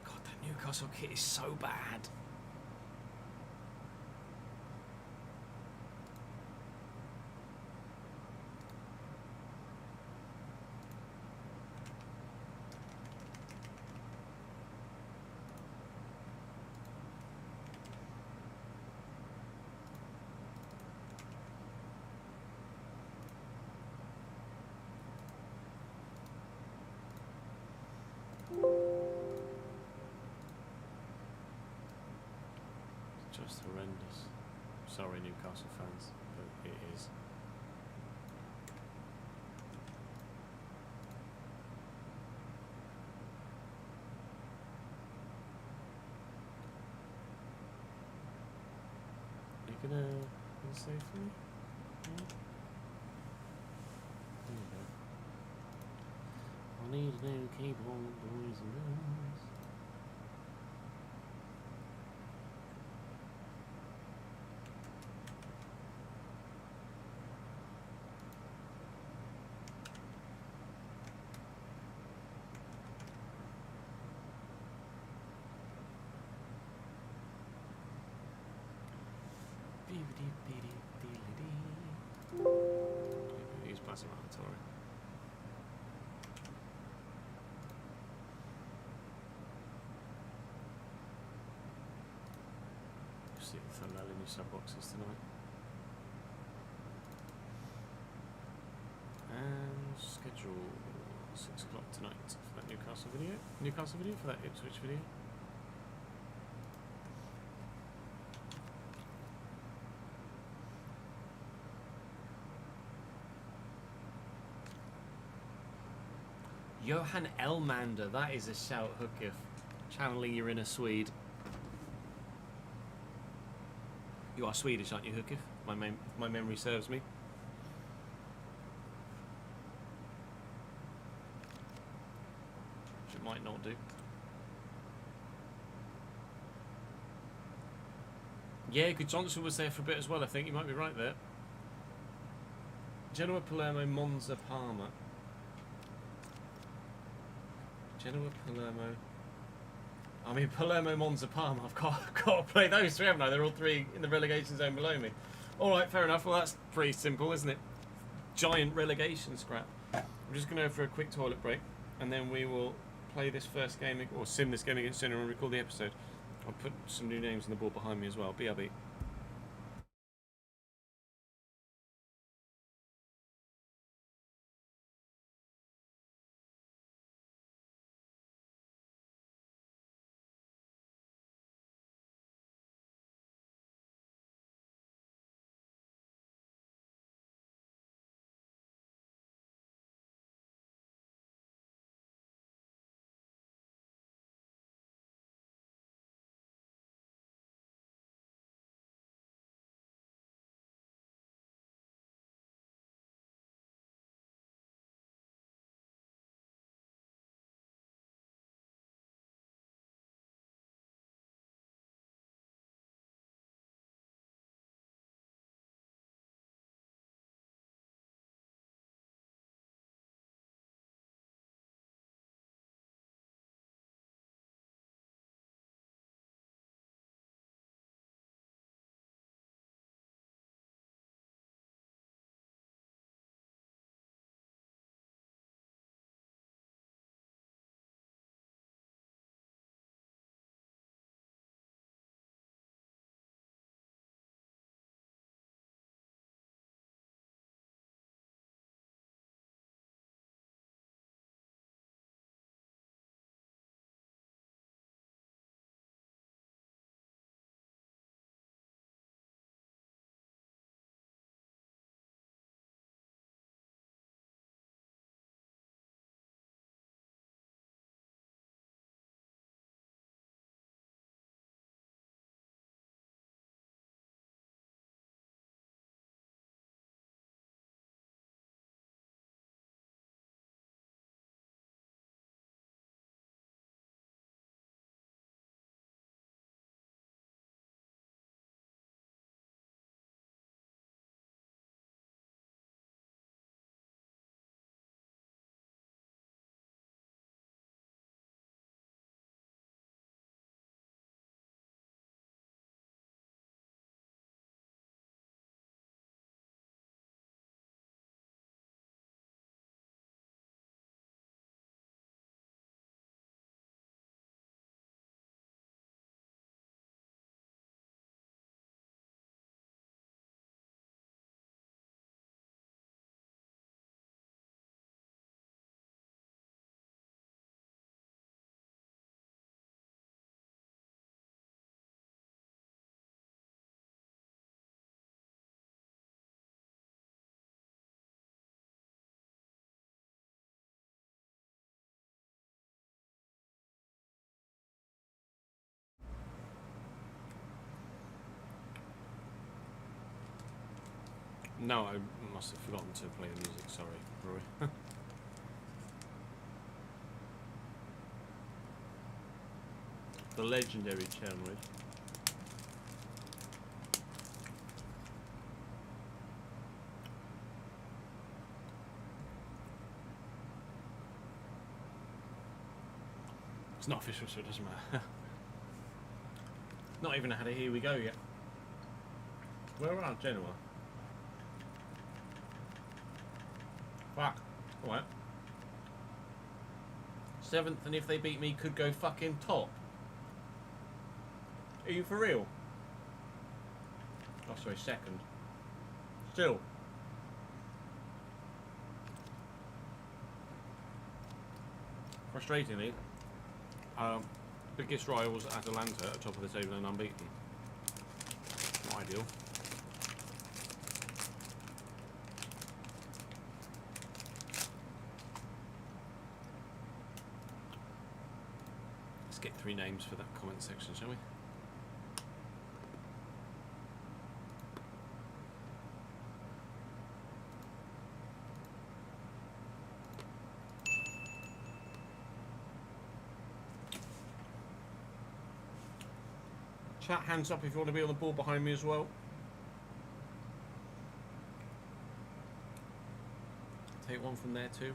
God, that Newcastle kit is so bad. Just horrendous. Sorry, Newcastle fans, but it is. Are you gonna save for me? Yeah. There you go. I need a new keyboard, boys and girls. He's passing around the Tory. See the thumbnail in your sub boxes tonight. And schedule. 6 o'clock tonight for that Newcastle video. Newcastle video for that Ipswich video. Johan Elmander, that is a shout, Hookif. Channeling your inner Swede. You are Swedish, aren't you, Hookif? My memory serves me. Which it might not do. Yeah, good. Johnson was there for a bit as well, I think. You might be right there. Genoa, Palermo, Monza, Parma. Genoa, Palermo. I mean, Palermo, Monza, Parma. I've got to play those three, haven't I? They're all three in the relegation zone below me. All right, fair enough. Well, that's pretty simple, isn't it? Giant relegation scrap. I'm just going to go for a quick toilet break, and then we will play this first game, or sim this game against Genoa and record the episode. I'll put some new names on the board behind me as well. BRB. No, I must have forgotten to play the music, sorry, Roy. The legendary Chernobyl. It's not official, so it doesn't matter. Not even had a here we go yet. Where are Genoa? Fuck. Alright. 7th, and if they beat me, could go fucking top. Are you for real? Oh, sorry, 2nd. Still. frustratingly, biggest rivals Atalanta at the top of the table and unbeaten. Not ideal. Let's get 3 names for that comment section, shall we? Chat, hands up if you want to be on the board behind me as well. Take one from there too.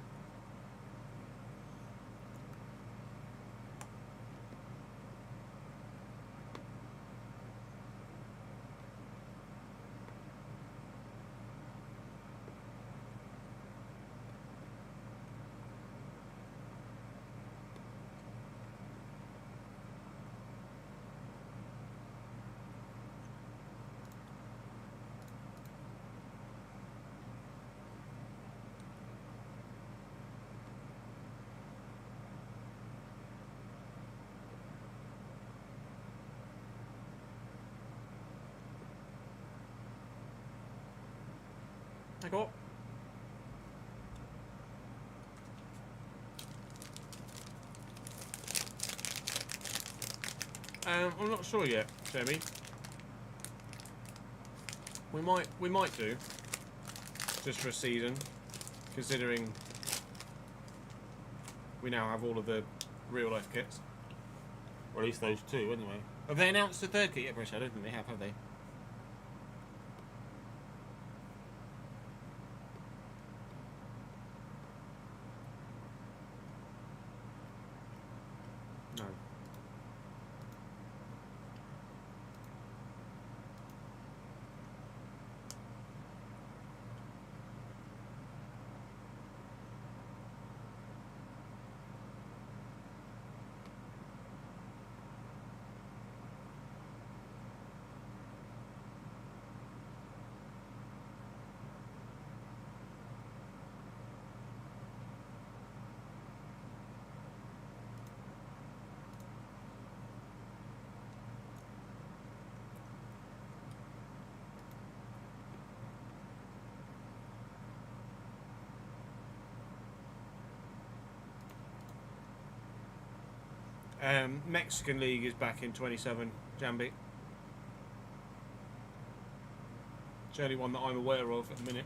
I got. I'm not sure yet, Jamie. We might do just for a season, considering we now have all of the real life kits. Or at least those 2, anyway. Have they announced the 3rd kit yet, Bruce? I don't think they have they? No. Mexican League is back in 27, Jambi. It's the only one that I'm aware of at the minute.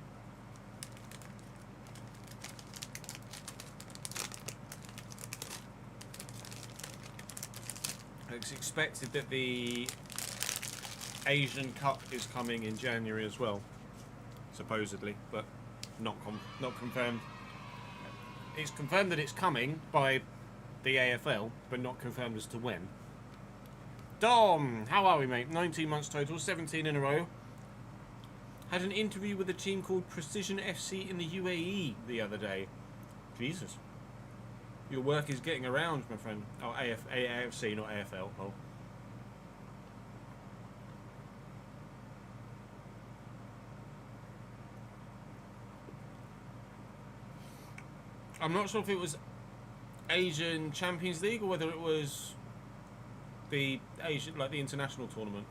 It's expected that the Asian Cup is coming in January as well, supposedly, but not confirmed. It's confirmed that it's coming by the AFL, but not confirmed as to when. Dom, how are we, mate? 19 months total, 17 in a row. Had an interview with a team called Precision FC in the UAE the other day. Jesus. Your work is getting around, my friend. Oh, AFC, not AFL. Oh. I'm not sure if it was Asian Champions League or whether it was the Asian, like the international tournament.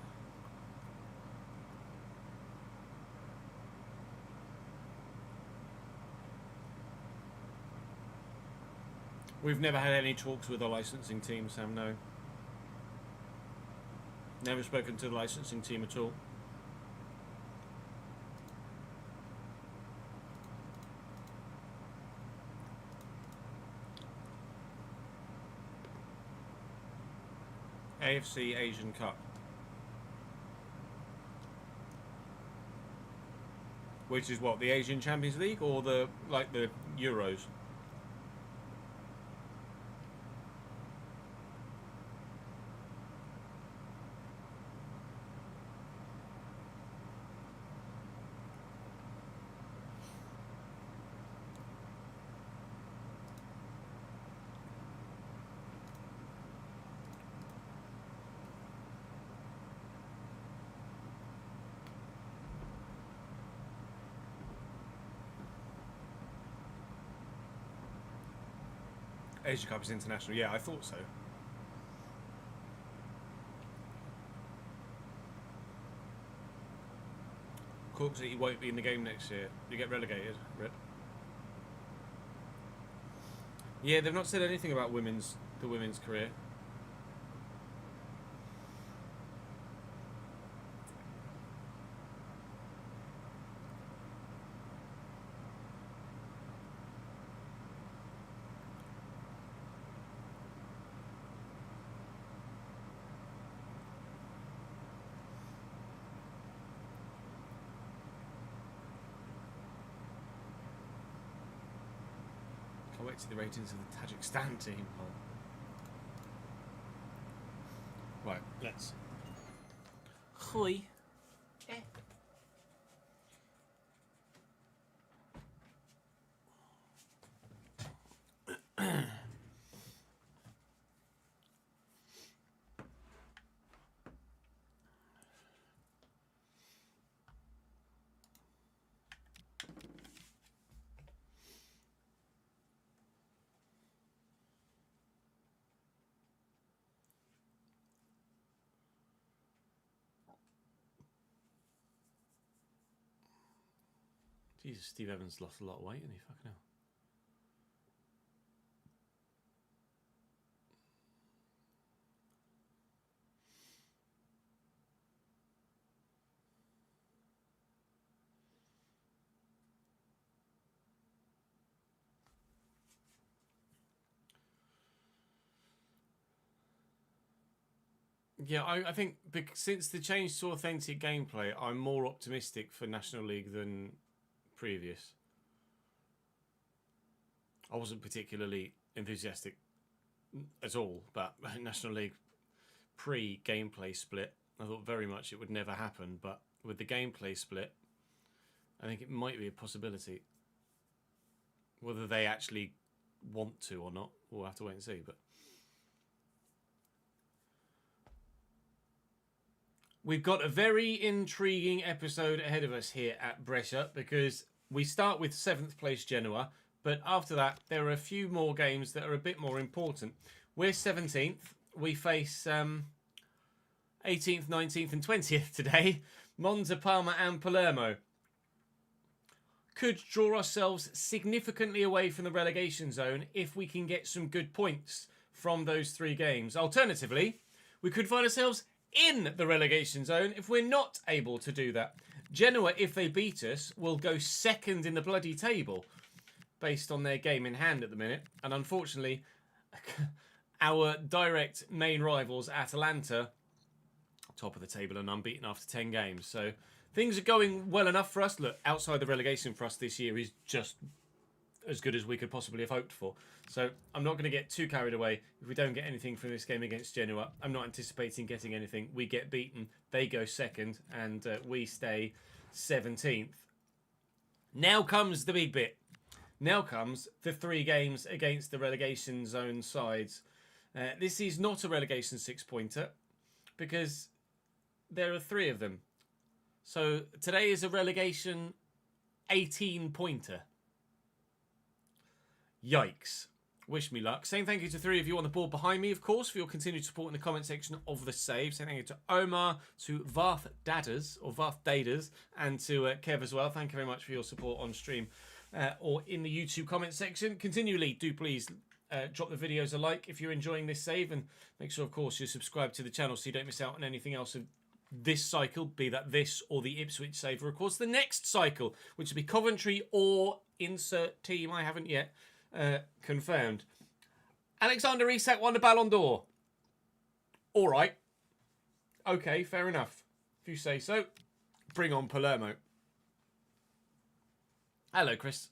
We've never had any talks with the licensing team, Sam, no. Never spoken to the licensing team at all. AFC Asian Cup. Which is what, the Asian Champions League or the Euros? Asia Cup is international. Yeah, I thought so. Cork City won't be in the game next year. You get relegated, Rip. Yeah, they've not said anything about the women's career. Can't wait to see the ratings of the Tajikistan team. Right, let's. Hoi. Jesus, Steve Evans lost a lot of weight, and he fucking hell. Yeah, I think since the change to authentic gameplay, I'm more optimistic for National League than previous. I wasn't particularly enthusiastic at all about National League pre-gameplay split. I thought very much it would never happen, but with the gameplay split, I think it might be a possibility. Whether they actually want to or not, we'll have to wait and see. But we've got a very intriguing episode ahead of us here at Brescia, because we start with 7th place Genoa, but after that there are a few more games that are a bit more important. We're 17th. We face 18th, 19th and 20th today. Monza, Parma and Palermo. Could draw ourselves significantly away from the relegation zone if we can get some good points from those 3 games. Alternatively, we could find ourselves in the relegation zone if we're not able to do that. Genoa, if they beat us, will go 2nd in the bloody table based on their game in hand at the minute. And unfortunately, our direct main rivals, Atalanta, top of the table and unbeaten after 10 games. So things are going well enough for us. Look, outside the relegation for us this year is just as good as we could possibly have hoped for. So I'm not going to get too carried away. If we don't get anything from this game against Genoa, I'm not anticipating getting anything. We get beaten, they go 2nd, and we stay 17th. Now comes the big bit. Now comes the 3 games against the relegation zone sides. This is not a relegation 6-pointer because there are 3 of them. So today is a relegation 18-pointer. Yikes. Wish me luck. Saying thank you to 3 of you on the board behind me, of course, for your continued support in the comment section of the save. Saying thank you to Omar, to Varth Daders, and to Kev as well. Thank you very much for your support on stream or in the YouTube comment section. Continually, do please drop the videos a like if you're enjoying this save, and make sure, of course, you're subscribed to the channel so you don't miss out on anything else of this cycle, be that this or the Ipswich save, or of course the next cycle, which will be Coventry or insert team I haven't yet confirmed. Alexander Isak won the Ballon d'Or. All right. Okay, fair enough. If you say so. Bring on Palermo. Hello, Chris.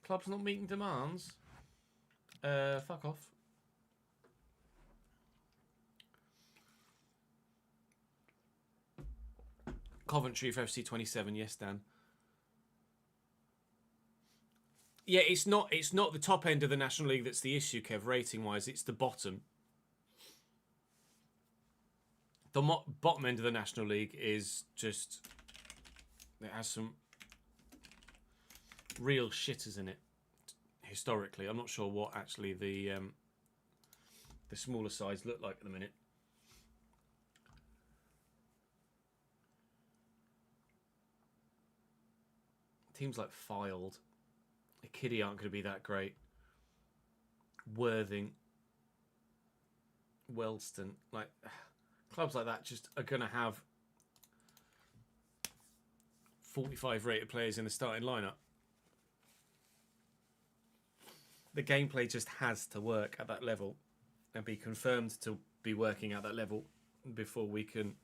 Club's not meeting demands. Fuck off. Coventry for FC27, yes, Dan. Yeah, it's not the top end of the National League that's the issue, Kev, rating-wise. It's the bottom. The bottom end of the National League is just... It has some real shitters in it, historically. I'm not sure what actually the smaller sides look like at the minute. Teams like Fylde, Kiddie aren't going to be that great. Worthing, Wellston, like clubs like that just are going to have 45 rated players in the starting lineup. The gameplay just has to work at that level and be confirmed to be working at that level before we can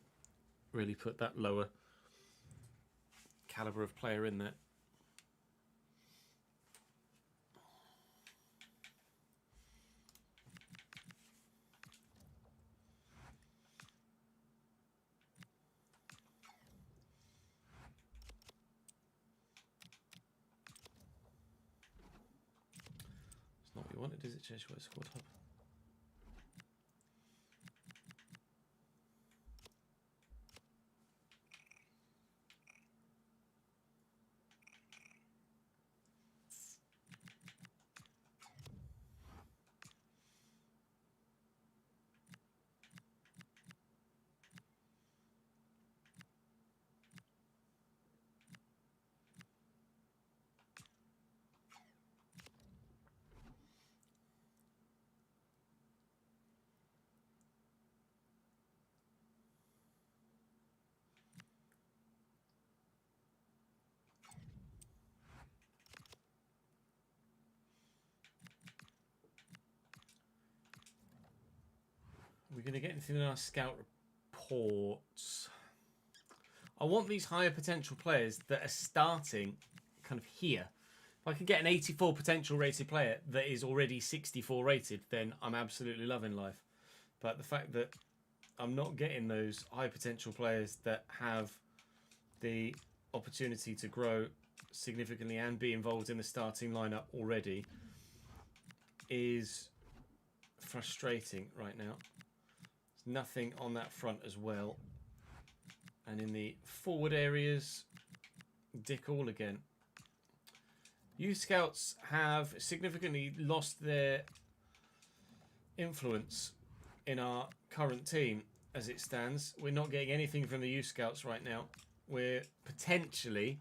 really put that lower caliber of player in there. Not what we wanted, is it? Change what squad hub. We're going to get anything in our scout reports. I want these higher potential players that are starting kind of here. If I can get an 84 potential rated player that is already 64 rated, then I'm absolutely loving life. But the fact that I'm not getting those high potential players that have the opportunity to grow significantly and be involved in the starting lineup already is frustrating right now. There's nothing on that front as well. And in the forward areas, dick all again. Youth Scouts have significantly lost their influence in our current team as it stands. We're not getting anything from the Youth Scouts right now. We're potentially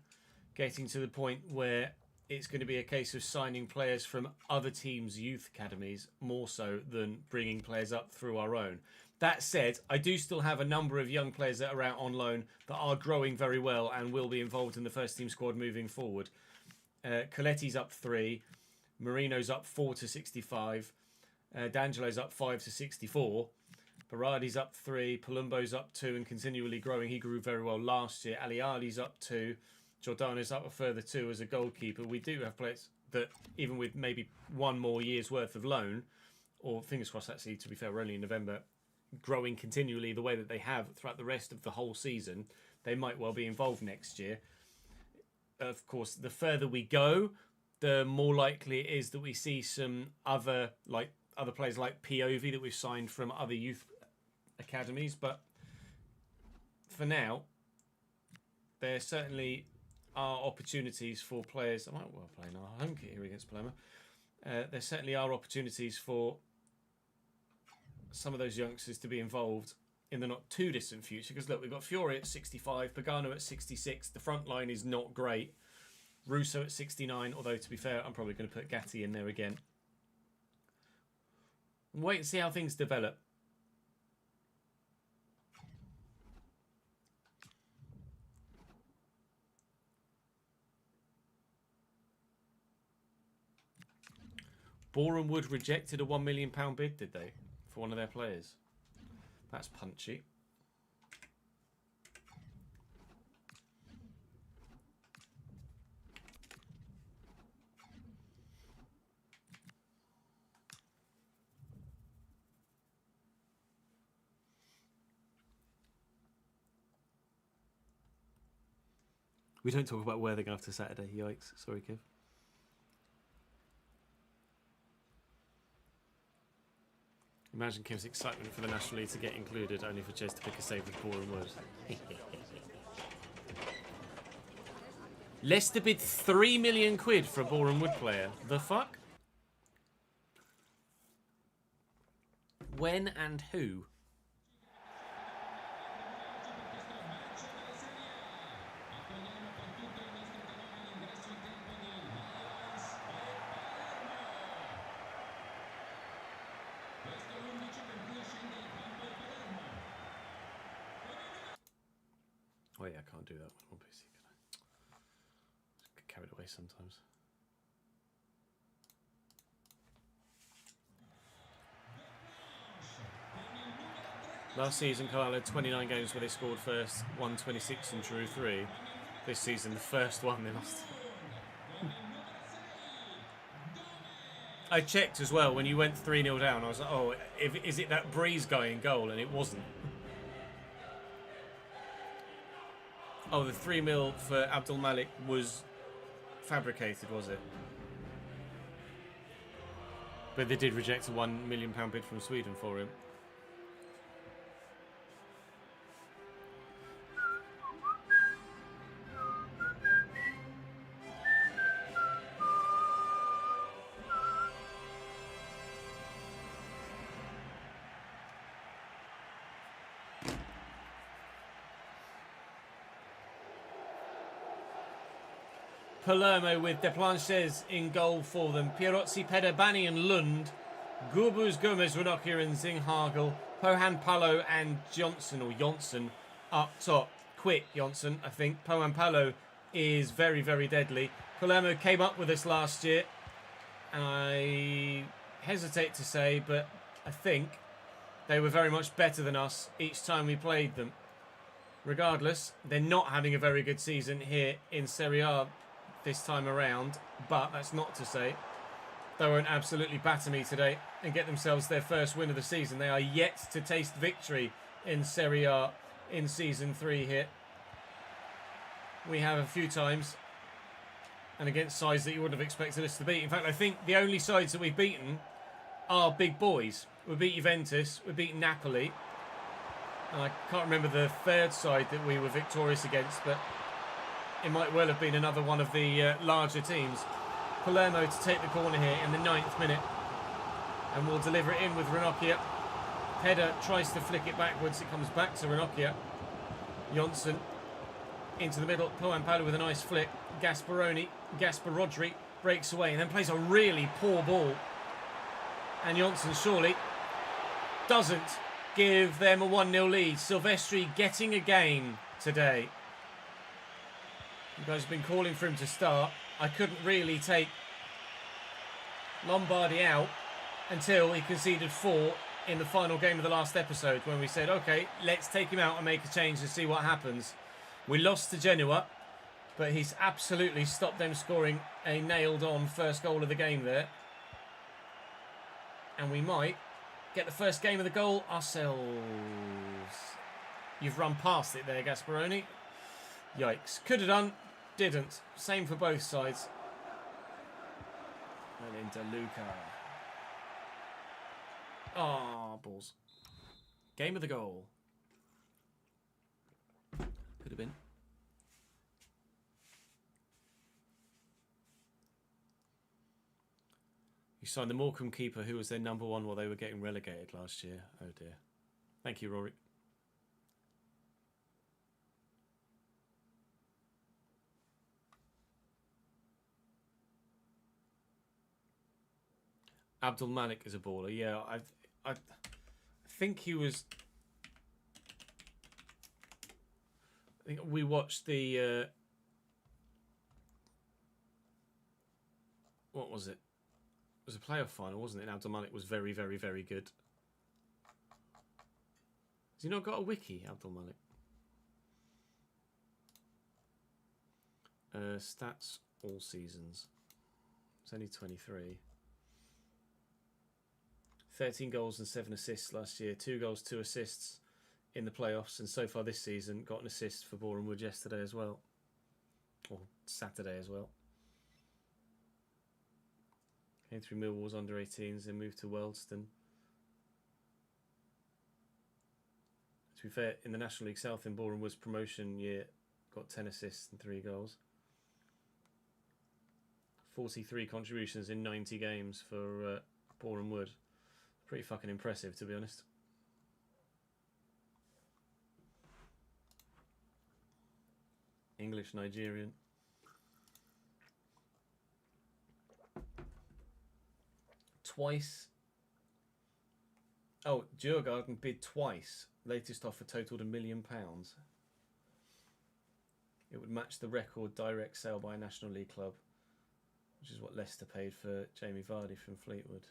getting to the point where it's going to be a case of signing players from other teams' youth academies more so than bringing players up through our own. That said, I do still have a number of young players that are out on loan that are growing very well and will be involved in the first team squad moving forward. Coletti's up 3, Marino's up 4 to 65, D'Angelo's up 5 to 64, Berardi's up 3, Palumbo's up 2 and continually growing. He grew very well last year. Aliali's up 2, Giordano's up a further 2 as a goalkeeper. We do have players that, even with maybe one more year's worth of loan, or fingers crossed actually, to be fair, we're only in November, growing continually the way that they have throughout the rest of the whole season, they might well be involved next year. Of course, the further we go, the more likely it is that we see some other players like POV that we've signed from other youth academies. But for now, there certainly are opportunities for players. I might well play in our home kit here against Palermo. There certainly are opportunities for some of those youngsters to be involved in the not too distant future. Because look, we've got Fiore at 65, Pagano at 66. The front line is not great. Russo at 69, although to be fair, I'm probably going to put Gatti in there again. Wait and see how things develop. Boreham Wood rejected a £1 million bid, did they? For one of their players. That's punchy. We don't talk about Worthing after Saturday. Yikes. Sorry, Kev. Imagine Kim's excitement for the National League to get included, only for Jez to pick a save with Boreham Wood. Leicester bid £3 million for a Boreham Wood player. The fuck? When and who? Oh yeah, I can't do that when I'm on PC, can I? Get carried away sometimes. Last season, Carlisle had 29 games where they scored first, won 26 and drew 3. This season, the first one they lost. I checked as well when you went 3-0 down. I was like, oh, is it that Breeze guy in goal? And it wasn't. Oh, the 3-0 for Abdul Malik was fabricated, was it? But they did reject a £1 million bid from Sweden for him. Palermo with Desplanches in goal for them. Pierozzi, Pedabani and Lund. Gurbuz, Gomez, Ranocchia and Zinghagel. Pohan, Palo and Johnson up top. Quick Johnson, I think. Pohan Palo is very, very deadly. Palermo came up with us last year. I hesitate to say, but I think they were very much better than us each time we played them. Regardless, they're not having a very good season here in Serie A this time around, but that's not to say they won't absolutely batter me today and get themselves their first win of the season. They are yet to taste victory in Serie A in Season 3 here. We have a few times, and against sides that you wouldn't have expected us to beat. In fact, I think the only sides that we've beaten are big boys. We beat Juventus, we beat Napoli, and I can't remember the third side that we were victorious against, but it might well have been another one of the larger teams. Palermo to take the corner here in the 9th minute. And will deliver it in with Ranocchia. Header tries to flick it backwards. It comes back to Ranocchia. Johnson into the middle. Pohan Palo with a nice flick. Gasparodri breaks away and then plays a really poor ball. And Johnson surely doesn't give them a 1-0 lead. Silvestri getting a game today. You guys have been calling for him to start. I couldn't really take Lombardi out until he conceded 4 in the final game of the last episode, when we said, okay, let's take him out and make a change and see what happens. We lost to Genoa, but he's absolutely stopped them scoring a nailed-on first goal of the game there. And we might get the first game of the goal ourselves. You've run past it there, Gasparoni. Yikes. Could have done, didn't. Same for both sides. And into Luca. Ah, balls. Game of the goal. Could have been. You signed the Morecambe keeper who was their number 1 while they were getting relegated last year. Oh dear. Thank you, Rory. Abdul Malik is a baller. Yeah, I think he was. I think we watched the. What was it? It was a playoff final, wasn't it? And Abdul Malik was very, very, very good. Has he not got a wiki, Abdul Malik? Stats all seasons. It's only 23. 13 goals and 7 assists last year. 2 goals, 2 assists in the playoffs. And so far this season, got an assist for Boreham Wood yesterday as well. Or Saturday as well. Came through Millwall's under-18s, then moved to Wealdstone. To be fair, in the National League South in Boreham Wood's promotion year, got 10 assists and 3 goals. 43 contributions in 90 games for Boreham Wood. Pretty fucking impressive, to be honest. English Nigerian. Twice. Oh, Djurgården bid twice. Latest offer totaled £1 million. It would match the record direct sale by a National League club, which is what Leicester paid for Jamie Vardy from Fleetwood.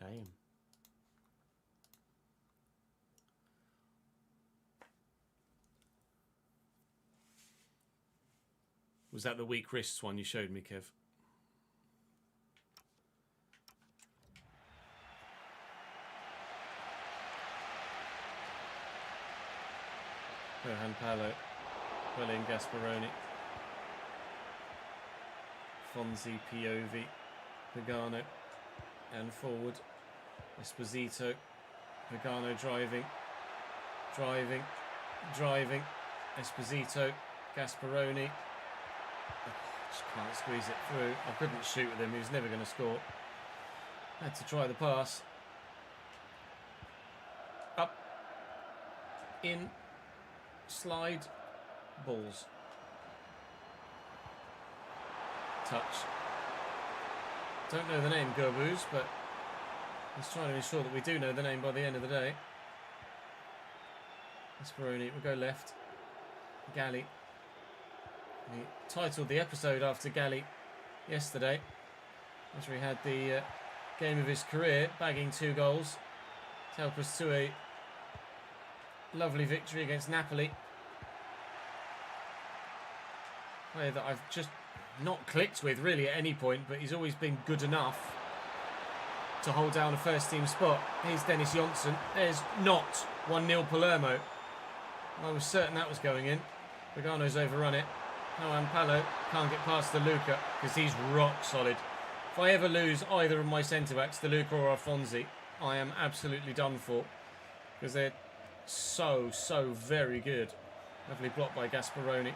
Damn. Was that the weak wrists one you showed me, Kev? Johan Palo, Welling Gasparoni, Fonzie, Piovi, Pagano, and forward. Esposito, Pagano driving, Esposito, Gasparoni. Just can't squeeze it through. I couldn't shoot with him, he was never going to score. Had to try the pass. Up, in, slide, balls. Touch. Don't know the name Gerbuz, but he's trying to ensure that we do know the name by the end of the day. Gasparoni will go left. Galley. He titled the episode after Galley yesterday, after he had the game of his career, bagging 2 goals to help us to a lovely victory against Napoli. Player that I've just not clicked with really at any point, but he's always been good enough to hold down a first team spot. Here's Dennis Johnson. There's not 1-0 Palermo. I was certain that was going in. Pagano's overrun it. Johan Palo can't get past the Luca because he's rock solid. If I ever lose either of my centre backs, the Luca or Alfonsi, I am absolutely done for because they're so very good. Lovely block by Gasparoni.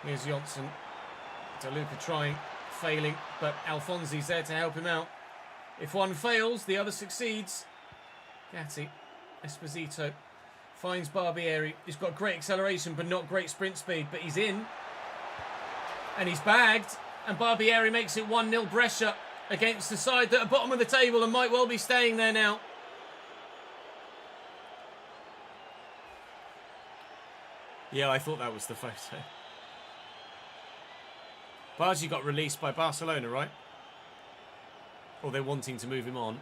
Here's Johnson. De Luca trying, failing, but Alfonsi's there to help him out. If one fails, the other succeeds. Gatti, Esposito finds Barbieri. He's got great acceleration but not great sprint speed, but he's in. And he's bagged. And Barbieri makes it 1-0 Brescia against the side that are bottom of the table and might well be staying there now. Yeah, I thought that was the photo. Bargi got released by Barcelona, right? Or they're wanting to move him on.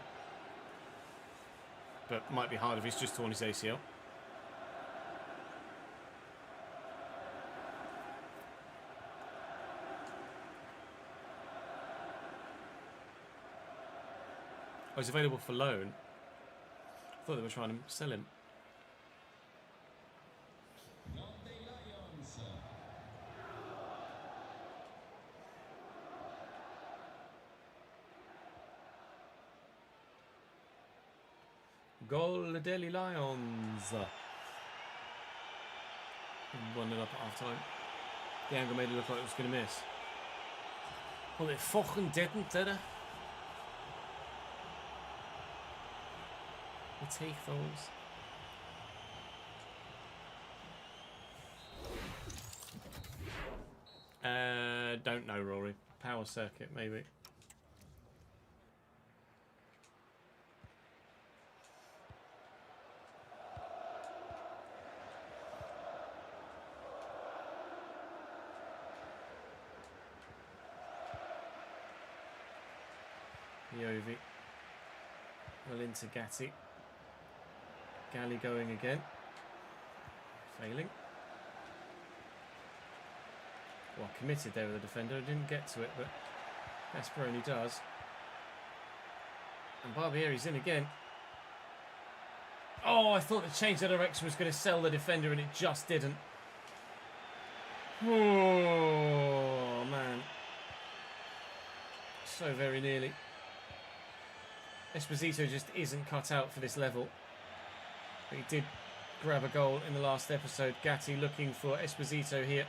But might be hard if he's just torn his ACL. Oh, he's available for loan. I thought they were trying to sell him. Goal degli Lions. 1-0 up at half time. The angle made it look like it was going to miss. Well, it fucking didn't, did it? We take those. Don't know, Rory. Power circuit, maybe. Piovi. Well into Gatti. Galley going again. Failing. Well, committed there with the defender. Didn't get to it, but Gasparoni does. And Barbieri's in again. Oh, I thought the change of direction was going to sell the defender and it just didn't. Oh, man. So very nearly. Esposito just isn't cut out for this level. But he did grab a goal in the last episode. Gatti looking for Esposito here.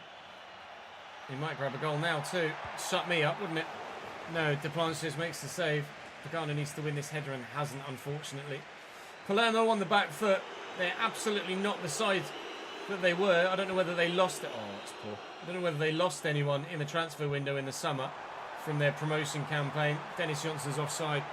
He might grab a goal now too. Shut me up, wouldn't it? No, Duplantis makes the save. Pagano needs to win this header and hasn't, unfortunately. Palermo on the back foot. They're absolutely not the side that they were. I don't know whether they lost it. Oh, that's poor. I don't know whether they lost anyone in the transfer window in the summer from their promotion campaign. Dennis Johnson's offside.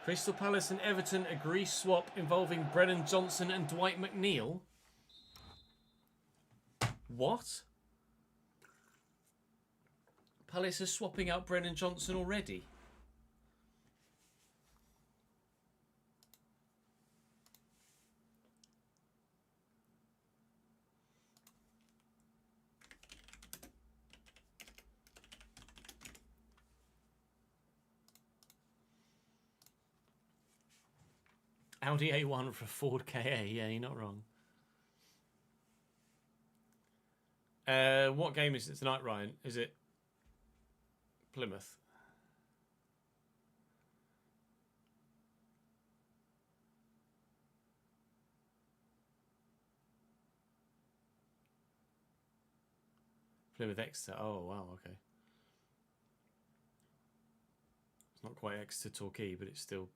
Crystal Palace and Everton agree swap involving Brennan Johnson and Dwight McNeil. What? Palace are swapping out Brennan Johnson already. Audi A1 for a Ford KA. Yeah, you're not wrong. What game is it tonight, Ryan? Is it Plymouth? Plymouth Exeter. Oh, wow, okay. It's not quite Exeter Torquay, but it's still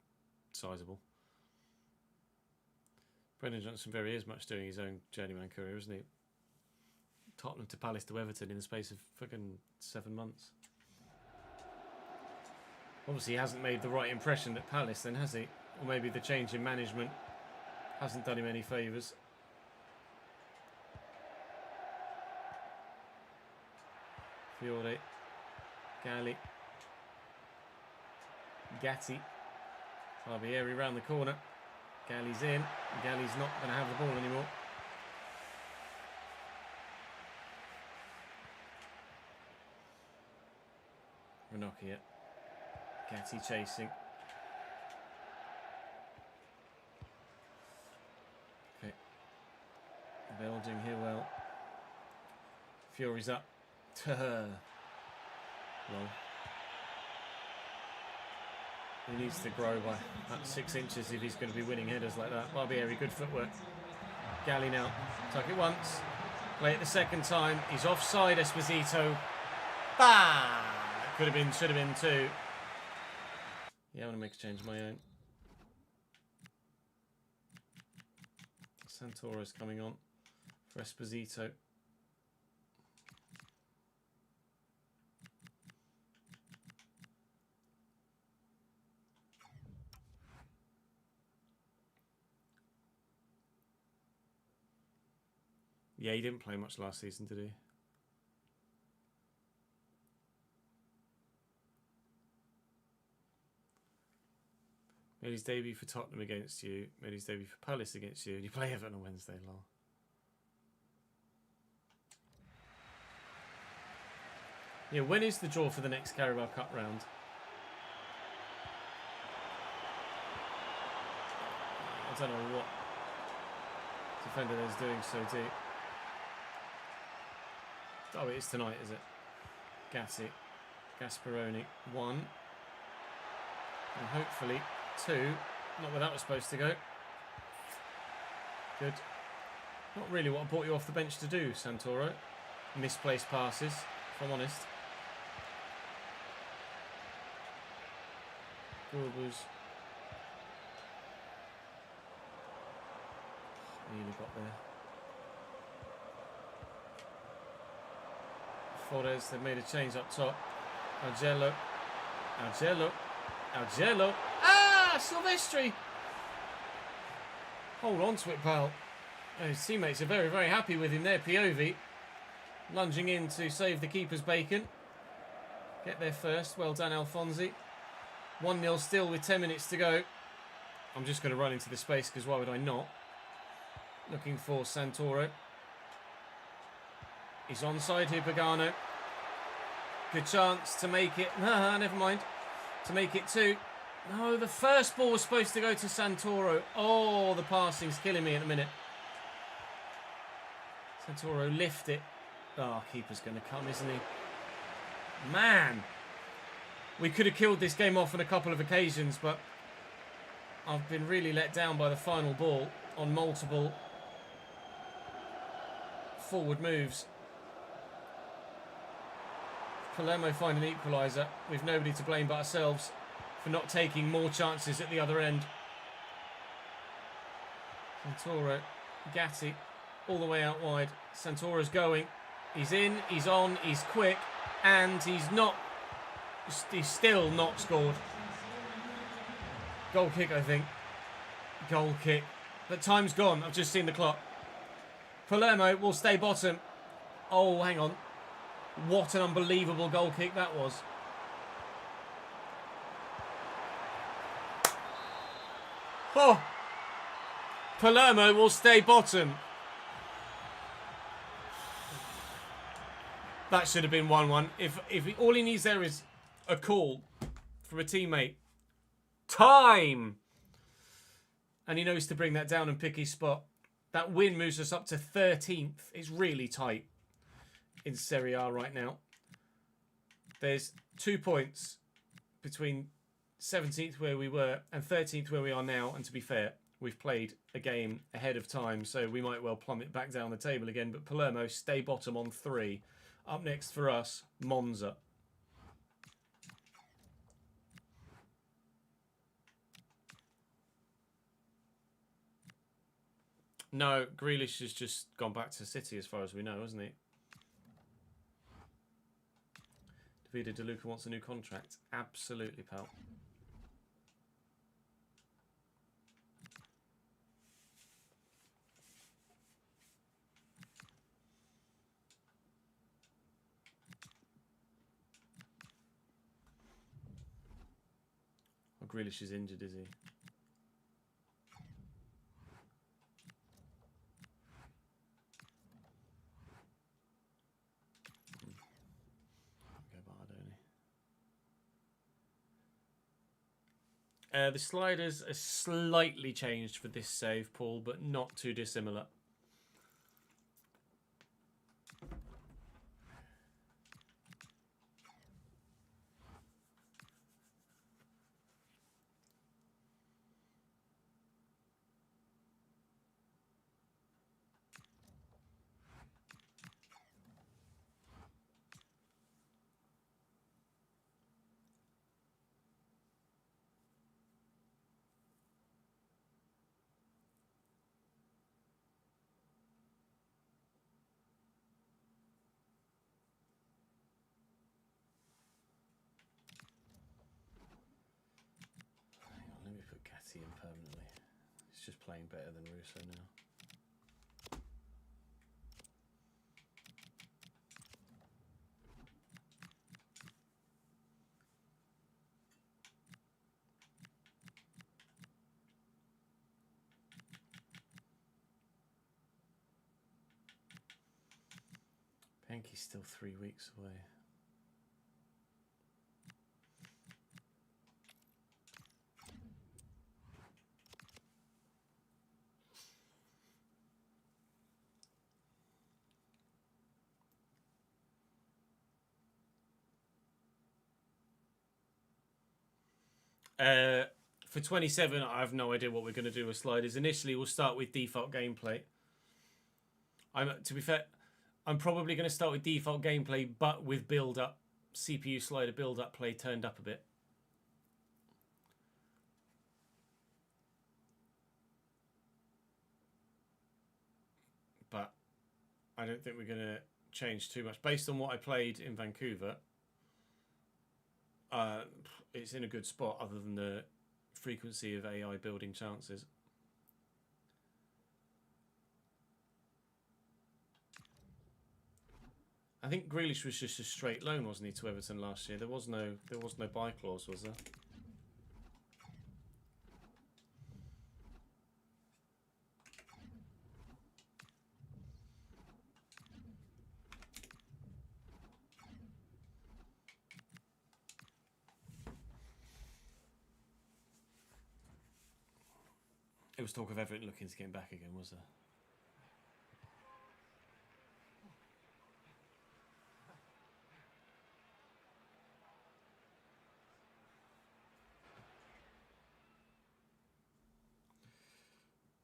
sizable. Brendan Johnson very is much doing his own journeyman career, isn't he? Tottenham to Palace to Everton in the space of fucking 7 months. Obviously, he hasn't made the right impression at Palace, then, has he? Or maybe the change in management hasn't done him any favours. Fiore, Galli, Gatti, Barbieri round the corner. Galli's in. Galli's not going to have the ball anymore. Ranocchia. Gatti chasing. Okay. Bell doing here well. Fury's up. Long. He needs to grow by about 6 inches if he's going to be winning headers like that. Barbieri, good footwork. Galli now. Tuck it once. Play it the second time. He's offside, Esposito. Bah! Could have been, should have been too. Yeah, I want to make a change of my own. Santoro's coming on for Esposito. Yeah, he didn't play much last season, did he? Made his debut for Tottenham against you. Made his debut for Palace against you. And you play Everton on Wednesday, lol. Yeah, when is the draw for the next Carabao Cup round? I don't know what defender is doing so deep. Oh, it is tonight, is it? Gatti. Gasparoni. 1. And hopefully 2. Not where that was supposed to go. Good. Not really what I brought you off the bench to do, Santoro. Misplaced passes, if I'm honest. Gorbus. Nearly got there. Fortes, they've made a change up top. Algello. Ah! Silvestri! Hold on to it, pal. His teammates are very, very happy with him there. Piovi lunging in to save the keeper's bacon. Get there first. Well done, Alfonsi. 1-0 still with 10 minutes to go. I'm just going to run into the space because why would I not? Looking for Santoro. He's onside here, Pagano. Good chance to make it. Never mind. To make it 2. No, the first ball was supposed to go to Santoro. Oh, the passing's killing me at the minute. Santoro lift it. Oh, keeper's going to come, isn't he? Man! We could have killed this game off on a couple of occasions, but I've been really let down by the final ball on multiple forward moves. Palermo find an equaliser. We've nobody to blame but ourselves for not taking more chances at the other end. Santoro, Gatti, all the way out wide. Santoro's going. He's in, he's on, he's quick, and he's not. He's still not scored. Goal kick, I think. Goal kick. But time's gone. I've just seen the clock. Palermo will stay bottom. Oh, hang on. What an unbelievable goal kick that was. Oh! Palermo will stay bottom. That should have been 1-1. If all he needs there is a call from a teammate. Time! And he knows to bring that down and pick his spot. That win moves us up to 13th. It's really tight in Serie A right now. There's 2 points between 17th where we were and 13th where we are now. And to be fair, we've played a game ahead of time, so we might well plummet back down the table again. But Palermo stay bottom on 3. Up next for us, Monza. No, Grealish has just gone back to City as far as we know, hasn't he? Davide De Luca wants a new contract. Absolutely, pal. Oh, Grealish is injured, is he? The sliders are slightly changed for this save, Paul, but not too dissimilar. In permanently. He's just playing better than Russo now. Penke's still 3 weeks away. For 27, I have no idea what we're going to do with sliders. Initially, we'll start with default gameplay. To be fair, I'm probably going to start with default gameplay, but with build-up, CPU slider build-up play turned up a bit. But I don't think we're going to change too much. Based on what I played in Vancouver, it's in a good spot other than the frequency of AI building chances. I think Grealish was just a straight loan, wasn't he, to Everton last year? There was no buy clause, was there? There was talk of Everton looking to get him back again, was there?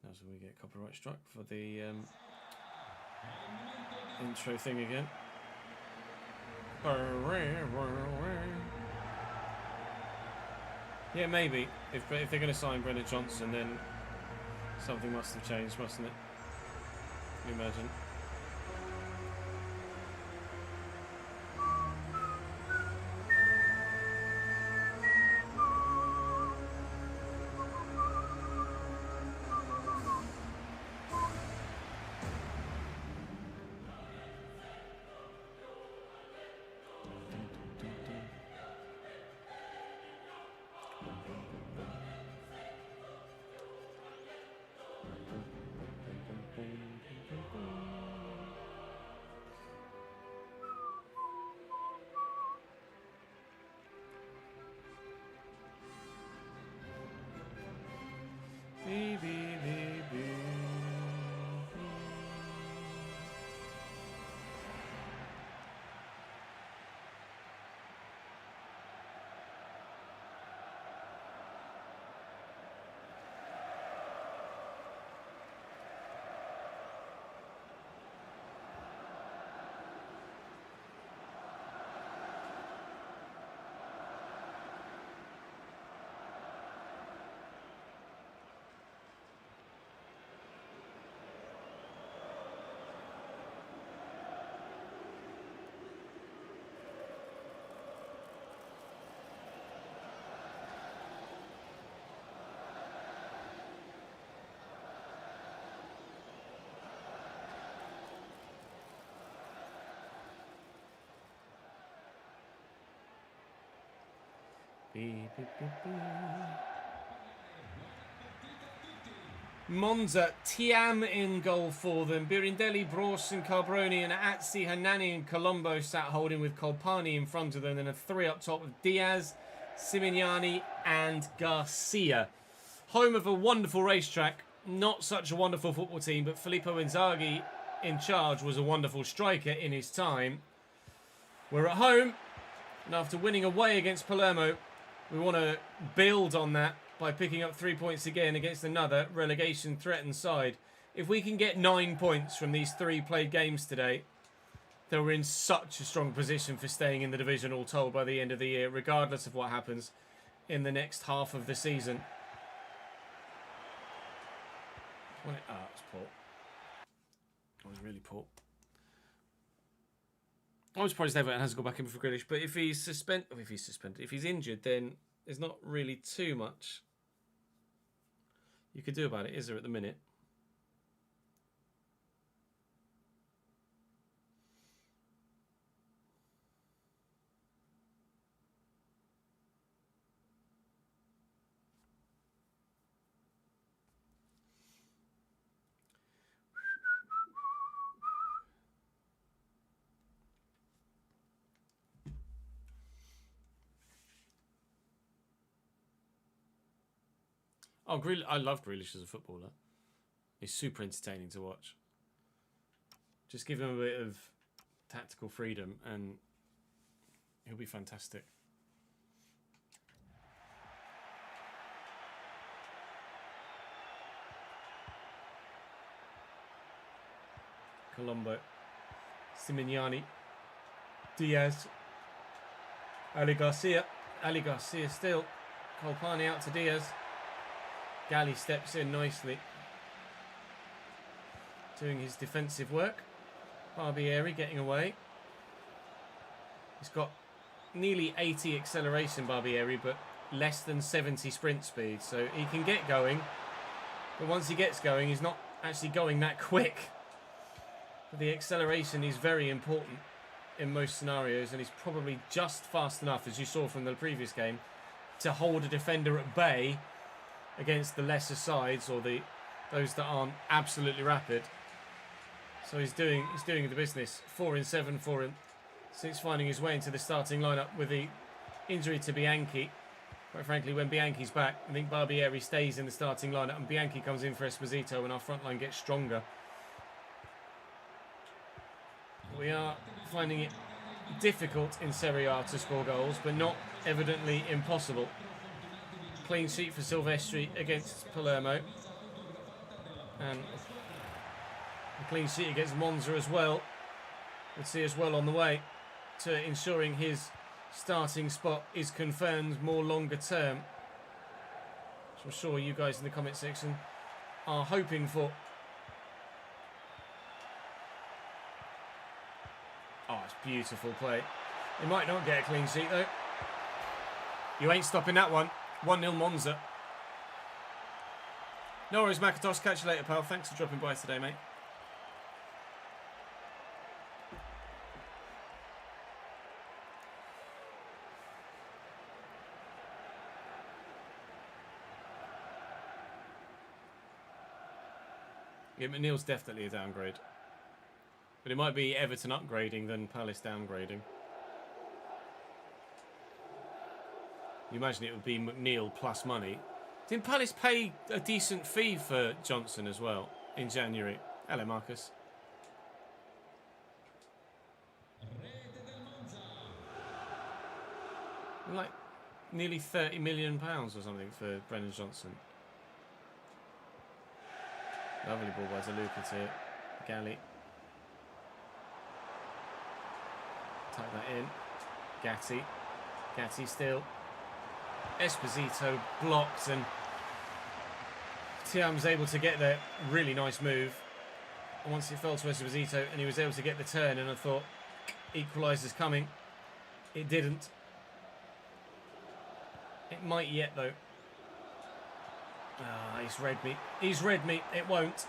That's when we get copyright struck for the intro thing again. Yeah, maybe. If they're going to sign Brendan Johnson, then something must have changed, mustn't it? Can you imagine? Monza, Tiam in goal for them. Birindelli, Bros and Carbroni and Atsi, Hanani and Colombo sat holding with Colpani in front of them. Then a three up top of Diaz, Simignani and Garcia. Home of a wonderful racetrack. Not such a wonderful football team, but Filippo Inzaghi in charge was a wonderful striker in his time. We're at home, and after winning away against Palermo, we want to build on that by picking up 3 points again against another relegation-threatened side. If we can get 9 points from these 3 played games today, then we're in such a strong position for staying in the division all told by the end of the year, regardless of what happens in the next half of the season. It's poor. That was really poor. I'm surprised Everton hasn't got back in for Grealish, but if he's injured, then there's not really too much you could do about it, is there, at the minute? Oh, I love Grealish as a footballer. He's super entertaining to watch. Just give him a bit of tactical freedom and he'll be fantastic. Colombo, Simignani, Diaz, Ali Garcia still. Colpani out to Diaz. Gally steps in nicely, doing his defensive work. Barbieri getting away. He's got nearly 80 acceleration, Barbieri, but less than 70 sprint speed, so he can get going. But once he gets going, he's not actually going that quick. But the acceleration is very important in most scenarios, and he's probably just fast enough, as you saw from the previous game, to hold a defender at bay against the lesser sides or those that aren't absolutely rapid. So he's doing the business. 4 in 7 for him since finding his way into the starting lineup with the injury to Bianchi. Quite frankly, when Bianchi's back, I think Barbieri stays in the starting lineup and Bianchi comes in for Esposito and our front line gets stronger. We are finding it difficult in Serie A to score goals, but not evidently impossible. Clean sheet for Silvestri against Palermo. And a clean sheet against Monza as well would see us well on the way to ensuring his starting spot is confirmed more longer term. So I'm sure you guys in the comment section are hoping for. Oh, it's beautiful play. They might not get a clean sheet though. You ain't stopping that one. 1-0 Monza. No worries, Makatos. Catch you later, pal. Thanks for dropping by today, mate. Yeah, McNeil's definitely a downgrade. But it might be Everton upgrading than Palace downgrading. You imagine it would be McNeil plus money. Didn't Palace pay a decent fee for Johnson as well in January? Hello, Marcus. Like nearly £30 million or something for Brendan Johnson. Lovely ball by DeLuca to Galley. Tuck that in. Gatti. Gatti still. Esposito blocked and Thiam's able to get there. Really nice move. And once it fell to Esposito and he was able to get the turn, and I thought equaliser's coming. It didn't. It might yet though. Ah, he's read me. He's read me. It won't.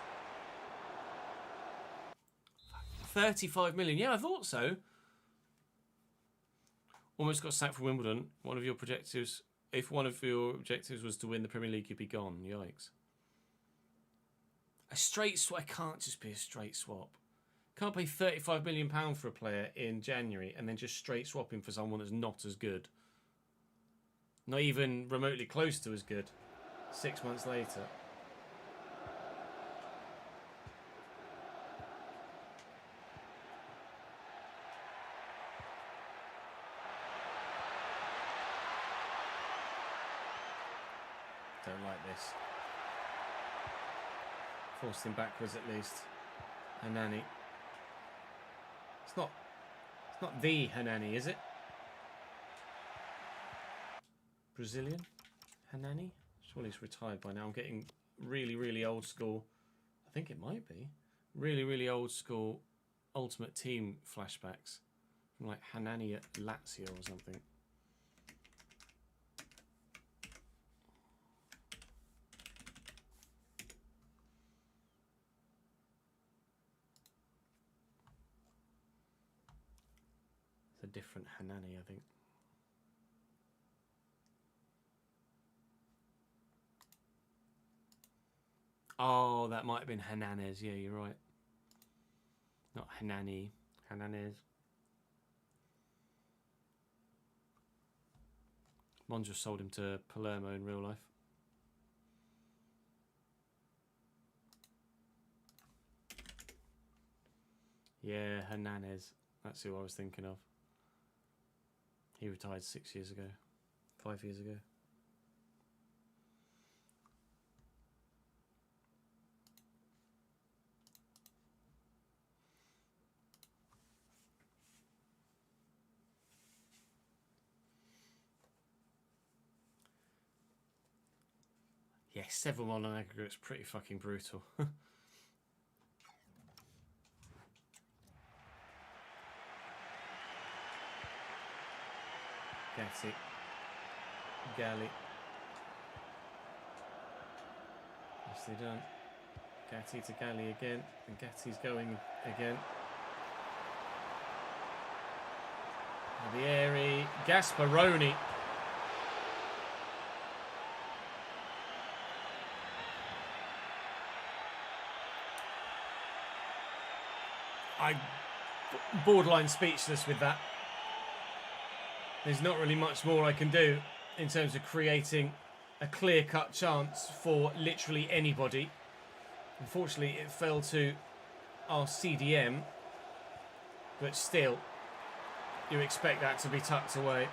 35 million. Yeah, I thought so. Almost got sacked from Wimbledon. One of your objectives. If one of your objectives was to win the Premier League, you'd be gone. Yikes. A straight swap. It can't just be a straight swap. Can't pay £35 million for a player in January and then just straight swap him for someone that's not as good. Not even remotely close to as good. 6 months later. Don't like this. Forced him backwards at least. Hanani. It's not the Hanani, is it? Brazilian? Hanani? Surely he's retired by now. I'm getting really, really old school. I think it might be. Really, really old school Ultimate Team flashbacks. From like Hanani at Lazio or something. It's a different Hanani, I think. Oh, that might have been Hernandez. Yeah, you're right. Not Hanani. Hernandez. Monza sold him to Palermo in real life. Yeah, Hernandez. That's who I was thinking of. He retired 6 years ago. 5 years ago. Yeah, 7-1 on aggregate's pretty fucking brutal. Gatti. Galli. Nicely done. Gatti to Galli again. And Gatti's going again. Barbieri. Gasparoni. I'm borderline speechless with that. There's not really much more I can do. in terms of creating a clear-cut chance for literally anybody. Unfortunately, it fell to our CDM, but still, you expect that to be tucked away.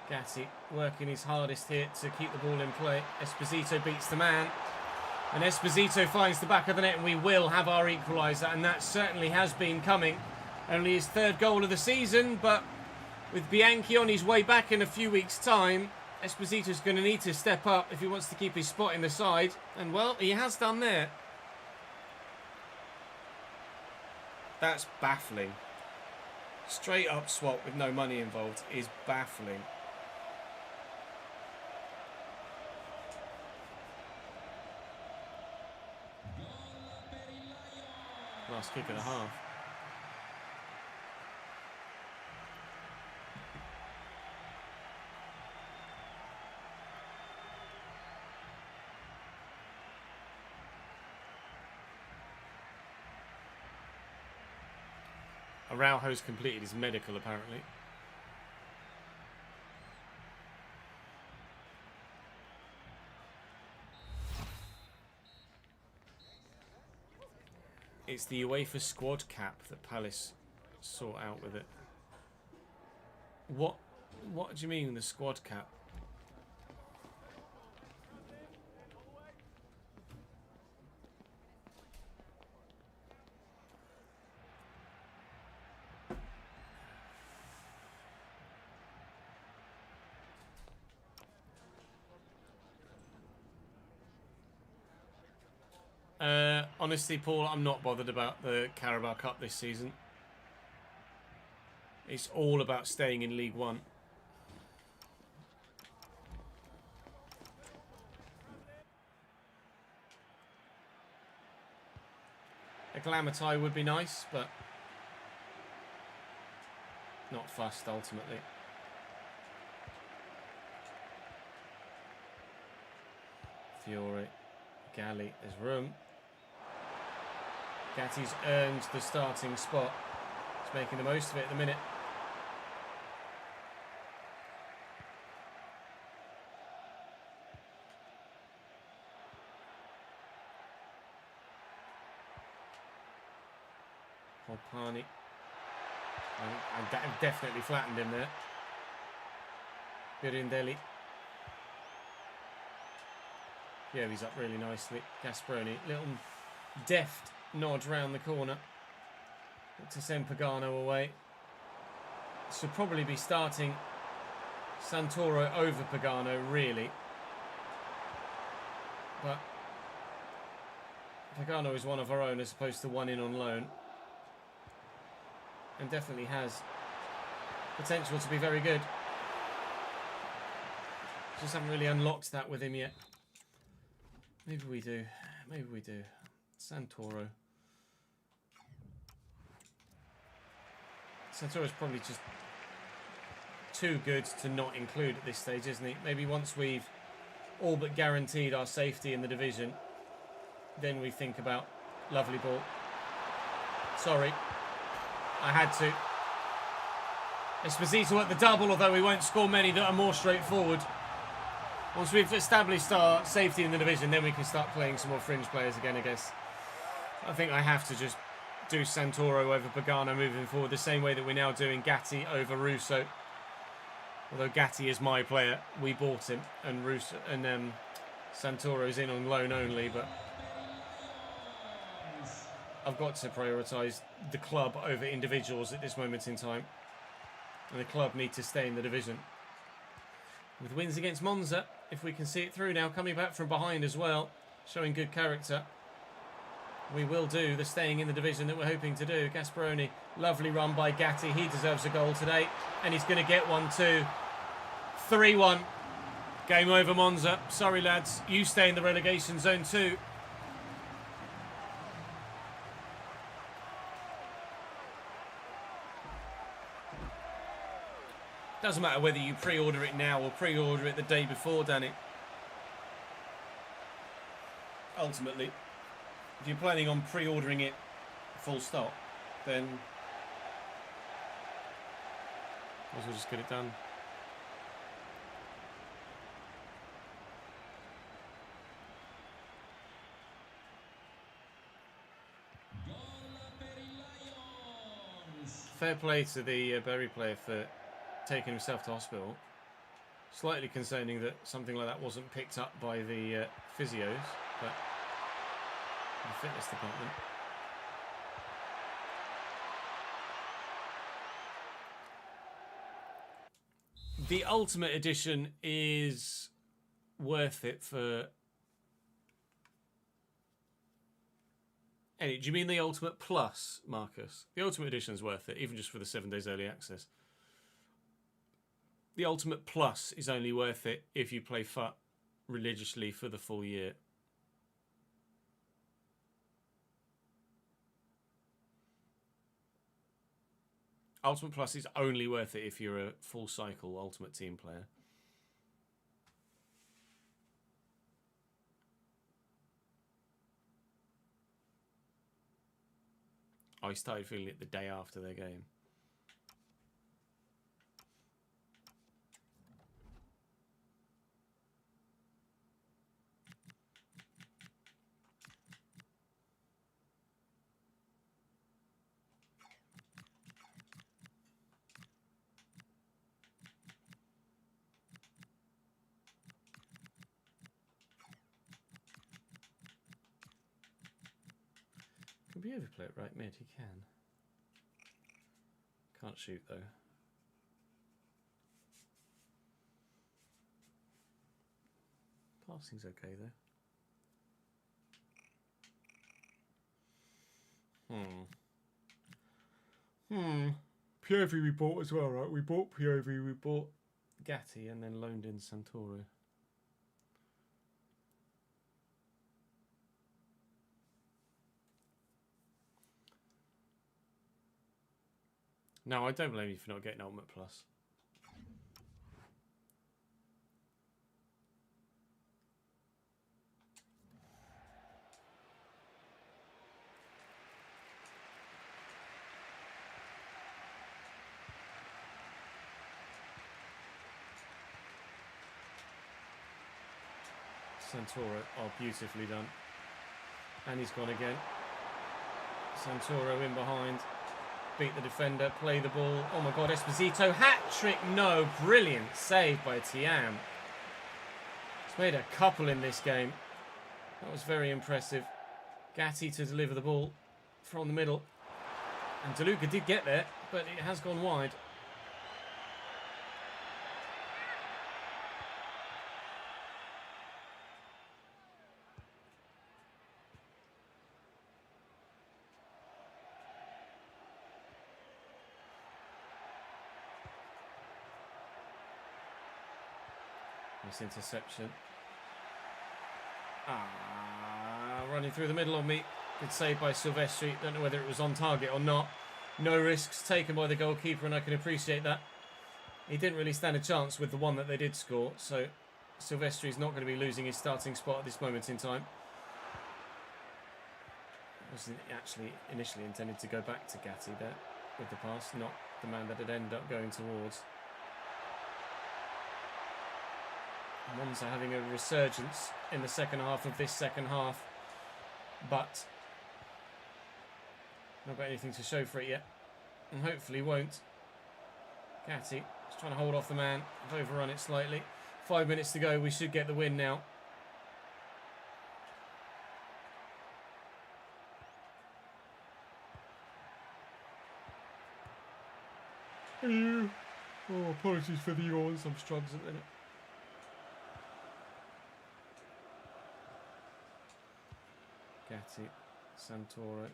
Gatti working his hardest here to keep the ball in play. Esposito beats the man, and Esposito finds the back of the net, and we will have our equaliser, and that certainly has been coming. Only his 3rd goal of the season, but with Bianchi on his way back in a few weeks' time, Esposito's going to need to step up if he wants to keep his spot in the side. And, well, he has done there. That's baffling. Straight up swap with no money involved is baffling. Last kick of the half. Araujo's completed his medical, apparently. It's the UEFA squad cap that Palace sort out with it. What do you mean the squad cap? Honestly, Paul, I'm not bothered about the Carabao Cup this season. It's all about staying in League One. A glamour tie would be nice, but not fussed ultimately. Fiore, Galli, there's room. Gatti's earned the starting spot. He's making the most of it at the minute. Holpani. I definitely flattened him there. Birindelli. Yeah, he's up really nicely. Gasperoni, little deft nod round the corner to send Pagano away. Should probably be starting Santoro over Pagano, really. But Pagano is one of our own as opposed to one in on loan. And definitely has potential to be very good. Just haven't really unlocked that with him yet. Maybe we do. Maybe we do. Santoro. Santoro's probably just too good to not include at this stage, isn't he? Maybe once we've all but guaranteed our safety in the division, then we think about lovely ball. Sorry. I had to. Esposito at the double, although we won't score many that are more straightforward. Once we've established our safety in the division, then we can start playing some more fringe players again, I guess. I think I have to just do Santoro over Pagano moving forward, the same way that we're now doing Gatti over Russo. Although Gatti is my player, we bought him, and Russo and Santoro's in on loan only, but I've got to prioritise the club over individuals at this moment in time. And the club need to stay in the division. With wins against Monza, if we can see it through now, coming back from behind as well, showing good character. We will do the staying in the division that we're hoping to do. Gasperoni, lovely run by Gatti. He deserves a goal today. And he's going to get one too. 3-1. Game over, Monza. Sorry, lads. You stay in the relegation zone too. Doesn't matter whether you pre-order it now or pre-order it the day before, Danny. Ultimately, if you're planning on pre-ordering it full stop, then might as well just get it done. Fair play to the Bury player for taking himself to hospital. Slightly concerning that something like that wasn't picked up by the physios, but the fitness department. The Ultimate Edition is worth it for... Anyway, do you mean the Ultimate Plus, Marcus? The Ultimate Edition is worth it, even just for the 7 days early access. The Ultimate Plus is only worth it if you play FUT religiously for the full year. Ultimate Plus is only worth it if you're a full cycle Ultimate Team player. I started feeling it the day after their game. Could be overplay it right mid, he can. Can't shoot though. Passing's okay though. POV we bought as well, right? We bought POV, we bought Gatti and then loaned in Santoro. No, I don't blame you for not getting Ultimate Plus. Santoro, oh, beautifully done. And he's gone again. Santoro in behind. Beat the defender, play the ball. Oh my god, Esposito, hat-trick, no. Brilliant save by Tiam. He's made a couple in this game. That was very impressive. Gatti to deliver the ball from the middle. And DeLuca did get there, but it has gone wide. Nice interception. Running through the middle of me. Good save by Silvestri. Don't know whether it was on target or not. No risks taken by the goalkeeper, and I can appreciate that. He didn't really stand a chance with the one that they did score, so Silvestri's not going to be losing his starting spot at this moment in time. Wasn't actually initially intended to go back to Gatti there with the pass, not the man that it ended up going towards. Monza having a resurgence in the second half of this second half, but not got anything to show for it yet, and hopefully won't. Gatti is trying to hold off the man. I've overrun it slightly. 5 minutes to go. We should get the win now. Oh, apologies for the yawns. I'm struggling at the minute. Gatti, Santoro,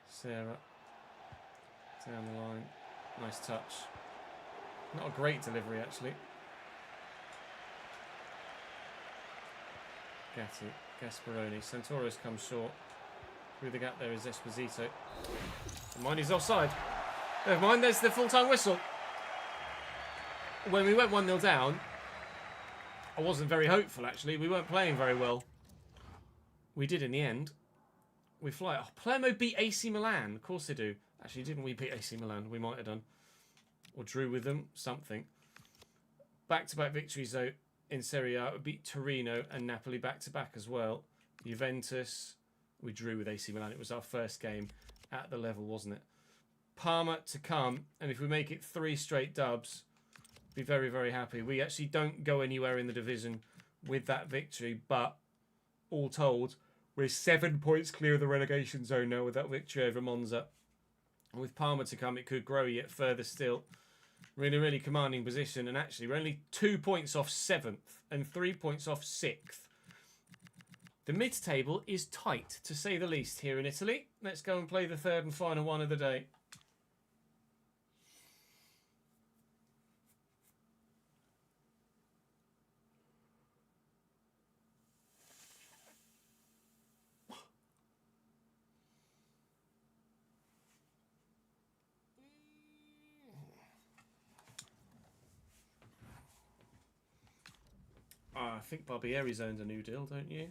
Sarah, down the line, nice touch. Not a great delivery actually. Gatti, Gasparoni, Santoro's come short. Through the gap there is Esposito. Never mind, he's offside. Never mind, there's the full-time whistle. When we went 1-0 down, I wasn't very hopeful actually. We weren't playing very well. We did in the end. We fly. Oh, player mode beat AC Milan. Of course they do. Actually, didn't we beat AC Milan? We might have done. Or drew with them. Something. Back-to-back victories, though, in Serie A. We beat Torino and Napoli back-to-back as well. Juventus. We drew with AC Milan. It was our first game. at the level, wasn't it? Parma to come, and if we make it 3 straight dubs, be very, very happy. We actually don't go anywhere in the division with that victory, but all told, we're 7 points clear of the relegation zone now with that victory over Monza. And with Parma to come, it could grow yet further still. We're in a really commanding position, and actually we're only 2 points off 7th and 3 points off 6th. The mid-table is tight, to say the least, here in Italy. Let's go and play the third and final one of the day. I think Barbieri's owned a new deal, don't you?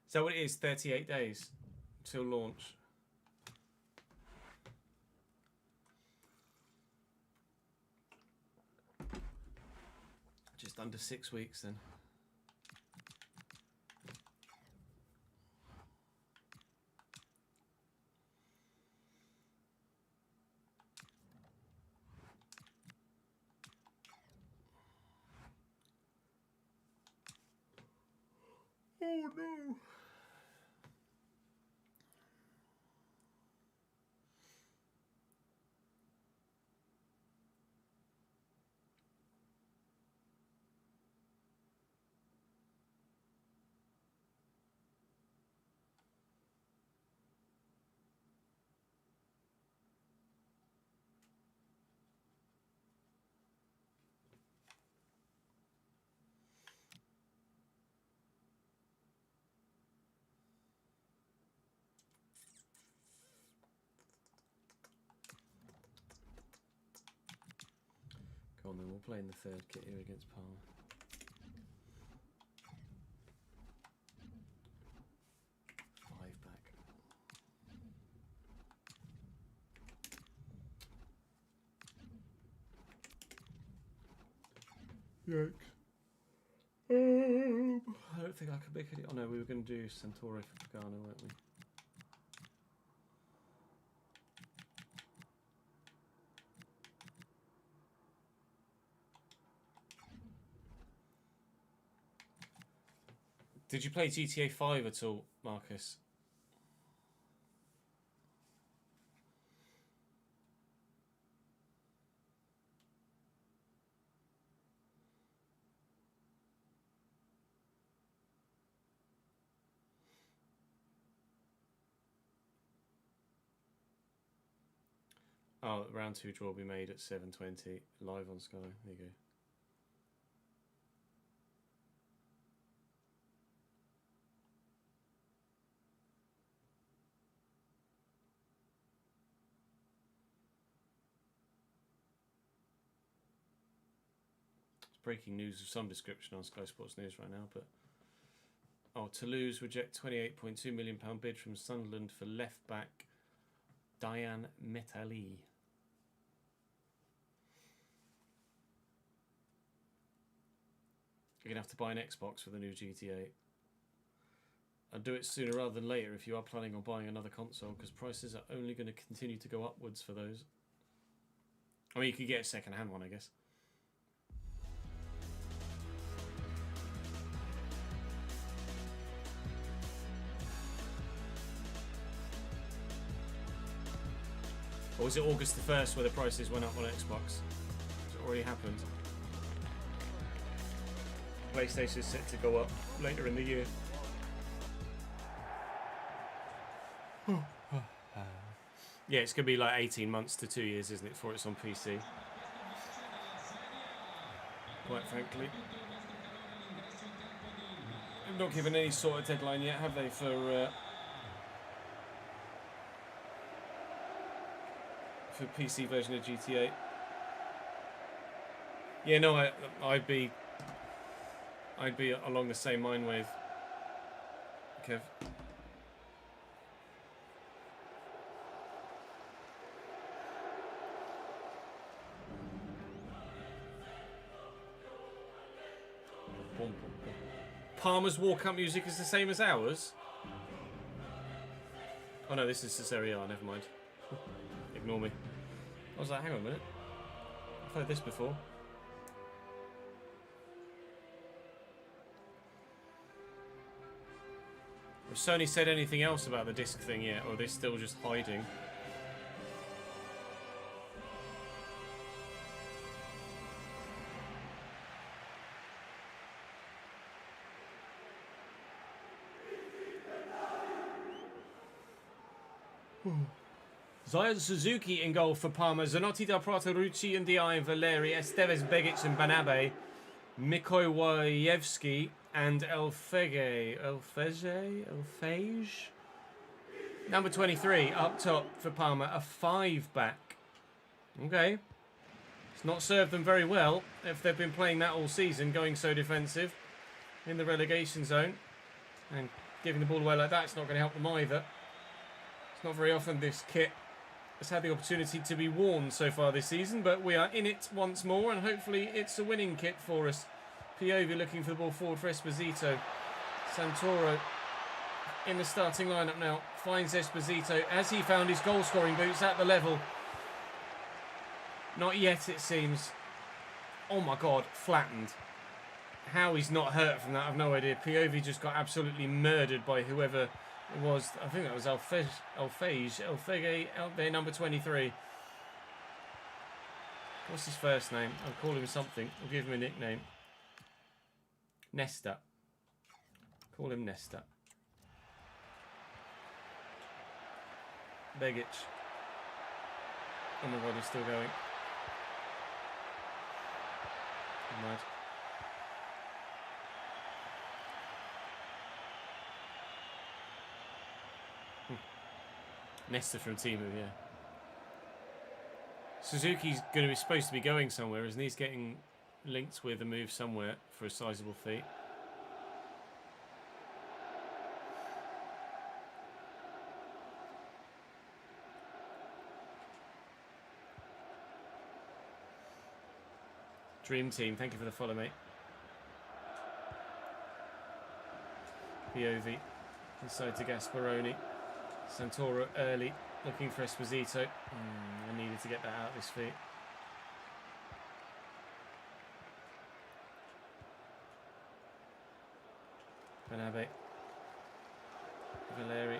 So it is 38 days till launch. Just under 6 weeks then. Oh no. Go on then, we'll play in the third kit here against Parma. Five back. Yikes. I don't think I could make it. Oh no, we were going to do Centauro for Pagano, weren't we? Did you play GTA 5 at all, Marcus? Oh, round 2 draw will be made at 7:20 live on Sky. There you go. Breaking news of some description on Sky Sports News right now, but Toulouse reject £28.2 million bid from Sunderland for left back Diane Metali. You're gonna have to buy an Xbox for the new GTA. I'd do it sooner rather than later if you are planning on buying another console, because prices are only going to continue to go upwards for those. I mean, you could get a second-hand one, I guess. Or was it August the 1st where the prices went up on Xbox? Has it already happened? PlayStation is set to go up later in the year. Yeah, it's going to be like 18 months to 2 years, isn't it, before it's on PC? Quite frankly. They've not given any sort of deadline yet, have they, for PC version of GTA? Yeah, no, I'd be I'd be along the same mind wave, Kev. Parma's walk-up music is the same as ours? Oh no, this is Serie A, never mind. Ignore me. I was like, hang on a minute. I've heard this before. Have Sony said anything else about the disc thing yet, or are they still just hiding? Zion Suzuki in goal for Parma. Zanotti, Del Prato, Rucci, and Di, Valeri, Esteves, Begic, and Banabe. Mikołajewski and Elfege. Number 23 up top for Parma. A 5-back. Okay. It's not served them very well if they've been playing that all season, going so defensive in the relegation zone. And giving the ball away like that, it's not going to help them either. It's not very often this kit has had the opportunity to be worn so far this season, but we are in it once more, and hopefully it's a winning kit for us. Piovi looking for the ball forward for Esposito. Santoro in the starting lineup now. Finds Esposito as he found his goal-scoring boots at the level. Not yet, it seems. Oh my God, flattened. How he's not hurt from that, I've no idea. Piovi just got absolutely murdered by whoever it was. I think that was Elfege, out there, number 23. What's his first name? I'll call him something. I'll give him a nickname. Nesta. Call him Nesta. Begic. Oh my God, he's still going. Mad. Nesta from Timu, yeah. Suzuki's going to be supposed to be going somewhere, isn't he? He's getting linked with a move somewhere for a sizable fee. Dream Team, thank you for the follow, mate. POV inside to Gasparoni. Santoro early, looking for Esposito. I needed to get that out of his feet. Banabe. Valeri.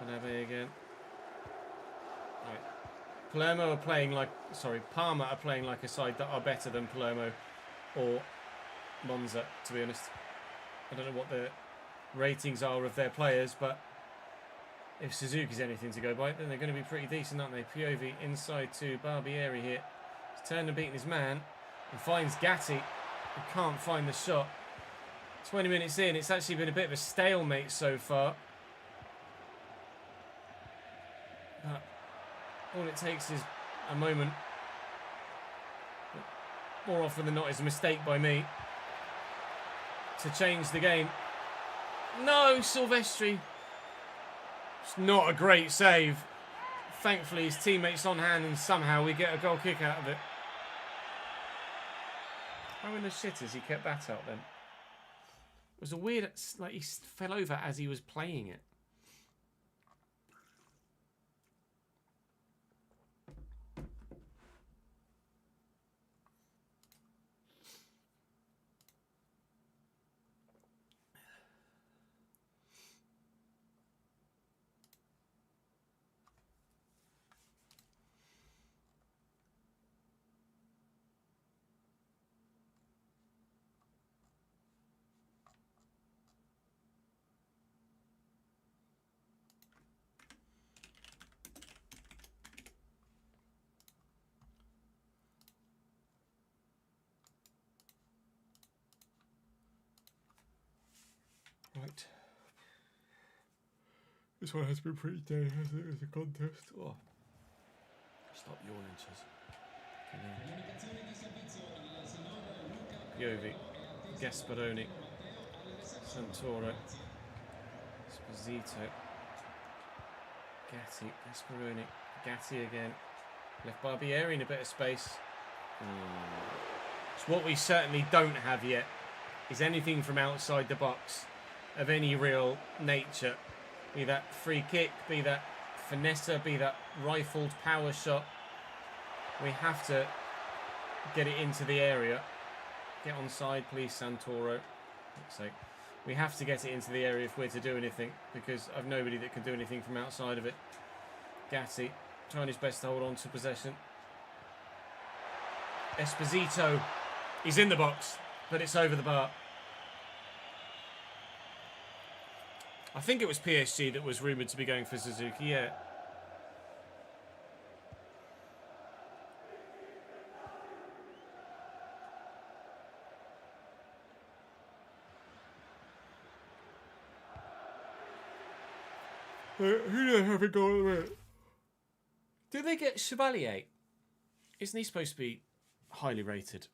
Banabe again. Right. Palermo are playing like... Sorry, Parma are playing like a side that are better than Palermo or Monza, to be honest. I don't know what the ratings are of their players, but if Suzuki's anything to go by, then they're going to be pretty decent, aren't they? Piovi inside to Barbieri here. He's turned and beaten his man and finds Gatti, who can't find the shot. 20 minutes in, it's actually been a bit of a stalemate so far. But all it takes is a moment. More often than not, it's a mistake by me to change the game. No, Silvestri. It's not a great save. Thankfully, his teammates on hand, and somehow we get a goal kick out of it. How in the shit has he kept that out then? It was a weird, like he fell over as he was playing it. Right. This one has been pretty dead, hasn't it, as a contest? Oh. Stop yawning, Chaz. Piovi. Gasparoni. Santoro. Esposito. Gatti. Gasparoni. Gatti again. Left Barbieri in a bit of space. So what we certainly don't have yet is anything from outside the box of any real nature. Be that free kick, be that finesse, be that rifled power shot. We have to get it into the area. Get on side, please, Santoro. Let's say we have to get it into the area if we're to do anything, because I've nobody that can do anything from outside of it. Gatti trying his best to hold on to possession. Esposito, he's in the box, but it's over the bar. I think it was PSG that was rumoured to be going for Suzuki, yeah. Who knows how to go with it? Did they get Chevalier? Isn't he supposed to be highly rated?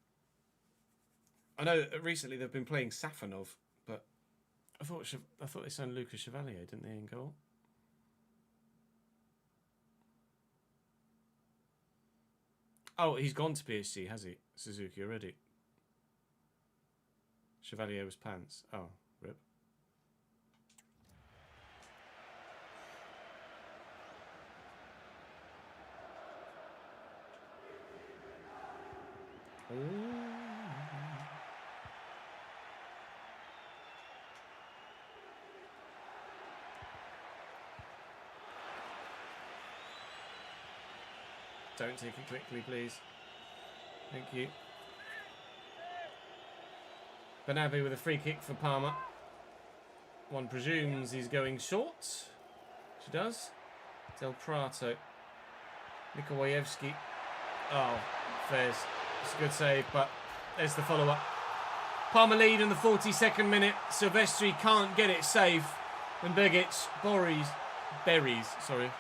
I know that recently they've been playing Safanov, but I thought they signed Lucas Chevalier, didn't they, in goal? Oh, he's gone to PSG, has he? Suzuki already. Chevalier was pants. Oh, rip. Don't take it quickly, please. Thank you. Banabi with a free kick for Parma. One presumes he's going short. She does. Del Prato. Mikołajewski. Oh, Fez. It's a good save, but there's the follow-up. Parma lead in the 42nd minute. Silvestri can't get it safe. And Begic buries. Sorry.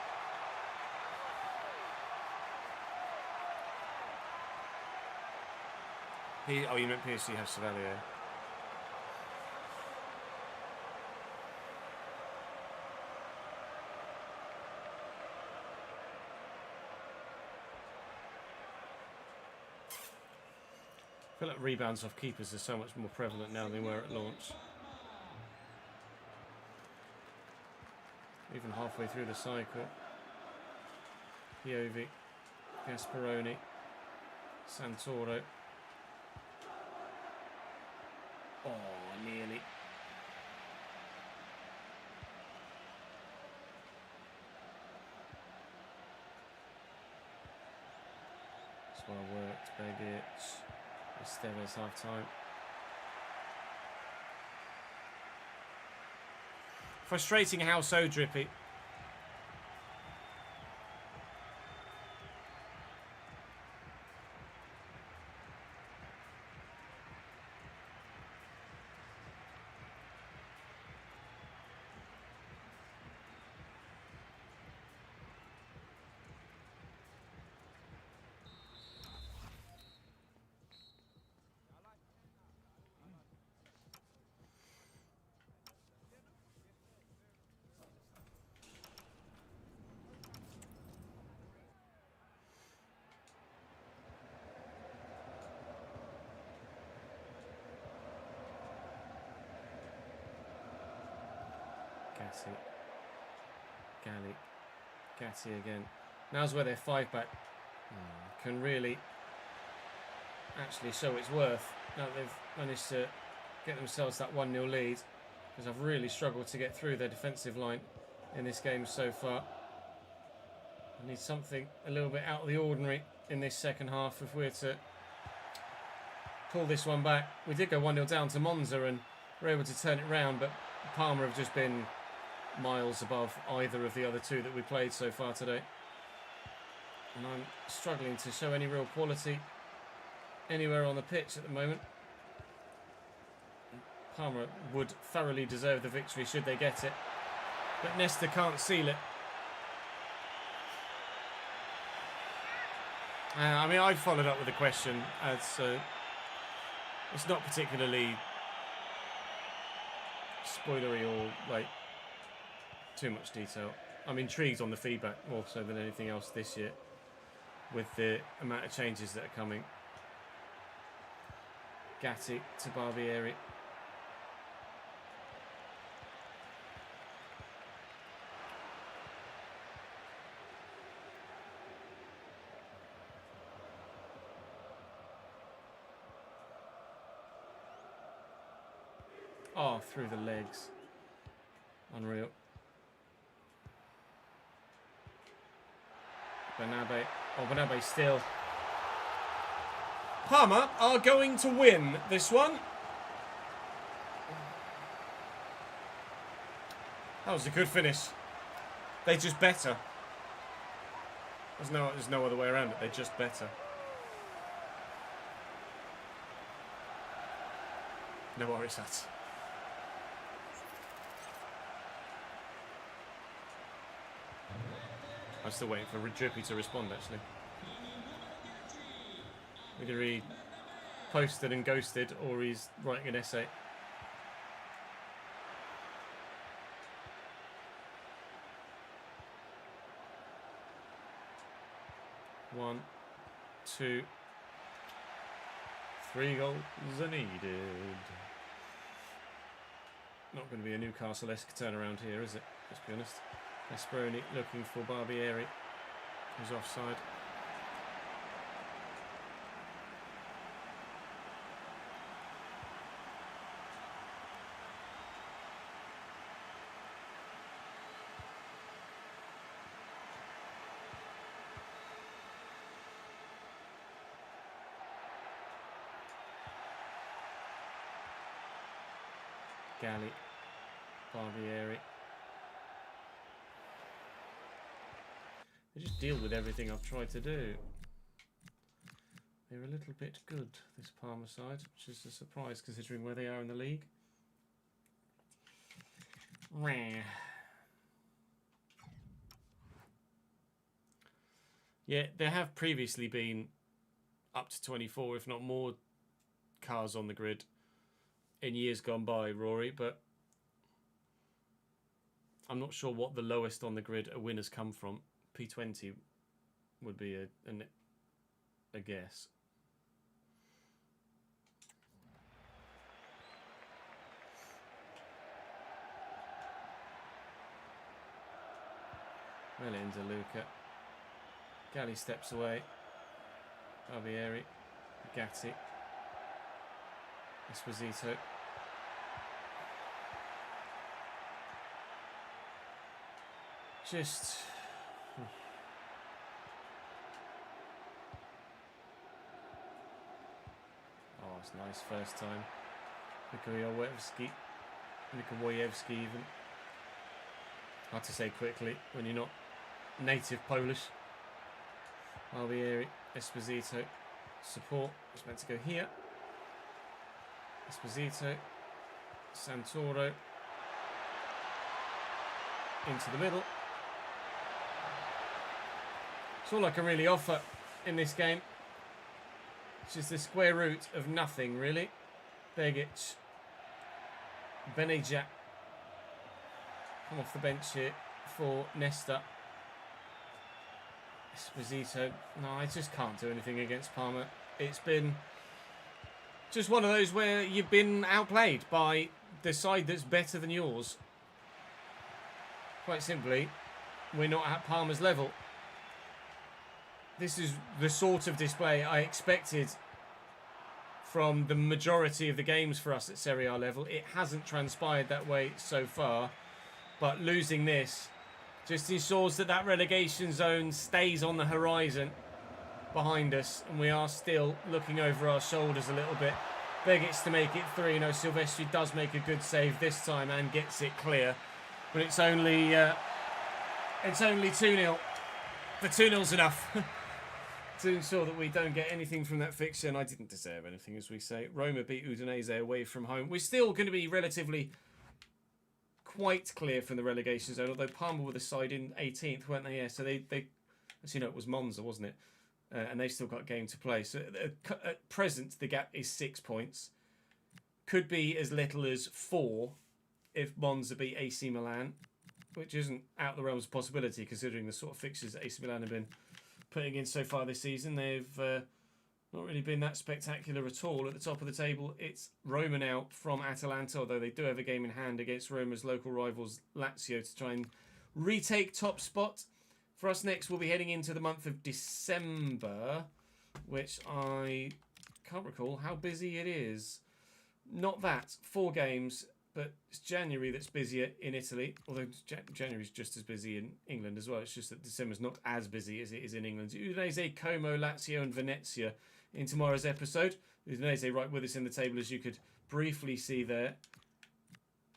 Oh, you meant PSG have Chevalier. I feel like rebounds off keepers are so much more prevalent now than they were at launch. Even halfway through the cycle. Piovi, Gasparoni, Santoro. Oh, nearly. It's well worked, Begic. Esteves half time. Frustrating how so drippy. Gatti again. Now's where their 5-back can really actually show its worth. Now they've managed to get themselves that 1-0 lead, because I've really struggled to get through their defensive line in this game so far. I need something a little bit out of the ordinary in this second half if we're to pull this one back. We did go 1-0 down to Monza and were able to turn it round, but Parma have just been miles above either of the other two that we played so far today. And I'm struggling to show any real quality anywhere on the pitch at the moment. Parma would thoroughly deserve the victory should they get it, but Nesta can't seal it. I mean, I followed up with a question as It's not particularly spoilery or like too much detail. I'm intrigued on the feedback more so than anything else this year with the amount of changes that are coming. Gatti to Barbieri. Oh, through the legs. Unreal. Bernabe. Oh, Bernabe still. Parma are going to win this one. That was a good finish. They're just better. There's no other way around it. They're just better. No worries, that. I'm still waiting for Drippy to respond, actually. Either he posted and ghosted, or he's writing an essay. One, two, 3 goals are needed. Not going to be a Newcastle-esque turnaround here, is it? Let's be honest. Esperoni looking for Barbieri, who's offside. Galli, Barbieri. They just deal with everything I've tried to do. They're a little bit good, this Parma side, which is a surprise considering where they are in the league. Yeah, there have previously been up to 24, if not more, cars on the grid in years gone by, Rory, but I'm not sure what the lowest on the grid a winner's come from. P20 would be a guess. Well into Luca. Galli steps away. Barbieri. Gatti. Esposito. Just... Oh, it's nice first time. Mikołajewski even. Hard to say quickly when you're not native Polish. Barbieri, Esposito. Support. It's meant to go here. Esposito. Santoro. Into the middle. It's all I can really offer in this game. It's just the square root of nothing, really. Begic. Benejak. Come off the bench here for Nesta. Esposito. No, I just can't do anything against Parma. It's been just one of those where you've been outplayed by the side that's better than yours. Quite simply, we're not at Parma's level. This is the sort of display I expected from the majority of the games for us at Serie A level. It hasn't transpired that way so far, but losing this just ensures that that relegation zone stays on the horizon behind us, and we are still looking over our shoulders a little bit. Begic to make it 3-0. Silvestri does make a good save this time and gets it clear, but it's only 2-0. The 2-0's enough to ensure that we don't get anything from that fixture, and I didn't deserve anything, as we say. Roma beat Udinese away from home. We're still going to be relatively quite clear from the relegation zone, although Parma were the side in 18th, weren't they? Yeah, so they actually, no, it was Monza, wasn't it? And they've still got a game to play. So at present, the gap is 6 points. Could be as little as 4 if Monza beat AC Milan, which isn't out of the realms of possibility considering the sort of fixtures that AC Milan have been putting in so far this season. They've not really been that spectacular at all. At the top of the table, it's Roma now from Atalanta, although they do have a game in hand against Roma's local rivals Lazio to try and retake top spot. For us next, we'll be heading into the month of December, which I can't recall how busy it is. Not that. 4 games, but it's January that's busier in Italy, although January is just as busy in England as well. It's just that December's not as busy as it is in England. Udinese, Como, Lazio and Venezia in tomorrow's episode. Udinese right with us in the table, as you could briefly see there.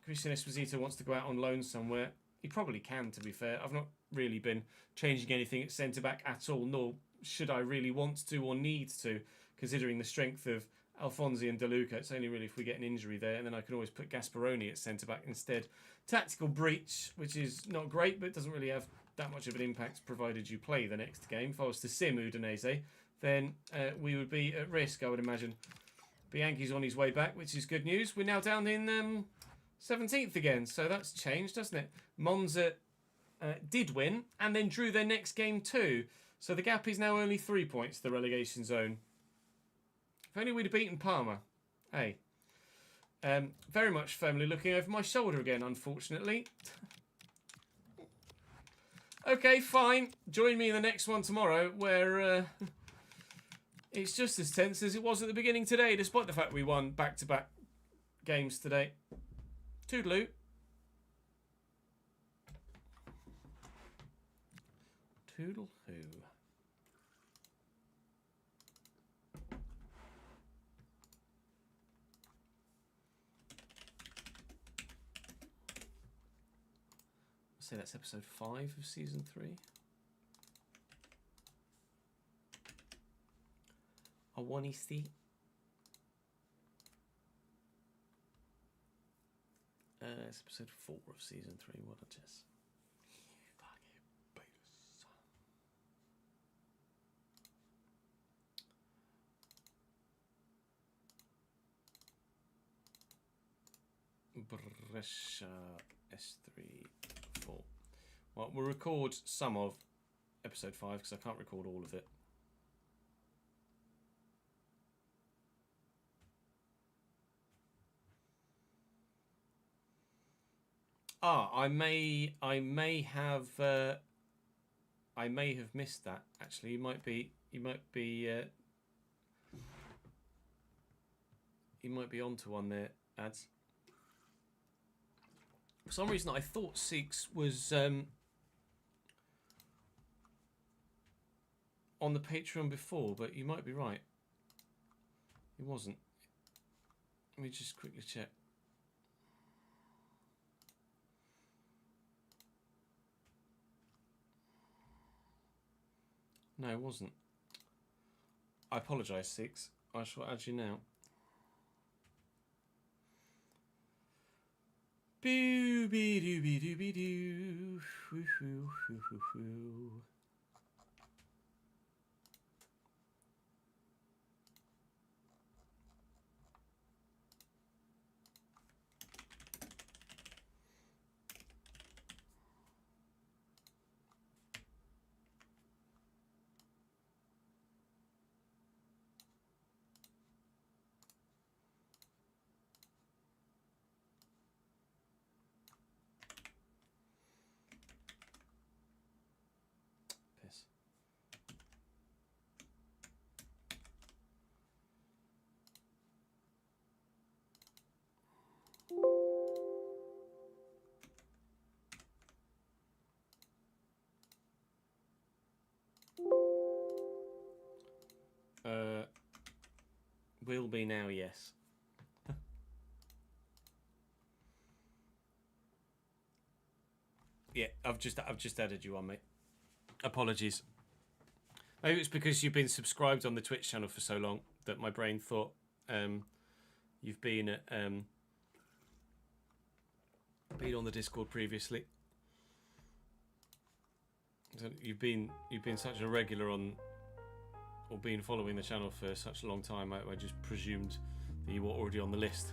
Christian Esposito wants to go out on loan somewhere. He probably can, to be fair. I've not really been changing anything at centre-back at all, nor should I really want to or need to, considering the strength of Alfonsi and De Luca. It's only really if we get an injury there, and then I can always put Gasperoni at centre-back instead. Tactical breach, which is not great, but doesn't really have that much of an impact provided you play the next game. If I was to sim Udinese, then we would be at risk, I would imagine. Bianchi's on his way back, which is good news. We're now down in 17th again, so that's changed, doesn't it? Monza did win, and then drew their next game too. So the gap is now only 3 points to the relegation zone. If only we'd have beaten Parma. Hey. Very much firmly looking over my shoulder again, unfortunately. Okay, fine. Join me in the next one tomorrow, where it's just as tense as it was at the beginning today, despite the fact we won back-to-back games today. Toodaloo. Toodle-hoo. Say that's episode 5 of season 3. I want to see. It's episode 4 of season 3. What a chess. Brescia S3 4. Well, we'll record some of episode 5 because I can't record all of it. I may have missed that. Actually, you might be onto one there, ads. For some reason, I thought Seeks was on the Patreon before, but you might be right. He wasn't. Let me just quickly check. No, it wasn't. I apologise, Seeks. I shall add you now. Boo bee doo bee doo bee doo. Hoo hoo hoo hoo hoo. Will be now, yes. Yeah, I've just added you on, mate. Apologies. Maybe it's because you've been subscribed on the Twitch channel for so long that my brain thought you've been on the Discord previously. So you've been such a regular on, or been following the channel for such a long time. I just presumed that you were already on the list.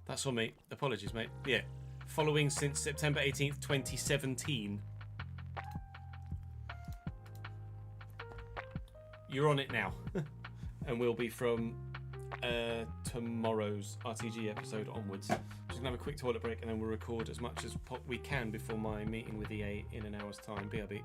That's on me. Apologies, mate. Yeah. Following since September 18th, 2017. You're on it now. And will be from tomorrow's RTG episode onwards. Just going to have a quick toilet break and then we'll record as much as we can before my meeting with EA in an hour's time. BRB.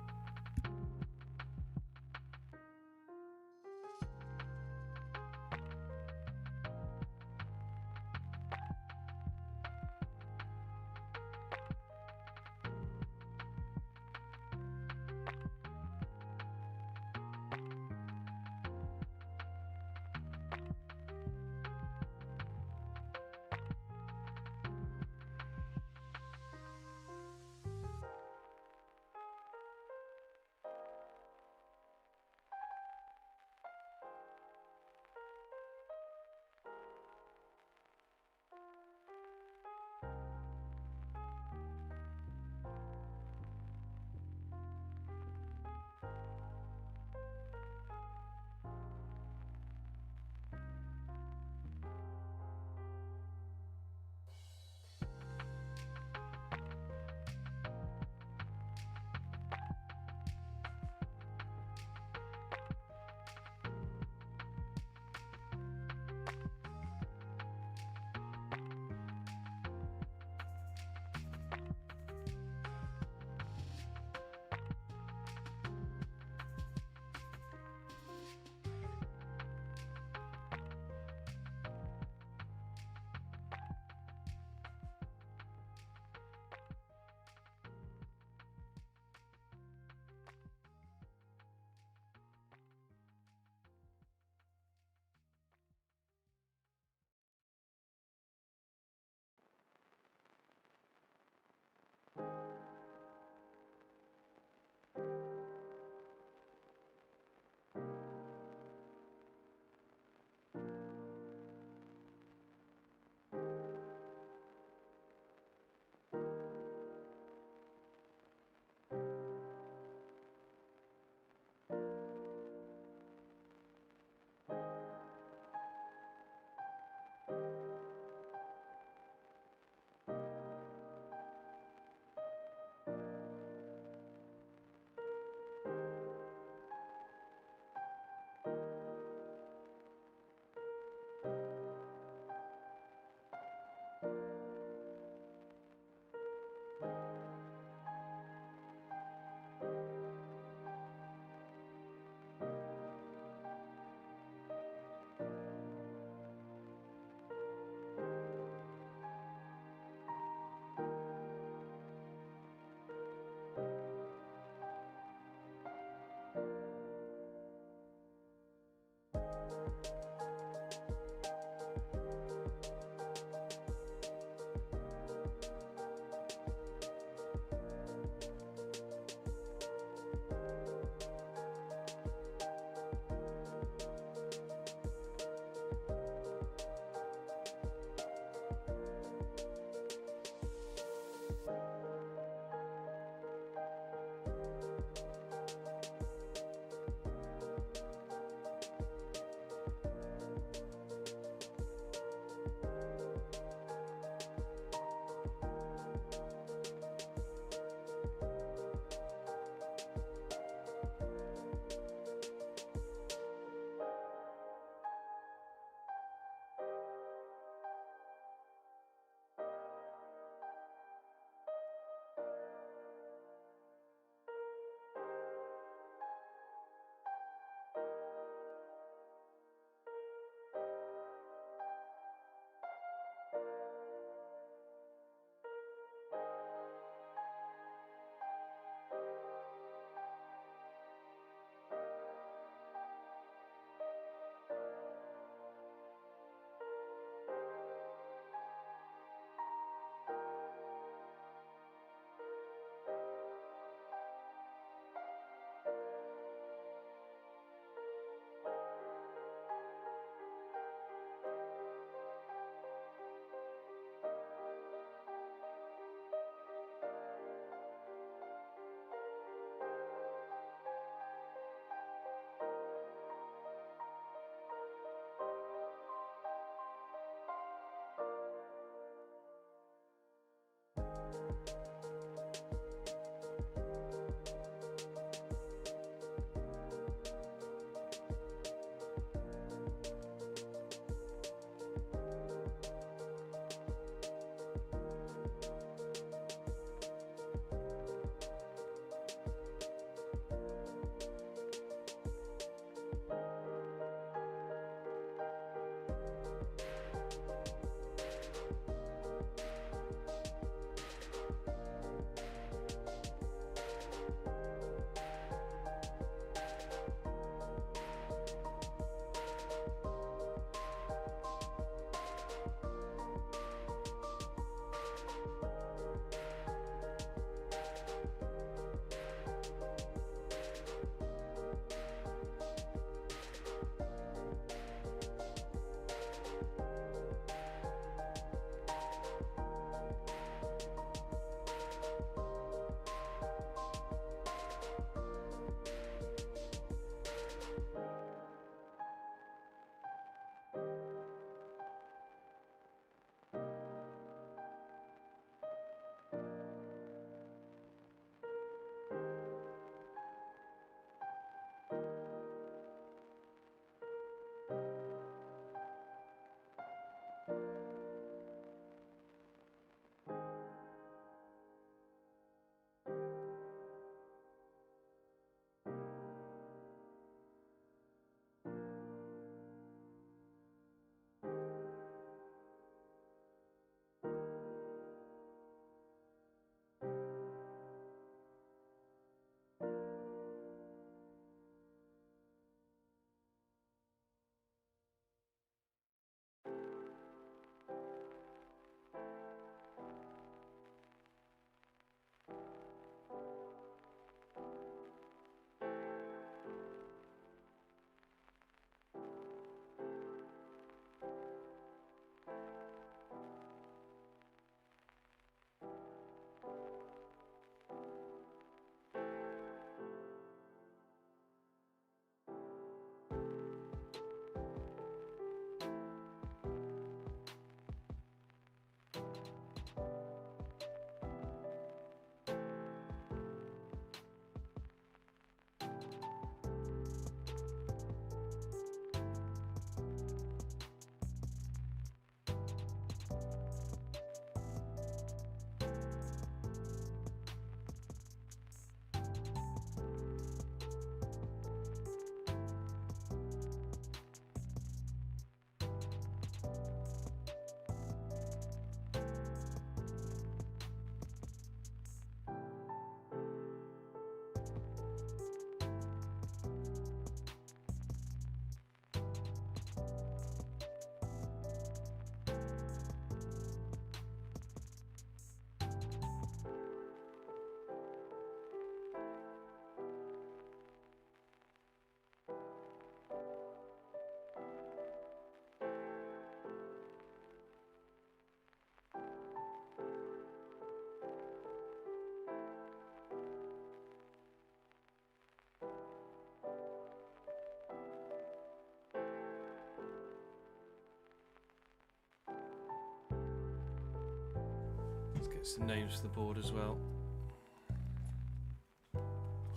Get some names for the board as well.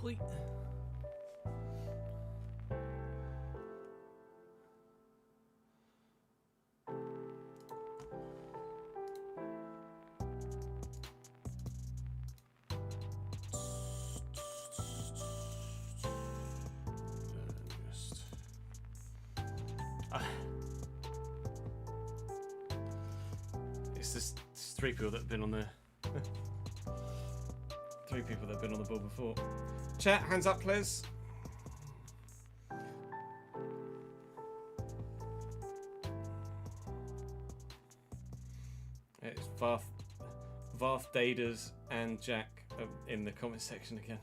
Hoi. It's just three people that have been on the three people that have been on the board before. Chat, hands up, please. It's Varth Dadas and Jack in the comment section again.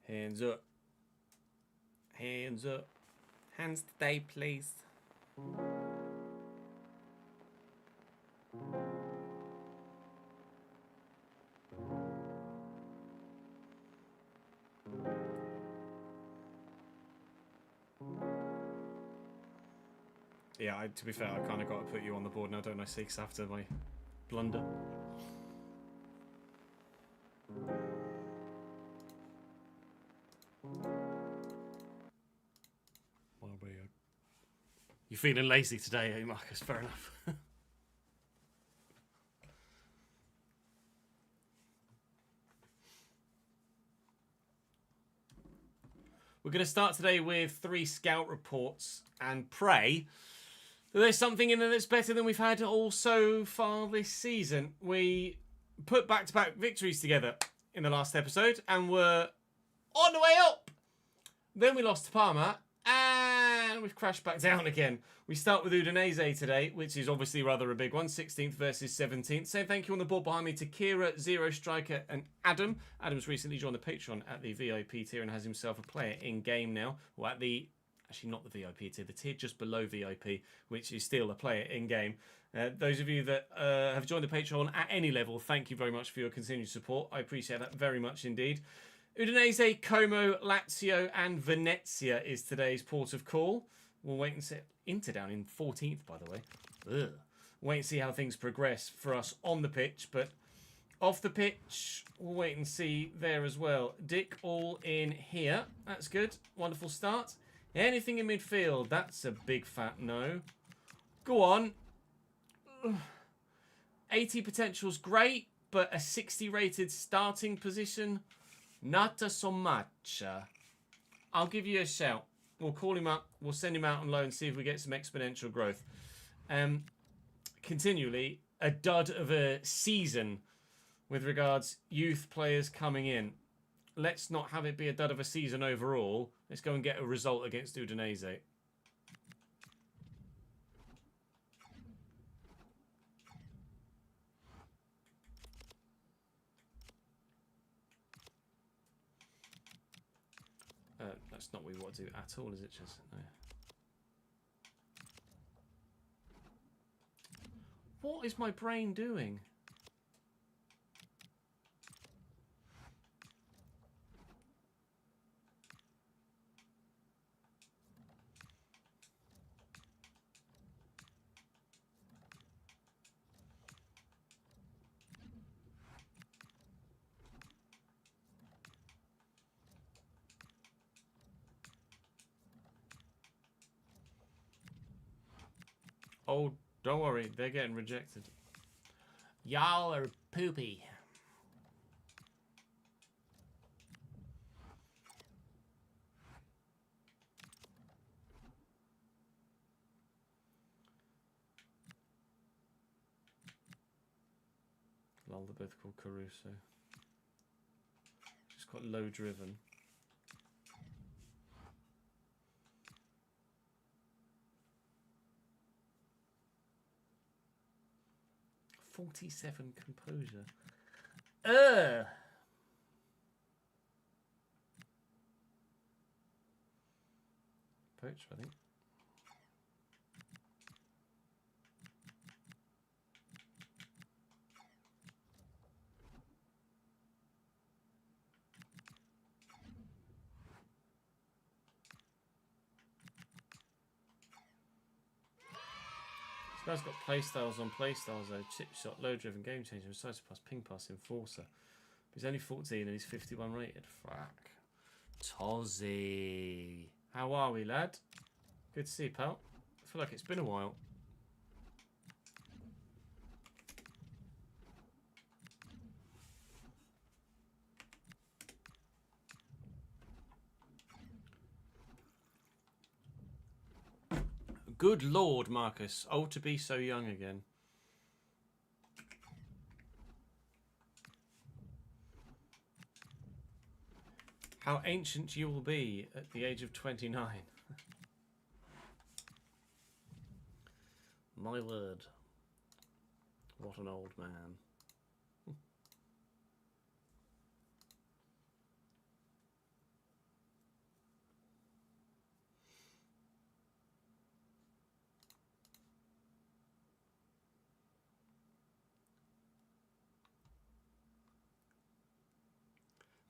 Hands up. Hands up. Hands today, please. Yeah, to be fair, I kind of got to put you on the board now, don't I, Six, after my blunder. You're feeling lazy today, eh, Marcus? Fair enough. We're going to start today with 3 scout reports and pray that there's something in there that's better than we've had all so far this season. We put back-to-back victories together in the last episode and were on the way up. Then we lost to Parma and we've crashed back down again. We start with Udinese today, which is obviously rather a big one. 16th versus 17th. Saying thank you on the board behind me to Kira, Zero Striker and Adam. Adam's recently joined the Patreon at the VIP tier and has himself a player in-game now. Well, at the... Actually, not the VIP tier. The tier just below VIP, which is still a player in-game. Those of you that have joined the Patreon at any level, thank you very much for your continued support. I appreciate that very much indeed. Udinese, Como, Lazio and Venezia is today's port of call. We'll wait and see. Inter down in 14th, by the way. Ugh. Wait and see how things progress for us on the pitch. But off the pitch, we'll wait and see there as well. Dick all in here. That's good. Wonderful start. Anything in midfield? That's a big fat no. Go on. 80 potential's great, but a 60 rated starting position, not so much. I'll give you a shout. We'll call him up. We'll send him out on loan and see if we get some exponential growth. Continually, a dud of a season with regards youth players coming in. Let's not have it be a dud of a season overall. Let's go and get a result against Udinese. That's not what we want to do at all, is it? Just no. What is my brain doing? Oh, don't worry, they're getting rejected. Y'all are poopy. Lol, they're both called Caruso. Just quite low driven. 47 composure. Poach, I think. Guy's got playstyles on playstyles though. Chip shot, low driven, game changer, size pass, ping pass, enforcer. But he's only 14 and he's 51 rated. Fuck. Tozzy. How are we, lad? Good to see you, pal. I feel like it's been a while. Good Lord, Marcus. Oh, to be so young again. How ancient you will be at the age of 29. My word. What an old man.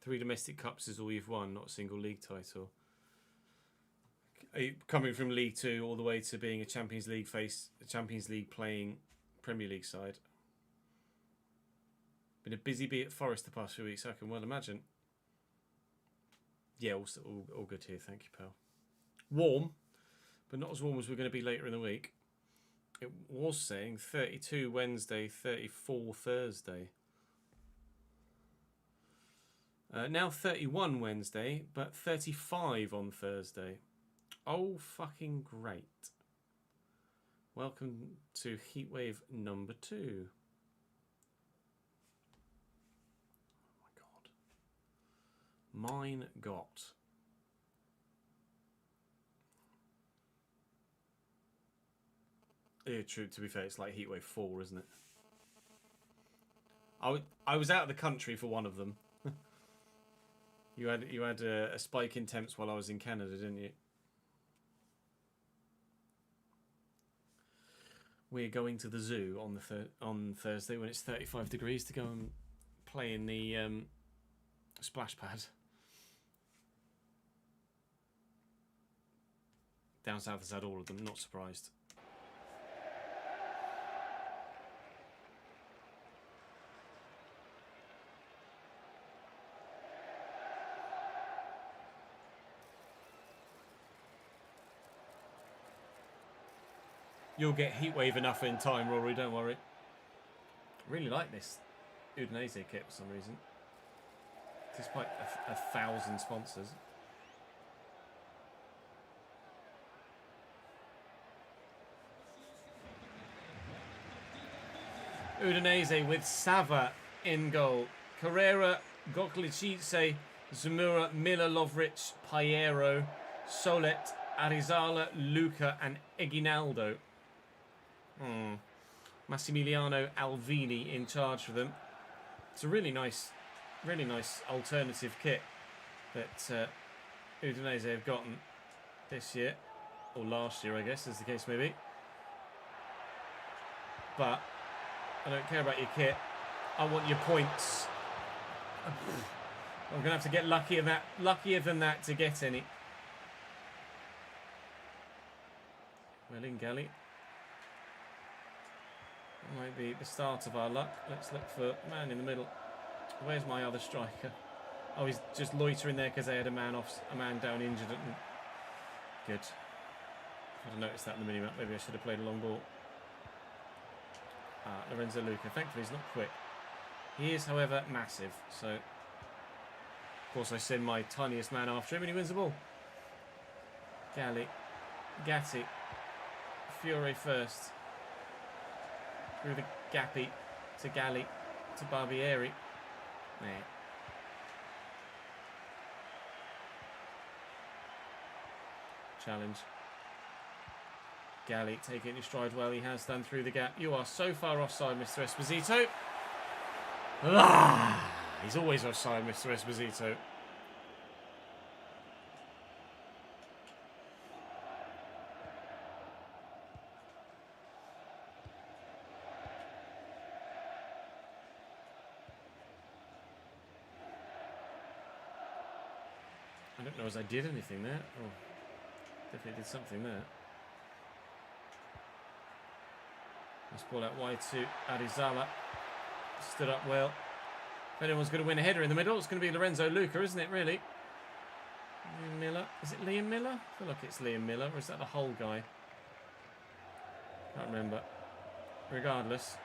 Three domestic cups is all you've won, not a single league title. Coming from League 2 all the way to being a Champions League playing Premier League side. Been a busy bee at Forest the past few weeks, I can well imagine. Yeah, all good here, thank you, pal. Warm, but not as warm as we're going to be later in the week. It was saying 32 Wednesday, 34 Thursday. Now 31 Wednesday, but 35 on Thursday. Oh, fucking great. Welcome to Heatwave number 2. Oh my god. Mine got. Yeah, true, to be fair, it's like Heatwave 4, isn't it? I was out of the country for one of them. You had a spike in temps while I was in Canada, didn't you? We're going to the zoo on Thursday when it's 35 degrees to go and play in the splash pad. Down south has had all of them, not surprised. You'll get heatwave enough in time, Rory, don't worry. I really like this Udinese kit for some reason. Despite 1,000 sponsors. Udinese with Sava in goal. Carrera, Goklicice, Zamura, Miller, Lovric, Piero, Solet, Arizala, Luca and Eginaldo. Massimiliano Alvini in charge for them. It's a really nice alternative kit that Udinese have gotten this year, or last year I guess as the case may be. But I don't care about your kit, I want your points. I'm gonna have to get luckier than that to get any. Well in Galley. Might be the start of our luck. Let's look for man in the middle. Where's my other striker? Oh, he's just loitering there because they had a man down injured. Good. I have noticed that in the mini-map. Maybe I should have played a long ball. Lorenzo Luca. Thankfully, he's not quick. He is, however, massive. So, of course, I send my tiniest man after him and he wins the ball. Galli. Gatti. Fiore first. Through the Gappy to Galli to Barbieri. Nah. Challenge. Galli taking his stride well. He has done through the gap. You are so far offside, Mr. Esposito. He's always offside, Mr. Esposito. I don't know as I did anything there. Oh, definitely did something there. Let's ball out wide to Arizala. Stood up well. If anyone's going to win a header in the middle, it's going to be Lorenzo Luca, isn't it, really? Liam Miller. Is it Liam Miller? I feel like it's Liam Miller, or is that the whole guy? Can't remember. Regardless.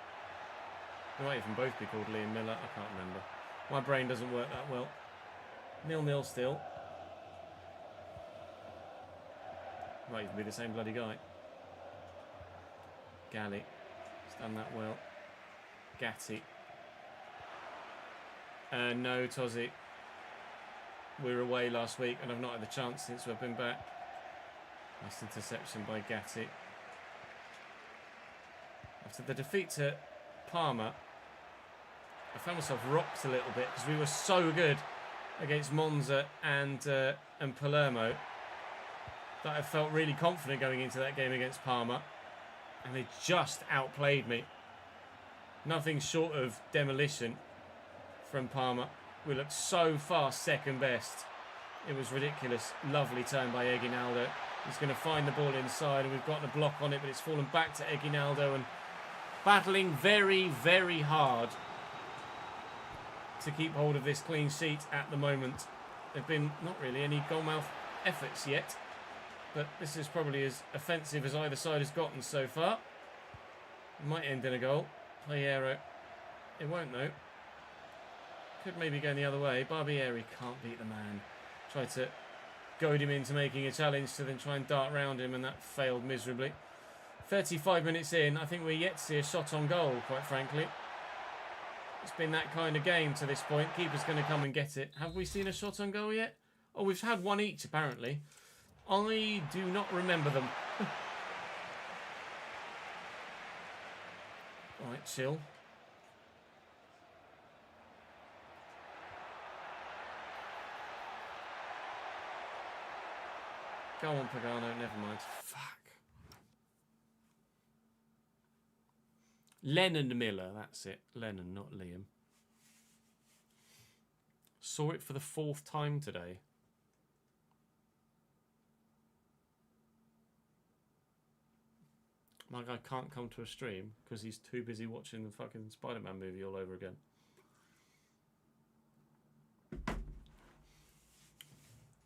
They might even both be called Liam Miller. I can't remember. My brain doesn't work that well. 0-0 still. Might even be the same bloody guy. Galley. He's done that well. Gatti. No, Tozzi. We were away last week and I've not had the chance since we've been back. Nice interception by Gatti. After the defeat to Parma, I found myself rocked a little bit because we were so good against Monza and Palermo that I felt really confident going into that game against Parma, and they just outplayed me. Nothing short of demolition from Parma. We looked so far second best. It was ridiculous. Lovely turn by Eginaldo. He's going to find the ball inside, and we've gotten a block on it, but it's fallen back to Eginaldo, and battling very, very hard to keep hold of this clean sheet at the moment. There have been not really any goalmouth efforts yet, but this is probably as offensive as either side has gotten so far. It might end in a goal. Playero. It won't though. Could maybe go the other way. Barbieri can't beat the man. Tried to goad him into making a challenge to then try and dart round him, and that failed miserably. 35 minutes in, I think we're yet to see a shot on goal, quite frankly. It's been that kind of game to this point. Keeper's going to come and get it. Have we seen a shot on goal yet? Oh, we've had one each, apparently. I do not remember them. Right, chill. Go on, Pagano, never mind. Fuck. Lennon Miller, that's it. Lennon, not Liam. Saw it for the 4th time today. My guy can't come to a stream because he's too busy watching the fucking Spider-Man movie all over again.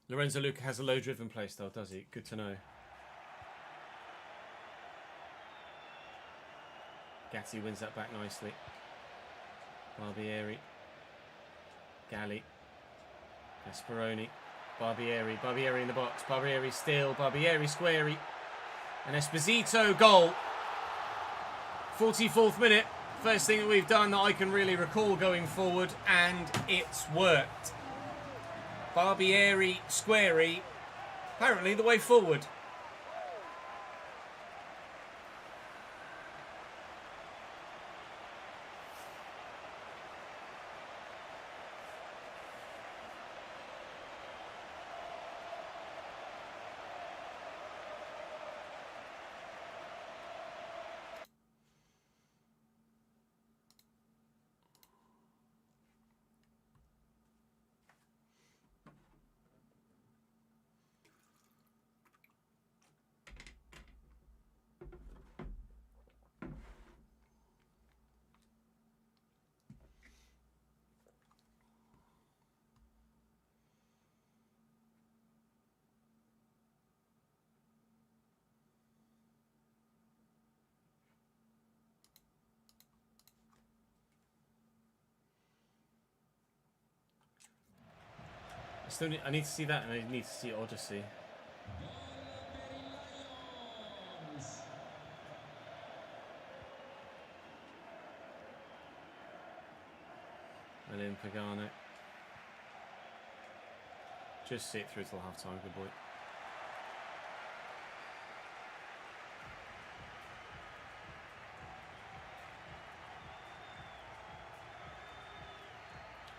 Lorenzo Luca has a low-driven playstyle, does he? Good to know. Gatti wins that back nicely. Barbieri. Galli. Gasparoni. Barbieri. Barbieri in the box. Barbieri still. Barbieri squarey. An Esposito goal. 44th minute. First thing that we've done that I can really recall going forward, and it's worked. Barbieri squarey. Apparently the way forward. I need to see that, and I need to see Odyssey. William Pagano. Just see it through till half time, good boy.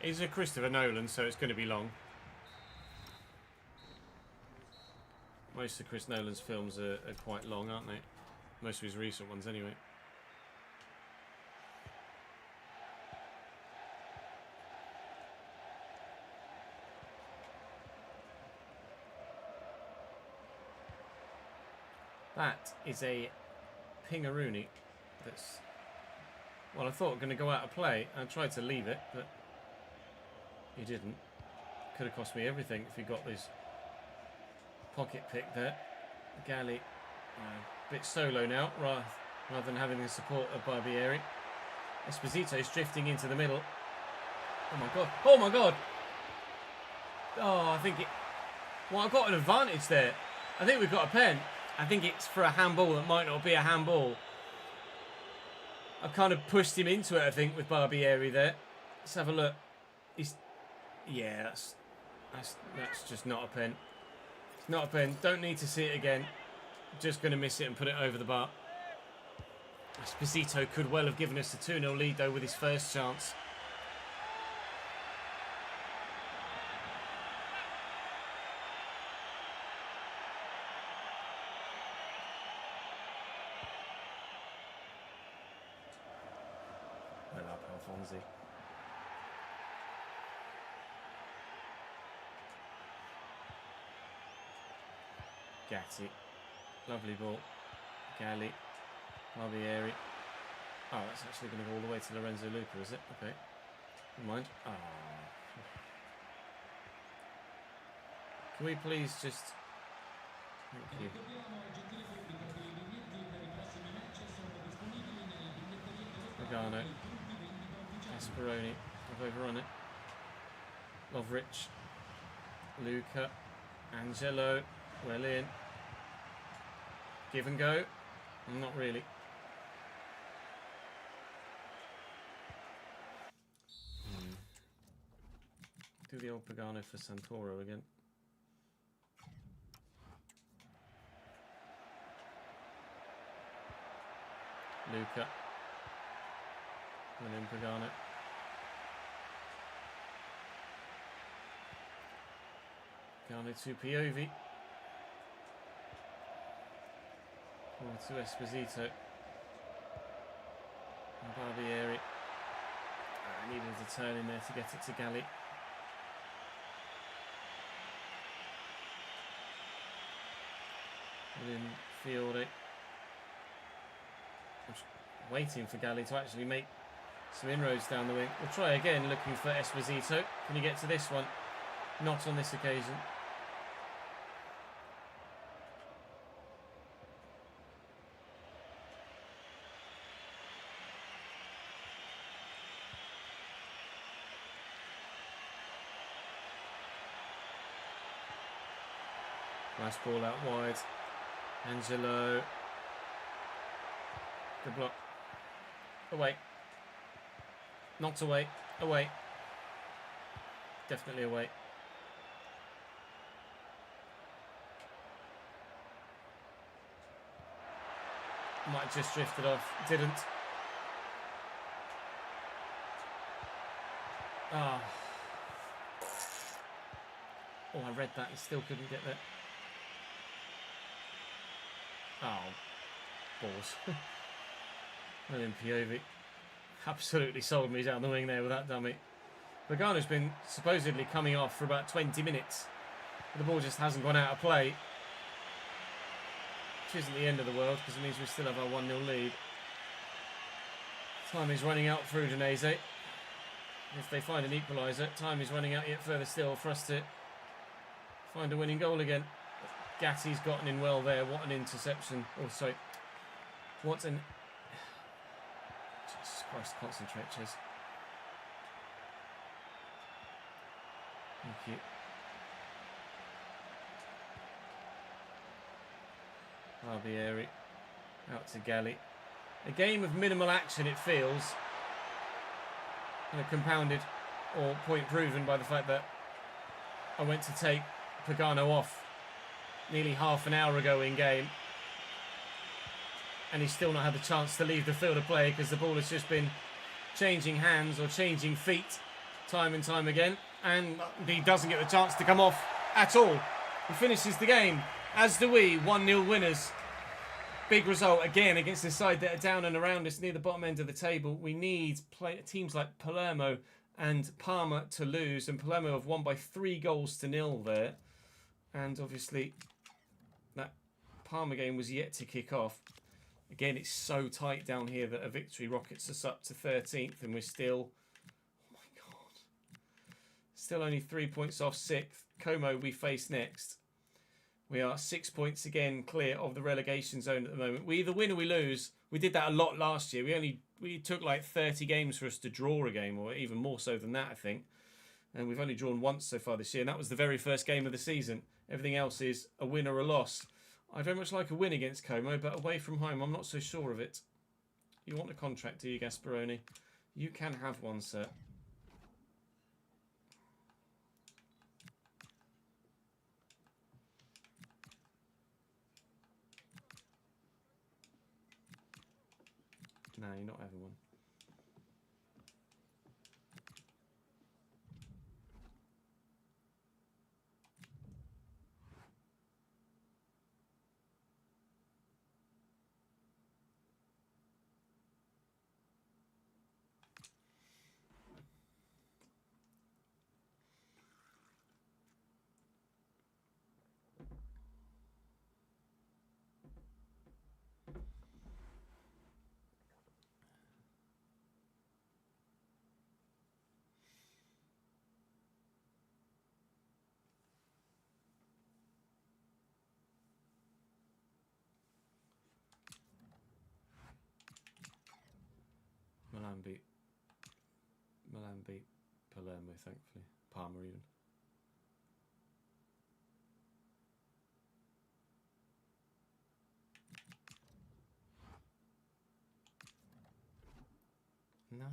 He's a Christopher Nolan, so it's going to be long. Most of Chris Nolan's films are quite long, aren't they? Most of his recent ones, anyway. That is a Pingaroonie that's... Well, I thought going to go out of play. I tried to leave it, but he didn't. Could have cost me everything if he got this pocket pick there. Galley, a bit solo now, rather than having the support of Barbieri. Esposito's drifting into the middle. Oh my god! Oh my god! Oh, I think it... Well, I've got an advantage there. I think we've got a pen. I think it's for a handball that might not be a handball. I've kind of pushed him into it, I think, with Barbieri there. Let's have a look. He's... Yeah, that's just not a pen. It's not a pen. Don't need to see it again. Just going to miss it and put it over the bar. Esposito could well have given us a 2-0 lead, though, with his first chance. Well up, Alfonsi. Gatti. Lovely ball. Galli. Barbieri. Oh, that's actually going to go all the way to Lorenzo Luca, is it? Okay. Never mind. Oh. Can we please just... Thank you. Regano. Asperoni. I've overrun it. Lovrich. Luca. Angelo. Well in. Give and go. Not really. Do the old Pagano for Santoro again. Luca. William Pagano. Pagano to Piovi. Or to Esposito. And Barbieri. Needed a turn in there to get it to Galli. William Fiore. I'm just waiting for Galli to actually make some inroads down the wing. We'll try again looking for Esposito. Can you get to this one? Not on this occasion. Nice ball out wide. Angelo. Good block. Away. Not away. Away. Definitely away. Might have just drifted off. Didn't. Ah. Oh, I read that and still couldn't get there. Oh, balls. William Piovi absolutely sold me down the wing there with that dummy. Pagano's been supposedly coming off for about 20 minutes. But the ball just hasn't gone out of play. Which isn't the end of the world because it means we still have our 1-0 lead. Time is running out for Udinese. If they find an equaliser, time is running out yet further still for us to find a winning goal again. Gatti's gotten in well there. What an interception. Oh, sorry. What an... Jesus Christ, concentrate, Ches. Thank you. Barbieri. Out to Galli. A game of minimal action, it feels. Kind of compounded or point proven by the fact that I went to take Pagano off nearly half an hour ago in game, and he's still not had the chance to leave the field of play because the ball has just been changing hands or changing feet time and time again, and he doesn't get the chance to come off at all. He finishes the game, as do we, 1-0 winners. Big result again against the side that are down and around us near the bottom end of the table. We need teams like Palermo and Parma to lose, and Palermo have won by 3-0 there, and obviously that Parma game was yet to kick off. Again, it's so tight down here that a victory rockets us up to 13th, and we're still, oh my god, still only 3 points off 6th. Como we face next. We are 6 points again clear of the relegation zone at the moment. We either win or we lose. We did that a lot last year. We took like 30 games for us to draw a game, or even more so than that, I think. And we've only drawn once so far this year, and that was the very first game of the season. Everything else is a win or a loss. I very much like a win against Como, but away from home, I'm not so sure of it. You want a contract, do you, Gasparoni? You can have one, sir. No, you're not having one. Milan beat Palermo, thankfully. Parma even. No.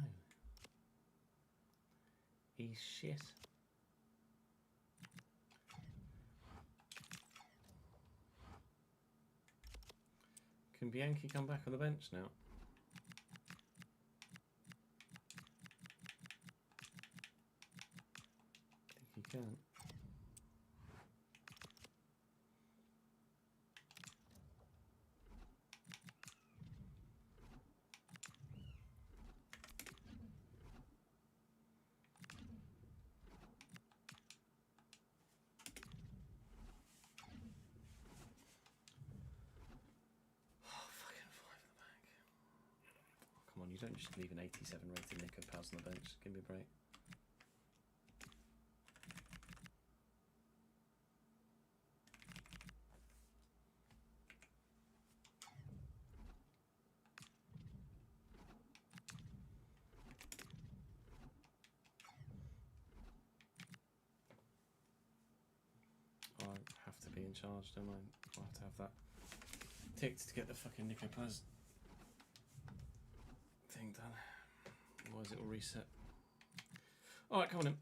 He's shit. Can Bianchi come back on the bench now? I think he can. Come on, you don't just leave an 87 rated Nico Pals on the bench. Give me a break. I have to be in charge, don't I? I have to have that ticked to get the fucking Nico Pals thing done. Otherwise it will reset. Alright, come on in.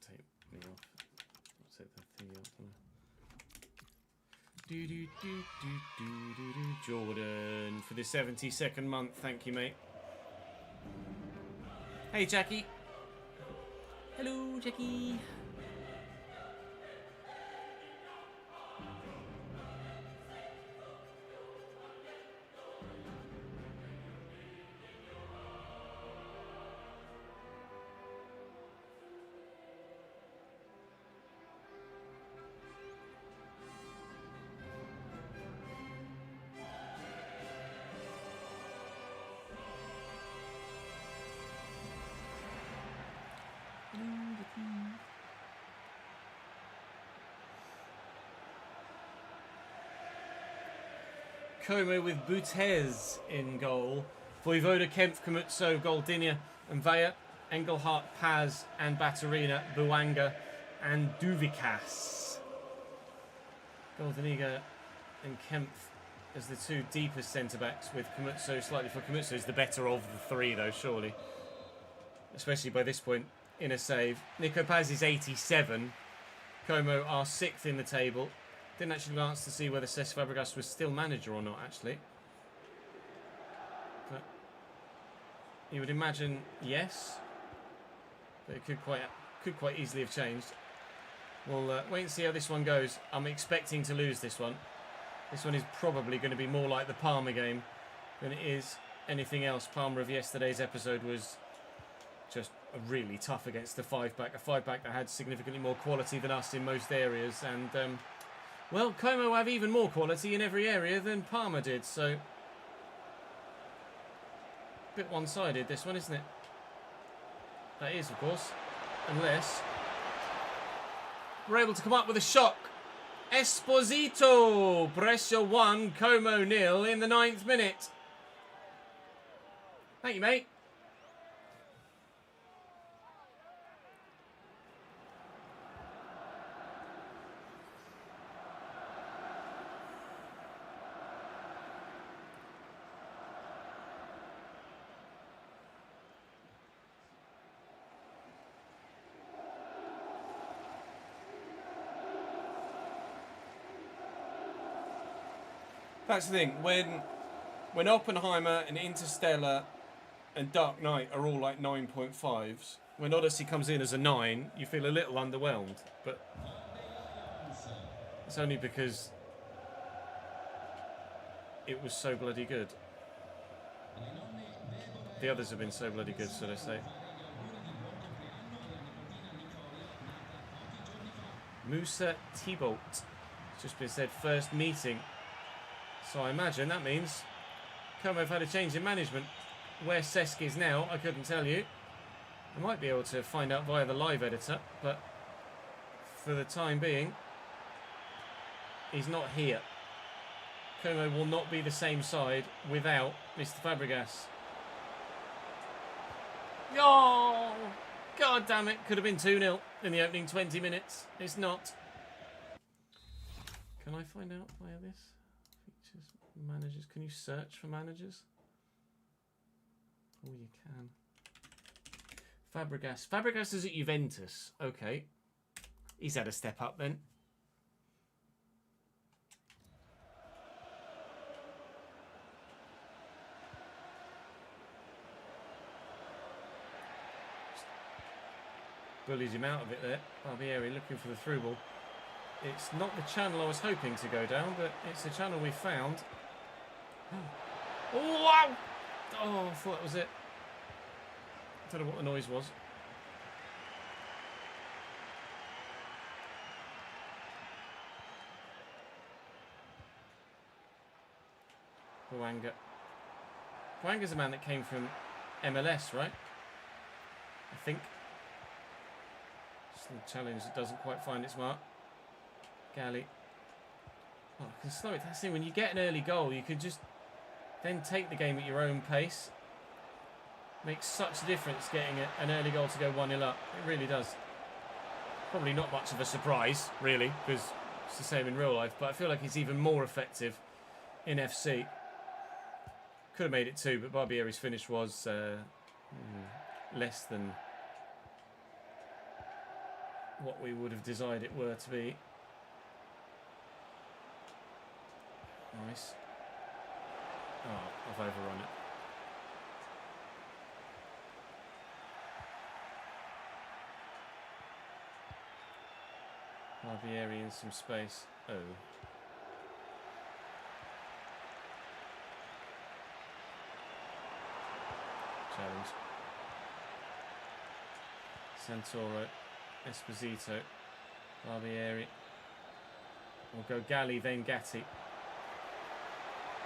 Take me off. I'll take the thingy off. Jordan for the 72nd month. Thank you, mate. Hey, Jackie. Hello, Jackie. Como with Boutez in goal. Voivoda, Kempf, Kamutso, Goldinia, and Vaya, Engelhardt, Paz, and Batarina, Buanga, and Duvikas. Goldeniga and Kempf as the two deepest centre-backs, with Kamutso slightly for Kamutso is the better of the three, though, surely. Especially by this point in a save. Nico Paz is 87. Como are 6th in the table. Didn't actually glance to see whether Cesc Fabregas was still manager or not, actually. But you would imagine yes. But it could quite easily have changed. We'll wait and see how this one goes. I'm expecting to lose this one. This one is probably going to be more like the Parma game than it is anything else. Parma of yesterday's episode was just really tough against a 5-back. A 5-back that had significantly more quality than us in most areas. And, well, Como have even more quality in every area than Parma did. So, a bit one-sided, this one, isn't it? That is, of course. Unless we're able to come up with a shock. Esposito! Brescia 1, Como 0 in the 9th minute. Thank you, mate. That's the thing, when Oppenheimer and Interstellar and Dark Knight are all like 9.5s, when Odyssey comes in as a 9, you feel a little underwhelmed. But it's only because it was so bloody good. The others have been so bloody good, should I say. Musa Thibault. It's just been said, first meeting. So I imagine that means Como have had a change in management. Where Cesc is now, I couldn't tell you. I might be able to find out via the live editor, but for the time being, he's not here. Como will not be the same side without Mr. Fabregas. Oh, God damn it. Could have been 2-0 in the opening 20 minutes. It's not. Can I find out via this? Features, managers. Can you search for managers? Oh, you can. Fabregas. Fabregas is at Juventus. Okay. He's had a step up then. Bullied him out of it there. Barbieri looking for the through ball. It's not the channel I was hoping to go down, but it's the channel we found. Oh, wow! Oh, I thought that was it. I don't know what the noise was. Boanga. Boanga's a man that came from MLS, right? I think. Just a challenge that doesn't quite find its mark. Galley. Oh, I can slow it. That's the thing. When you get an early goal, you can just then take the game at your own pace. Makes such a difference getting an early goal to go 1-0 up. It really does. Probably not much of a surprise, really, because it's the same in real life. But I feel like it's even more effective in FC. Could have made it 2, but Barbieri's finish was less than what we would have desired it were to be. Nice. Oh, I've overrun it. Barbieri in some space. Oh. Challenge. Santoro. Esposito. Barbieri. We'll go Galli, then Gatti.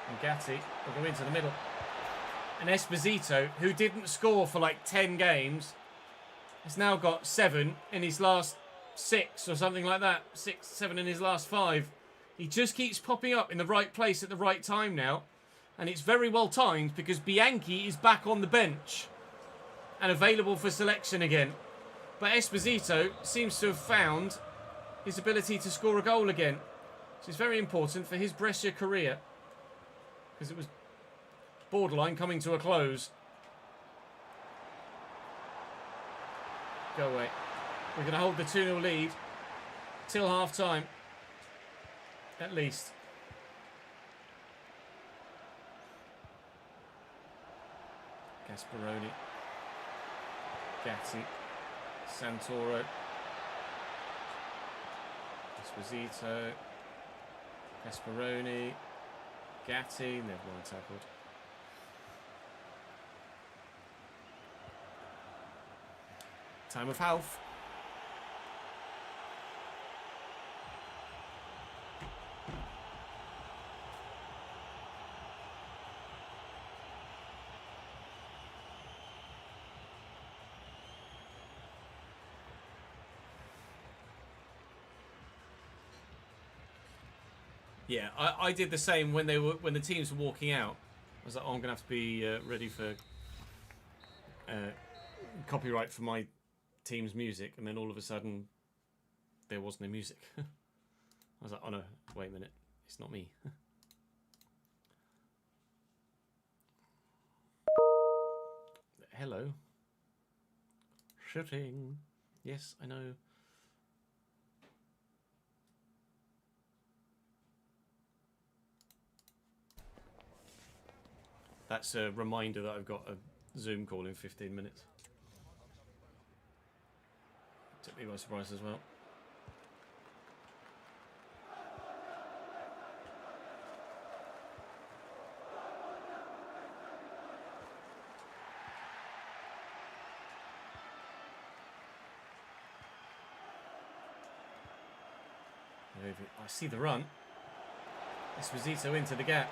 And Gatti will go into the middle. And Esposito, who didn't score for like 10 games, has now got 7 in his last 6 or something like that. 6, 7 in his last 5. He just keeps popping up in the right place at the right time now. And it's very well timed because Bianchi is back on the bench and available for selection again. But Esposito seems to have found his ability to score a goal again, which is very important for his Brescia career, because it was borderline coming to a close. Go away. We're going to hold the 2-0 lead till half-time, at least. Gasparoni, Gatti, Santoro, Esposito, Gasparoni, Gatti, never mind tackled. Time of health. Yeah, I did the same when the teams were walking out. I was like, oh, I'm gonna have to be ready for copyright for my team's music, and then all of a sudden there was no music. I was like, oh no, wait a minute, it's not me. Hello. Shooting. Yes, I know. That's a reminder that I've got a Zoom call in 15 minutes. Took me by surprise as well. I see the run. Esposito into the gap.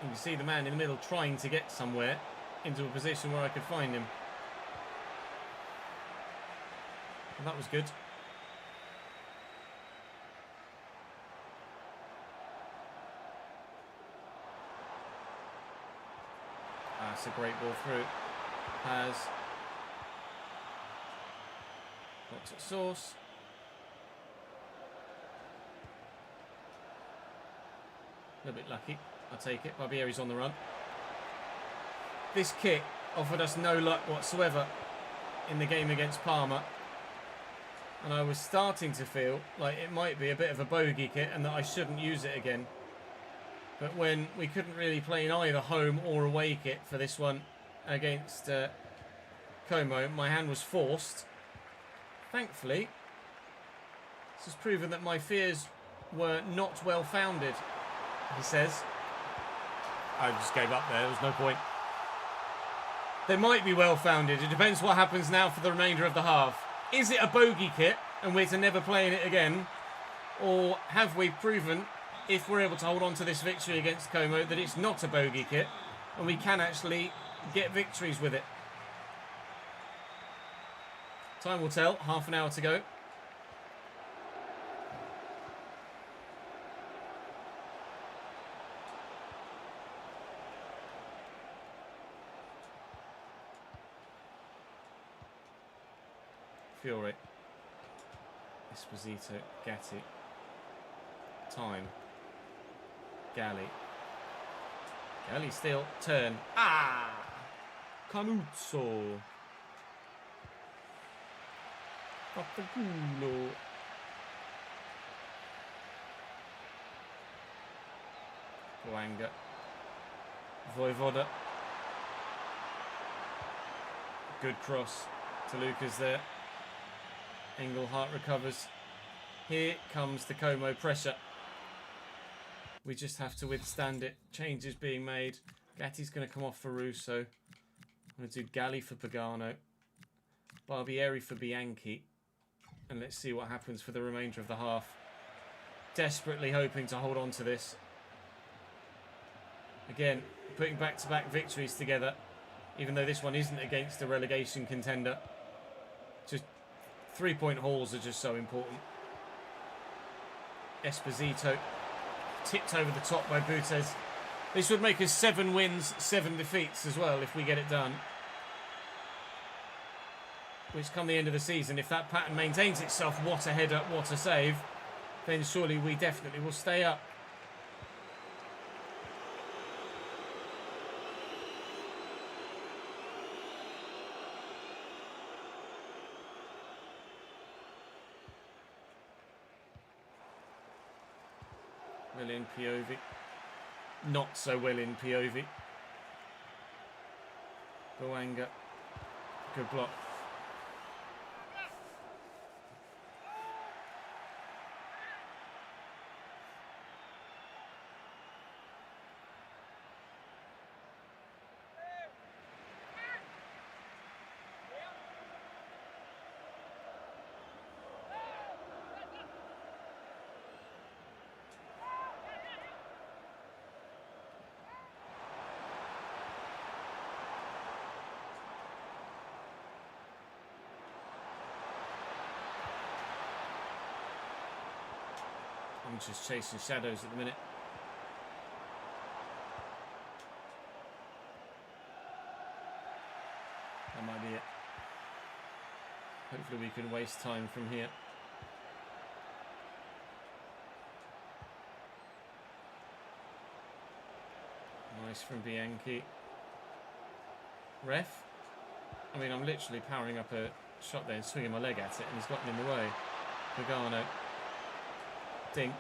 You can see the man in the middle trying to get somewhere into a position where I could find him. And that was good. That's a great ball through. Has lots of sauce. A little bit lucky. I'll take it. Barbieri's on the run. This kit offered us no luck whatsoever in the game against Parma. And I was starting to feel like it might be a bit of a bogey kit and that I shouldn't use it again. But when we couldn't really play in either home or away kit for this one against Como, my hand was forced. Thankfully, this has proven that my fears were not well founded, he says. I just gave up there. There was no point. They might be well founded. It depends what happens now for the remainder of the half. Is it a bogey kit and we're to never play in it again? Or have we proven, if we're able to hold on to this victory against Como, that it's not a bogey kit and we can actually get victories with it? Time will tell. Half an hour to go. Fiore, Esposito, Gatti, time, Galli still, turn, Canuzzo, Papagulo, Boanga, Voivoda, good cross to Lucas there. Engelhardt recovers. Here comes the Como pressure. We just have to withstand it. Changes being made. Gatti's going to come off for Russo. I'm going to do Galli for Pagano. Barbieri for Bianchi. And let's see what happens for the remainder of the half. Desperately hoping to hold on to this. Again, putting back-to-back victories together. Even though this one isn't against a relegation contender. Just 3-point hauls are just so important. Esposito tipped over the top by Butes. This would make us 7 wins, 7 defeats as well if we get it done. which come the end of the season, if that pattern maintains itself, what a header, what a save, then surely we definitely will stay up. Well in POV. Not so well in POV. Boanga. Good block. I'm just chasing shadows at the minute. That might be it. Hopefully we can waste time from here. Nice from Bianchi. Ref? I mean, I'm literally powering up a shot there and swinging my leg at it, and he's gotten in the way. Pagano. Dink.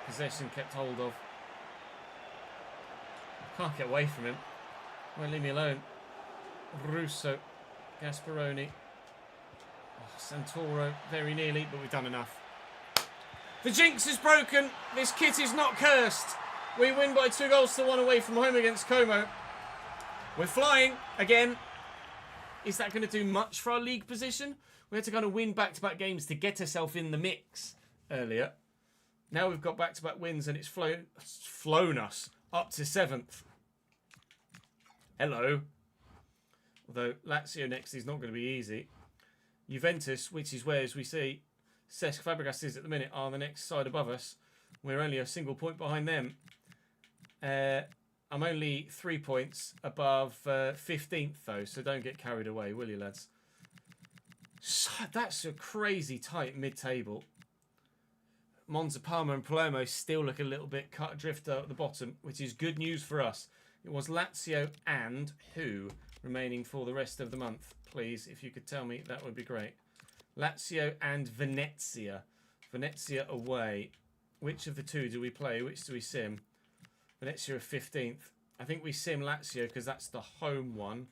Possession kept hold of. Can't get away from him. Won't leave me alone. Russo. Gasparoni. Oh, Santoro. Very nearly, but we've done enough. The jinx is broken. This kit is not cursed. We win by 2-1 away from home against Como. We're flying again. Is that going to do much for our league position? We had to kind of win back-to-back games to get ourselves in the mix earlier. Now we've got back-to-back wins and it's flown us up to 7th. Hello. Although Lazio next is not going to be easy. Juventus, which is where, as we see, Cesc Fabregas is at the minute, are the next side above us. We're only a single point behind them. I'm only 3 points above 15th, though, so don't get carried away, will you, lads? So, that's a crazy tight mid-table. Monza, Parma and Palermo still look a little bit cut adrift at the bottom, which is good news for us. It was Lazio and who remaining for the rest of the month? Please, if you could tell me, that would be great. Lazio and Venezia. Venezia away. Which of the two do we play? Which do we sim? Venezia are 15th. I think we sim Lazio because that's the home one.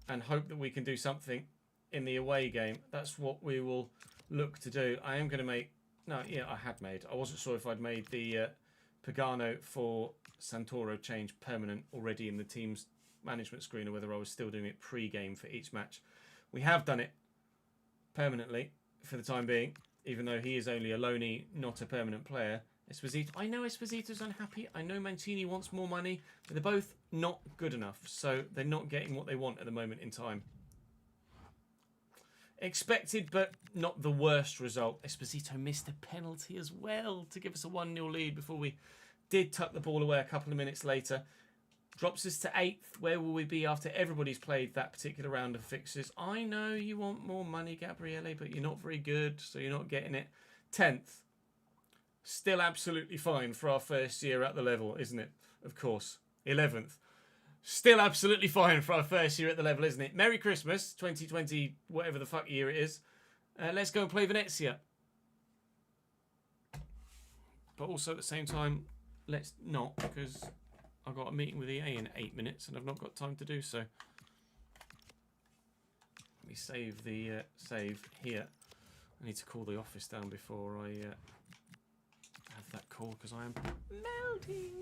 And hope that we can do something in the away game. That's what we will look to do. I am going to make... No, yeah, I had made. I wasn't sure if I'd made the Pagano for Santoro change permanent already in the team's management screen or whether I was still doing it pre-game for each match. We have done it permanently for the time being, even though he is only a loanee, not a permanent player. Esposito. I know Esposito's unhappy. I know Mancini wants more money, but they're both not good enough, so they're not getting what they want at the moment in time. Expected, but not the worst result. Esposito missed a penalty as well to give us a 1-0 lead before we did tuck the ball away a couple of minutes later. Drops us to 8th. Where will we be after everybody's played that particular round of fixtures? I know you want more money, Gabriele, but you're not very good, so you're not getting it. 10th. Still absolutely fine for our first year at the level, isn't it? Of course. 11th. Still absolutely fine for our first year at the level, isn't it? Merry Christmas, 2020, whatever the fuck year it is. Let's go and play Venezia. But also at the same time, let's not, because I've got a meeting with EA in 8 minutes and I've not got time to do so. Let me save the save here. I need to call the office down before I have that call because I am melting.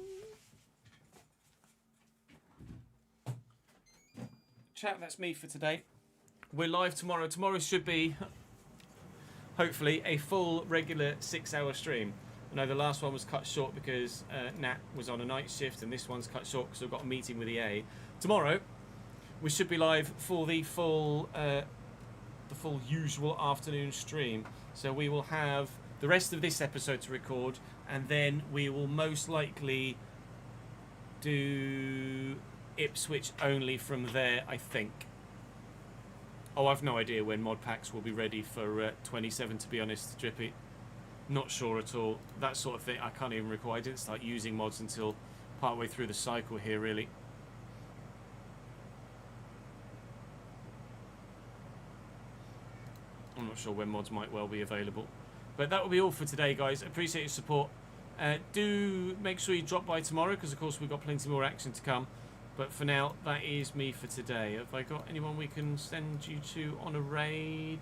Chat, that's me for today. We're live tomorrow. Tomorrow should be, hopefully, a full regular 6-hour stream. I know the last one was cut short because Nat was on a night shift, and this one's cut short because we've got a meeting with EA. Tomorrow, we should be live for the full usual afternoon stream. So we will have the rest of this episode to record, and then we will most likely do Ipswich only from there, I think. Oh, I've no idea when mod packs will be ready for 27, to be honest, Drippy. Not sure at all. That sort of thing, I can't even recall. I didn't start using mods until partway through the cycle here, really. I'm not sure when mods might well be available. But that will be all for today, guys. Appreciate your support. Do make sure you drop by tomorrow, because of course we've got plenty more action to come. But for now, that is me for today. Have I got anyone we can send you to on a raid?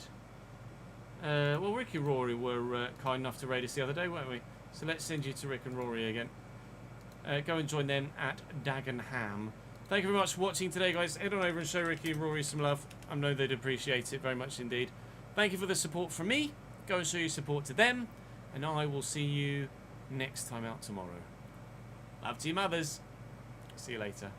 Well, Rick and Rory were kind enough to raid us the other day, weren't we? So let's send you to Rick and Rory again. Go and join them at Dagenham. Thank you very much for watching today, guys. Head on over and show Ricky and Rory some love. I know they'd appreciate it very much indeed. Thank you for the support from me. Go and show your support to them. And I will see you next time out tomorrow. Love to you, mothers. See you later.